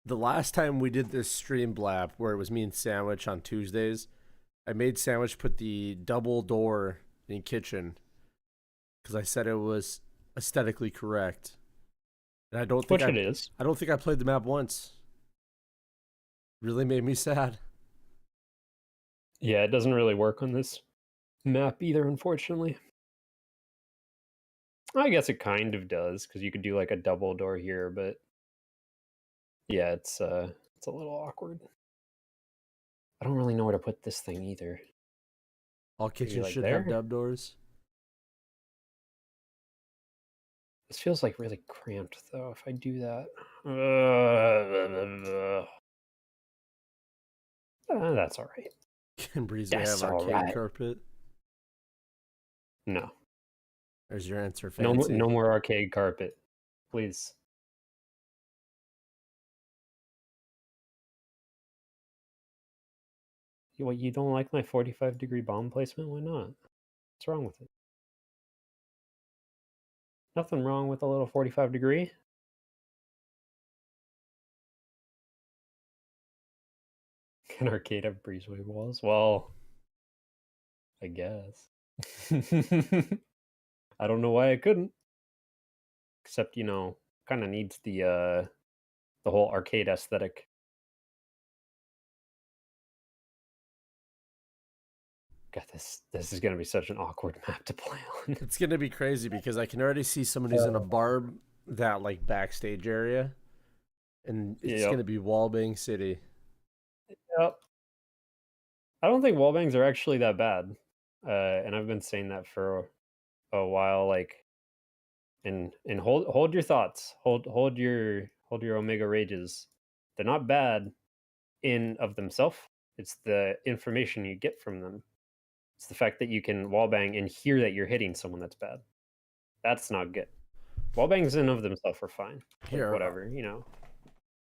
The last time we did this stream blap where it was me and Sandwich on Tuesdays, I made Sandwich put the double door in kitchen because I said it was aesthetically correct. And I don't think it is. I don't think I played the map once. Really made me sad. Yeah, it doesn't really work on this map either, unfortunately. I guess it kind of does because you could do like a double door here, but yeah, it's a little awkward. I don't really know where to put this thing either. All Maybe kitchens like should have there. dub doors. This feels like really cramped though. If I do that, that's all right. Can Breezeway have That's all arcade right. carpet? No, There's your answer, no more, fancy. no more arcade carpet, please. What, you don't like my 45-degree bomb placement? Why not? What's wrong with it? Nothing wrong with a little 45 degree. Can arcade have breezeway walls? Well, I guess. I don't know why I couldn't. Except, kind of needs the whole arcade aesthetic. God, this is gonna be such an awkward map to play on. It's gonna be crazy because I can already see somebody who's in a barb that like backstage area, and it's Yep. gonna be Wallbang City. Yep. I don't think wallbangs are actually that bad, and I've been saying that for a while. Like, and hold your thoughts. Hold your Omega rages. They're not bad in of themselves. It's the information you get from them. It's the fact that you can wallbang and hear that you're hitting someone that's bad. That's not good. Wallbangs in of themselves are fine. Like Here, whatever.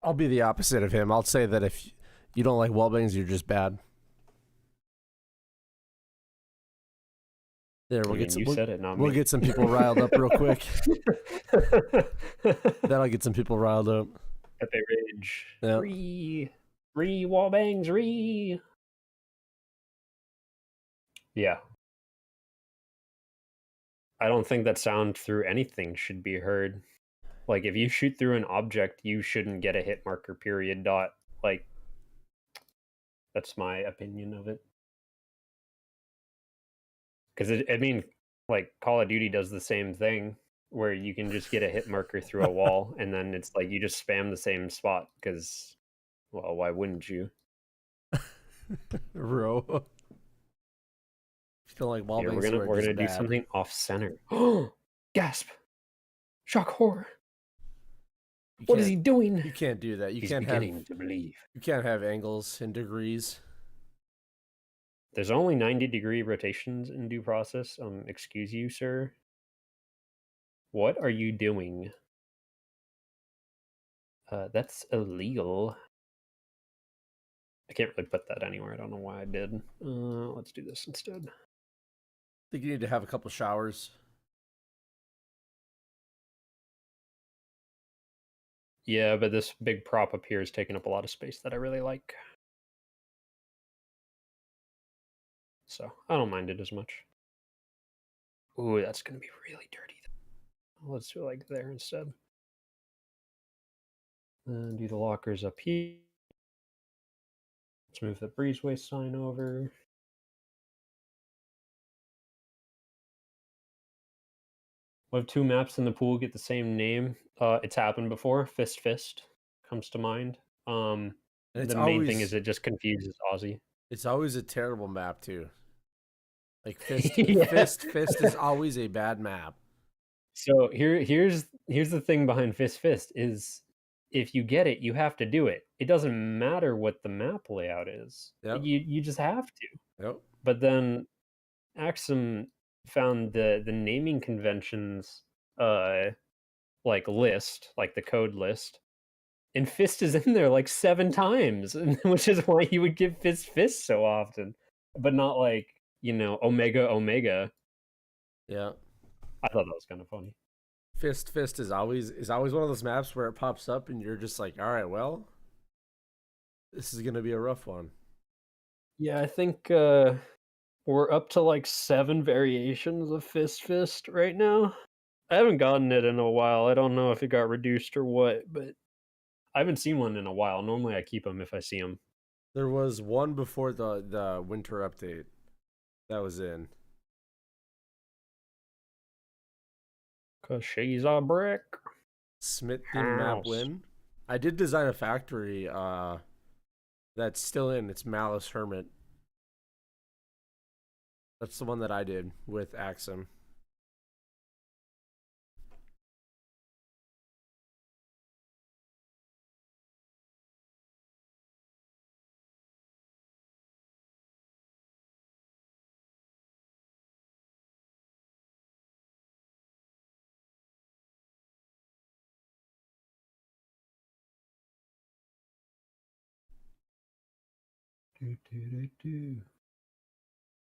I'll be the opposite of him. I'll say that if you don't like wallbangs, you're just bad. There, I mean, you said it, not we'll me. get some people riled up real quick. That'll get some people riled up. Pepe Rage. Yeah. Re wallbangs, re. Yeah. I don't think that sound through anything should be heard. Like, if you shoot through an object, you shouldn't get a hit marker, period, dot. Like, that's my opinion of it. Because, I mean, like, Call of Duty does the same thing, where you can just get a hit marker through a wall, and then it's like you just spam the same spot, because, well, why wouldn't you? Bro. If you don't like Here, wallbangs, we're you are gonna just do bad. something off center. Gasp! Shock horror! What is he doing? You can't do that. He's beginning to believe. You can't have angles and degrees. There's only 90-degree rotations in due process. Excuse you, sir. What are you doing? That's illegal. I can't really put that anywhere. I don't know why I did. Let's do this instead. I think you need to have a couple showers. Yeah, but this big prop up here is taking up a lot of space that I really like. So I don't mind it as much. Ooh, that's going to be really dirty. Let's do it like there instead. And do the lockers up here. Let's move the breezeway sign over. We have two maps in the pool get the same name. It's happened before. Fist comes to mind. And The main thing is it just confuses Aussie. It's always a terrible map too. Like Yeah. Fist is always a bad map. So here's the thing behind Fist is if you get it, you have to do it. It doesn't matter what the map layout is. Yep. You just have to. Yep. But then Axum found the naming conventions like list, like the code list. And Fist is in there like 7 times, which is why you would give Fist so often, but not like, Omega. Yeah. I thought that was kind of funny. Fist is always one of those maps where it pops up and you're just like, all right, well, this is gonna be a rough one. Yeah, I think we're up to like 7 variations of Fist right now. I haven't gotten it in a while. I don't know if it got reduced or what, but I haven't seen one in a while. Normally I keep them if I see them. There was one before the winter update that was in. 'Cause she's a brick. Smit theme map win. I did design a factory that's still in. It's Malice Hermit. That's the one that I did with Axum.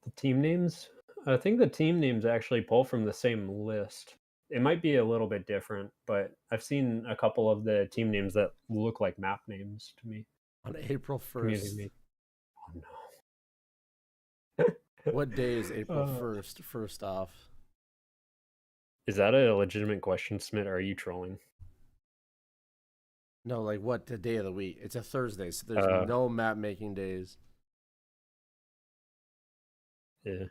The team names? I think the team names actually pull from the same list. It might be a little bit different, but I've seen a couple of the team names that look like map names to me. On April Community 1st. made. Oh What day is no. April 1st, first off? Is that a legitimate question, Smit? Or are you trolling? No, like what the day of the week? It's a Thursday, so there's Uh, no map making days. yeah.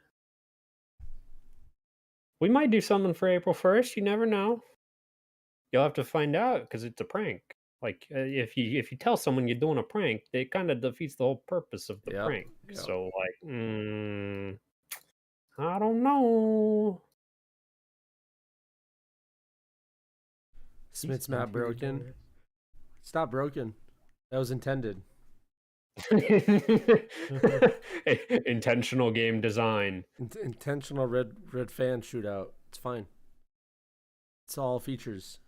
We might do something for April 1st. You never know. You'll have to find out because it's a prank. Like if you tell someone you're doing a prank, it kind of defeats the whole purpose of the Yep. prank. Yep. So I don't know. Smith's map broken. It's not broken. That was intended. Intentional game design. Intentional red fan shootout. It's fine. It's all features.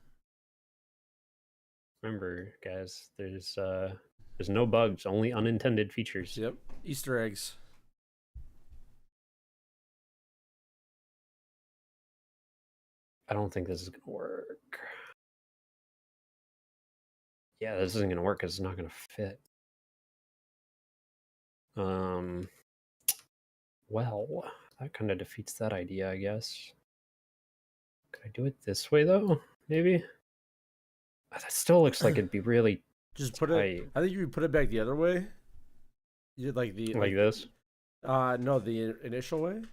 Remember, guys, there's no bugs, only unintended features. Yep. Easter eggs. I don't think this is gonna work. Yeah, this isn't gonna work because it's not gonna fit. Well, that kind of defeats that idea, I guess. Could I do it this way though? Maybe. That still looks like it'd be really Just put tight. it. I think you put it back the other way. You like the like this. No, the initial way.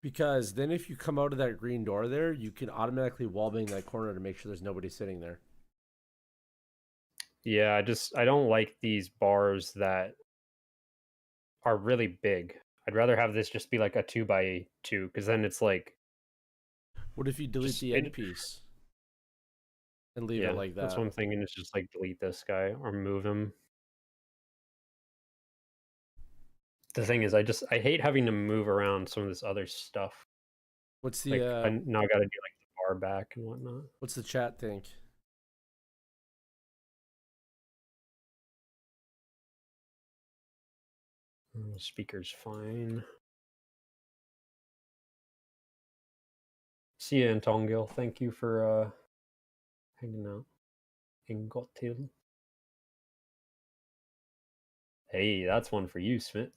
Because then if you come out of that green door there, you can automatically wallbang that corner to make sure there's nobody sitting there. Yeah, I don't like these bars that are really big. I'd rather have this just be like a 2x2 because then it's like. What if you delete the end piece and leave it like that? That's what I'm thinking. Is just like delete this guy or move him. The thing is, I hate having to move around some of this other stuff. What's the like I now got to do like the bar back and whatnot. What's the chat think? Speaker's fine. See you, Antongil. Thank you for hanging out. Ingotil. Hey, that's one for you, Smit.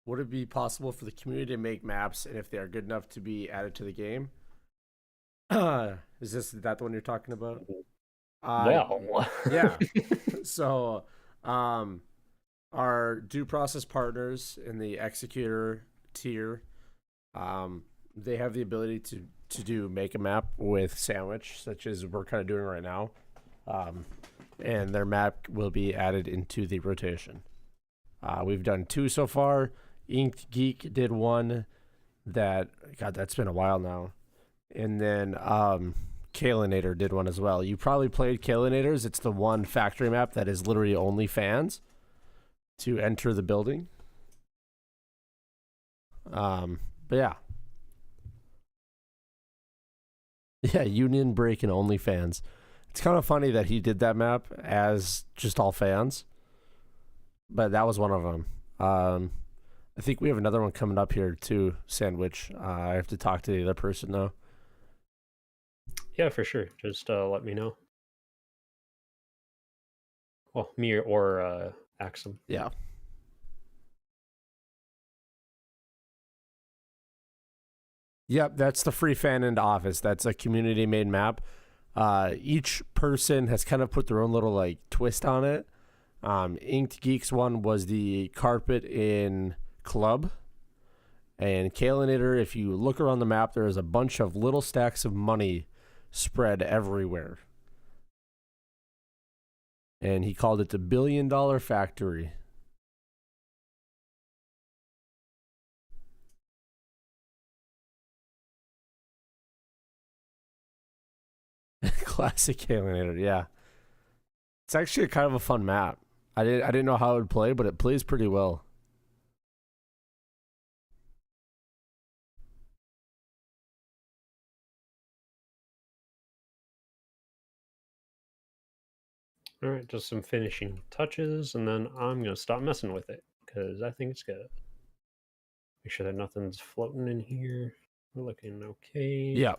Would it be possible for the community to make maps, and if they are good enough to be added to the game? Is that the one you're talking about? Well, yeah. So, our due process partners in the executor tier, they have the ability to do make a map with Sandwich, such as we're kind of doing right now, and their map will be added into the rotation. We've done 2 so far. Inked Geek did one that's been a while now. And then Kalinator did one as well. You probably played Kalinators. It's the one factory map that is literally only fans to enter the building. But yeah. Yeah, Union Break and only fans. It's kind of funny that he did that map as just all fans. But that was one of them. I think we have another one coming up here too, Sandwich. I have to talk to the other person though. Yeah, for sure. Just let me know. Well, me or Axum. Yeah. Yep, that's the free fan into office. That's a community made map. Each person has kind of put their own little like twist on it. Inked Geeks one was the carpet in club. And Kalinator, if you look around the map, there is a bunch of little stacks of money spread everywhere. And he called it the $1 billion factory. Classic Alienator, yeah. It's actually kind of a fun map. I didn't know how it would play, but it plays pretty well. All right, just some finishing touches, and then I'm gonna stop messing with it because I think it's good. Make sure that nothing's floating in here. We're looking okay. Yeah.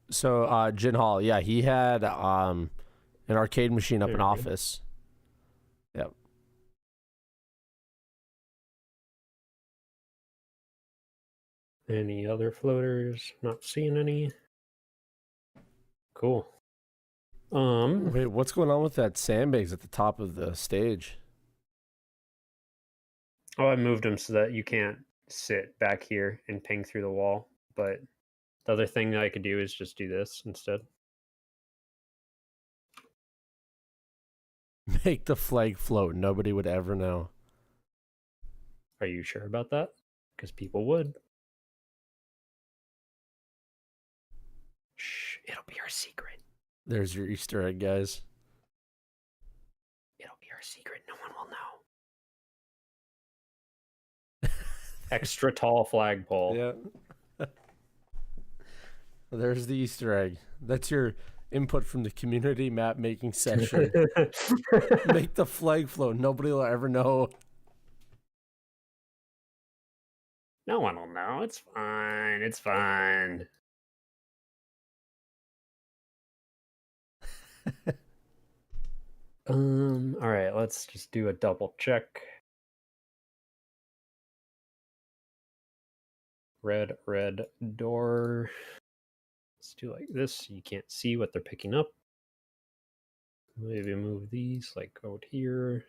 So Jin Hall, yeah, he had an arcade machine up There in we go. office. Yep. Any other floaters? Not seeing any. Cool. Wait, what's going on with that sandbags at the top of the stage? Oh, I moved them so that you can't sit back here and ping through the wall. But the other thing that I could do is just do this instead. Make the flag float. Nobody would ever know. Are you sure about that? Because people would. Shh, it'll be our secret. There's your Easter egg, guys. It'll be our secret. No one will know. Extra tall flagpole. Yeah. There's the Easter egg. That's your input from the community map making session. Make the flag float. Nobody will ever know. No one will know. It's fine. It's fine. All right, let's just do a double check. Red door. Let's do like this so you can't see what they're picking up. Maybe move these like out here.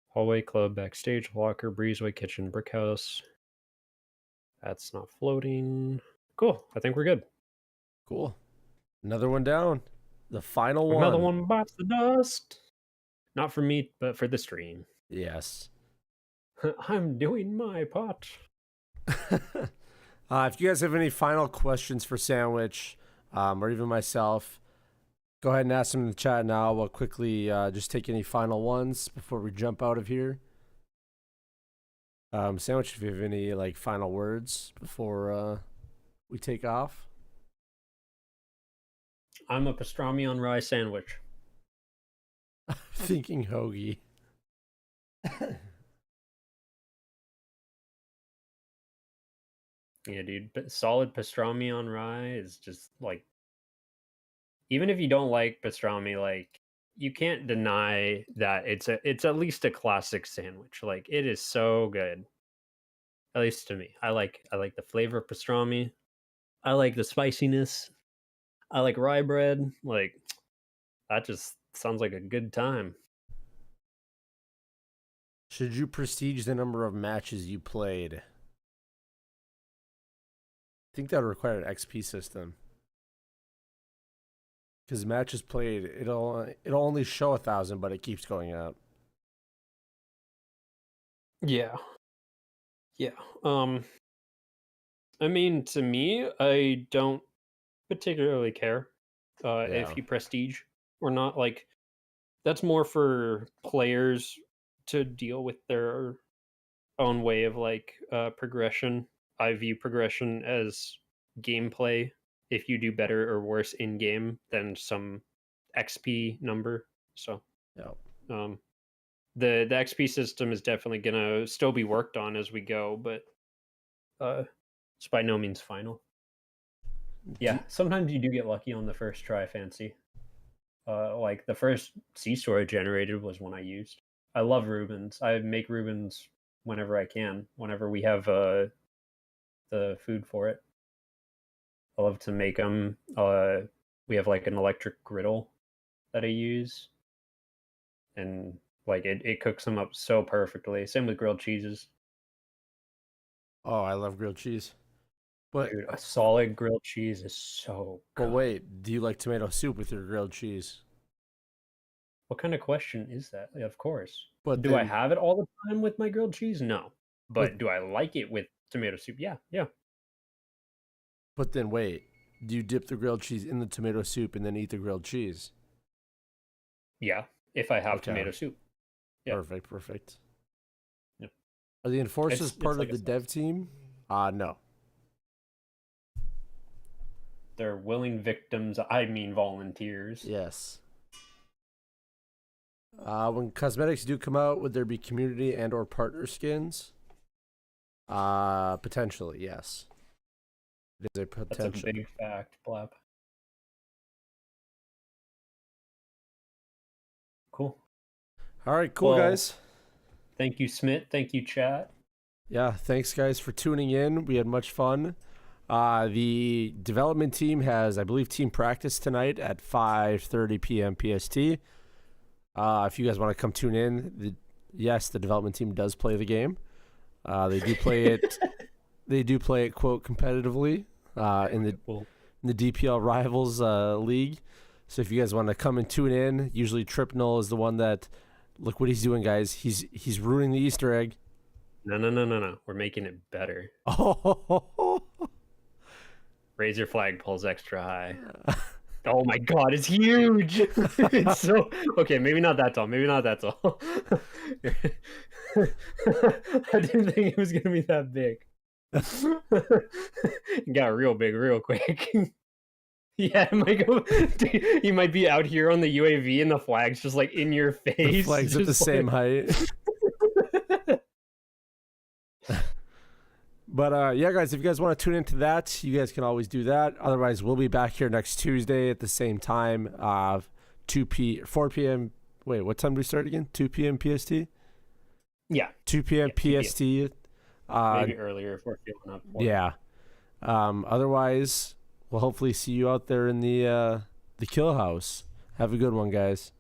Hallway, club, backstage, locker, breezeway, kitchen, brick house. That's not floating. Cool. I think we're good. Cool. Another one down. The final one. Another one bites the dust. Not for me, but for the stream. Yes. I'm doing my part. If you guys have any final questions for Sandwich, or even myself, go ahead and ask them in the chat now. We'll quickly just take any final ones before we jump out of here. Sandwich, if you have any like final words before we take off. I'm a pastrami on rye sandwich. Thinking hoagie. Yeah, dude. But solid pastrami on rye is just like, even if you don't like pastrami, like you can't deny that it's at least a classic sandwich. Like it is so good. At least to me. I like the flavor of pastrami. I like the spiciness. I like rye bread. Like that just sounds like a good time. Should you prestige the number of matches you played? I think that would require an XP system. Because matches played, it'll only show 1,000, but it keeps going up. Yeah. Yeah. I mean, to me, I don't particularly care if you prestige or not. Like that's more for players to deal with their own way of like progression. I view progression as gameplay. If you do better or worse in game than some XP number, so Yeah. the XP system is definitely gonna still be worked on as we go, but it's by no means final. Yeah, sometimes you do get lucky on the first try, fancy. Like the first C story generated was one I used. I love Rubens. I make Rubens whenever I can, whenever we have the food for it. I love to make them. We have like an electric griddle that I use, and like it cooks them up so perfectly. Same with grilled cheeses. Oh, I love grilled cheese. But Dude, a solid grilled cheese is so good. But wait, do you like tomato soup with your grilled cheese? What kind of question is that? Of course. But Do I then, have it all the time with my grilled cheese? No. but But do I like it with tomato soup? Yeah, yeah. but then wait. Do you dip the grilled cheese in the tomato soup and then eat the grilled cheese? Yeah, if I have Okay. tomato soup. Yeah. Perfect. Yep. Are the enforcers It's part like of a the dev team? No. They're willing victims. I mean volunteers. Yes. When cosmetics do come out, would there be community and or partner skins? Potentially, yes. It is a potential. That's a big fact, Blap. Cool. All right, cool, Well, guys. Thank you, Smit. Thank you, chat. Yeah, thanks, guys, for tuning in. We had much fun. The development team has, I believe, team practice tonight at 5:30 p.m. PST. If you guys want to come tune in, yes, the development team does play the game. They do play it. They do play it, quote, competitively in the DPL Rivals League. So if you guys want to come and tune in, usually Tripnell is the one that, look what he's doing, guys. He's ruining the Easter egg. No. We're making it better. Oh, Raise your flagpoles extra high. Oh my god, it's huge! It's so okay. Maybe not that tall. Maybe not that tall. I didn't think it was gonna be that big. It got real big real quick. Yeah, it might go. You might be out here on the UAV and the flag's just like in your face. the flag's at the just same height. But yeah, guys, if you guys want to tune into that, you guys can always do that. Otherwise, we'll be back here next Tuesday at the same time, 4 p.m. Wait, what time do we start again? 2 p.m. PST? Yeah. 2 p.m. PST. Maybe earlier if we're feeling up. Yeah. Otherwise, we'll hopefully see you out there in the kill house. Have a good one, guys.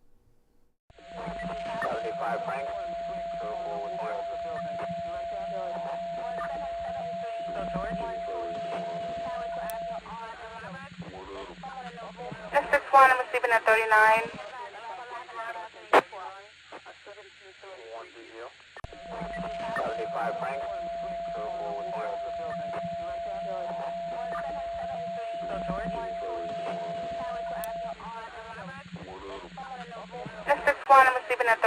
Mr. Swan, I'm sleeping at 39. Mr. Swan, I'm sleeping at 30.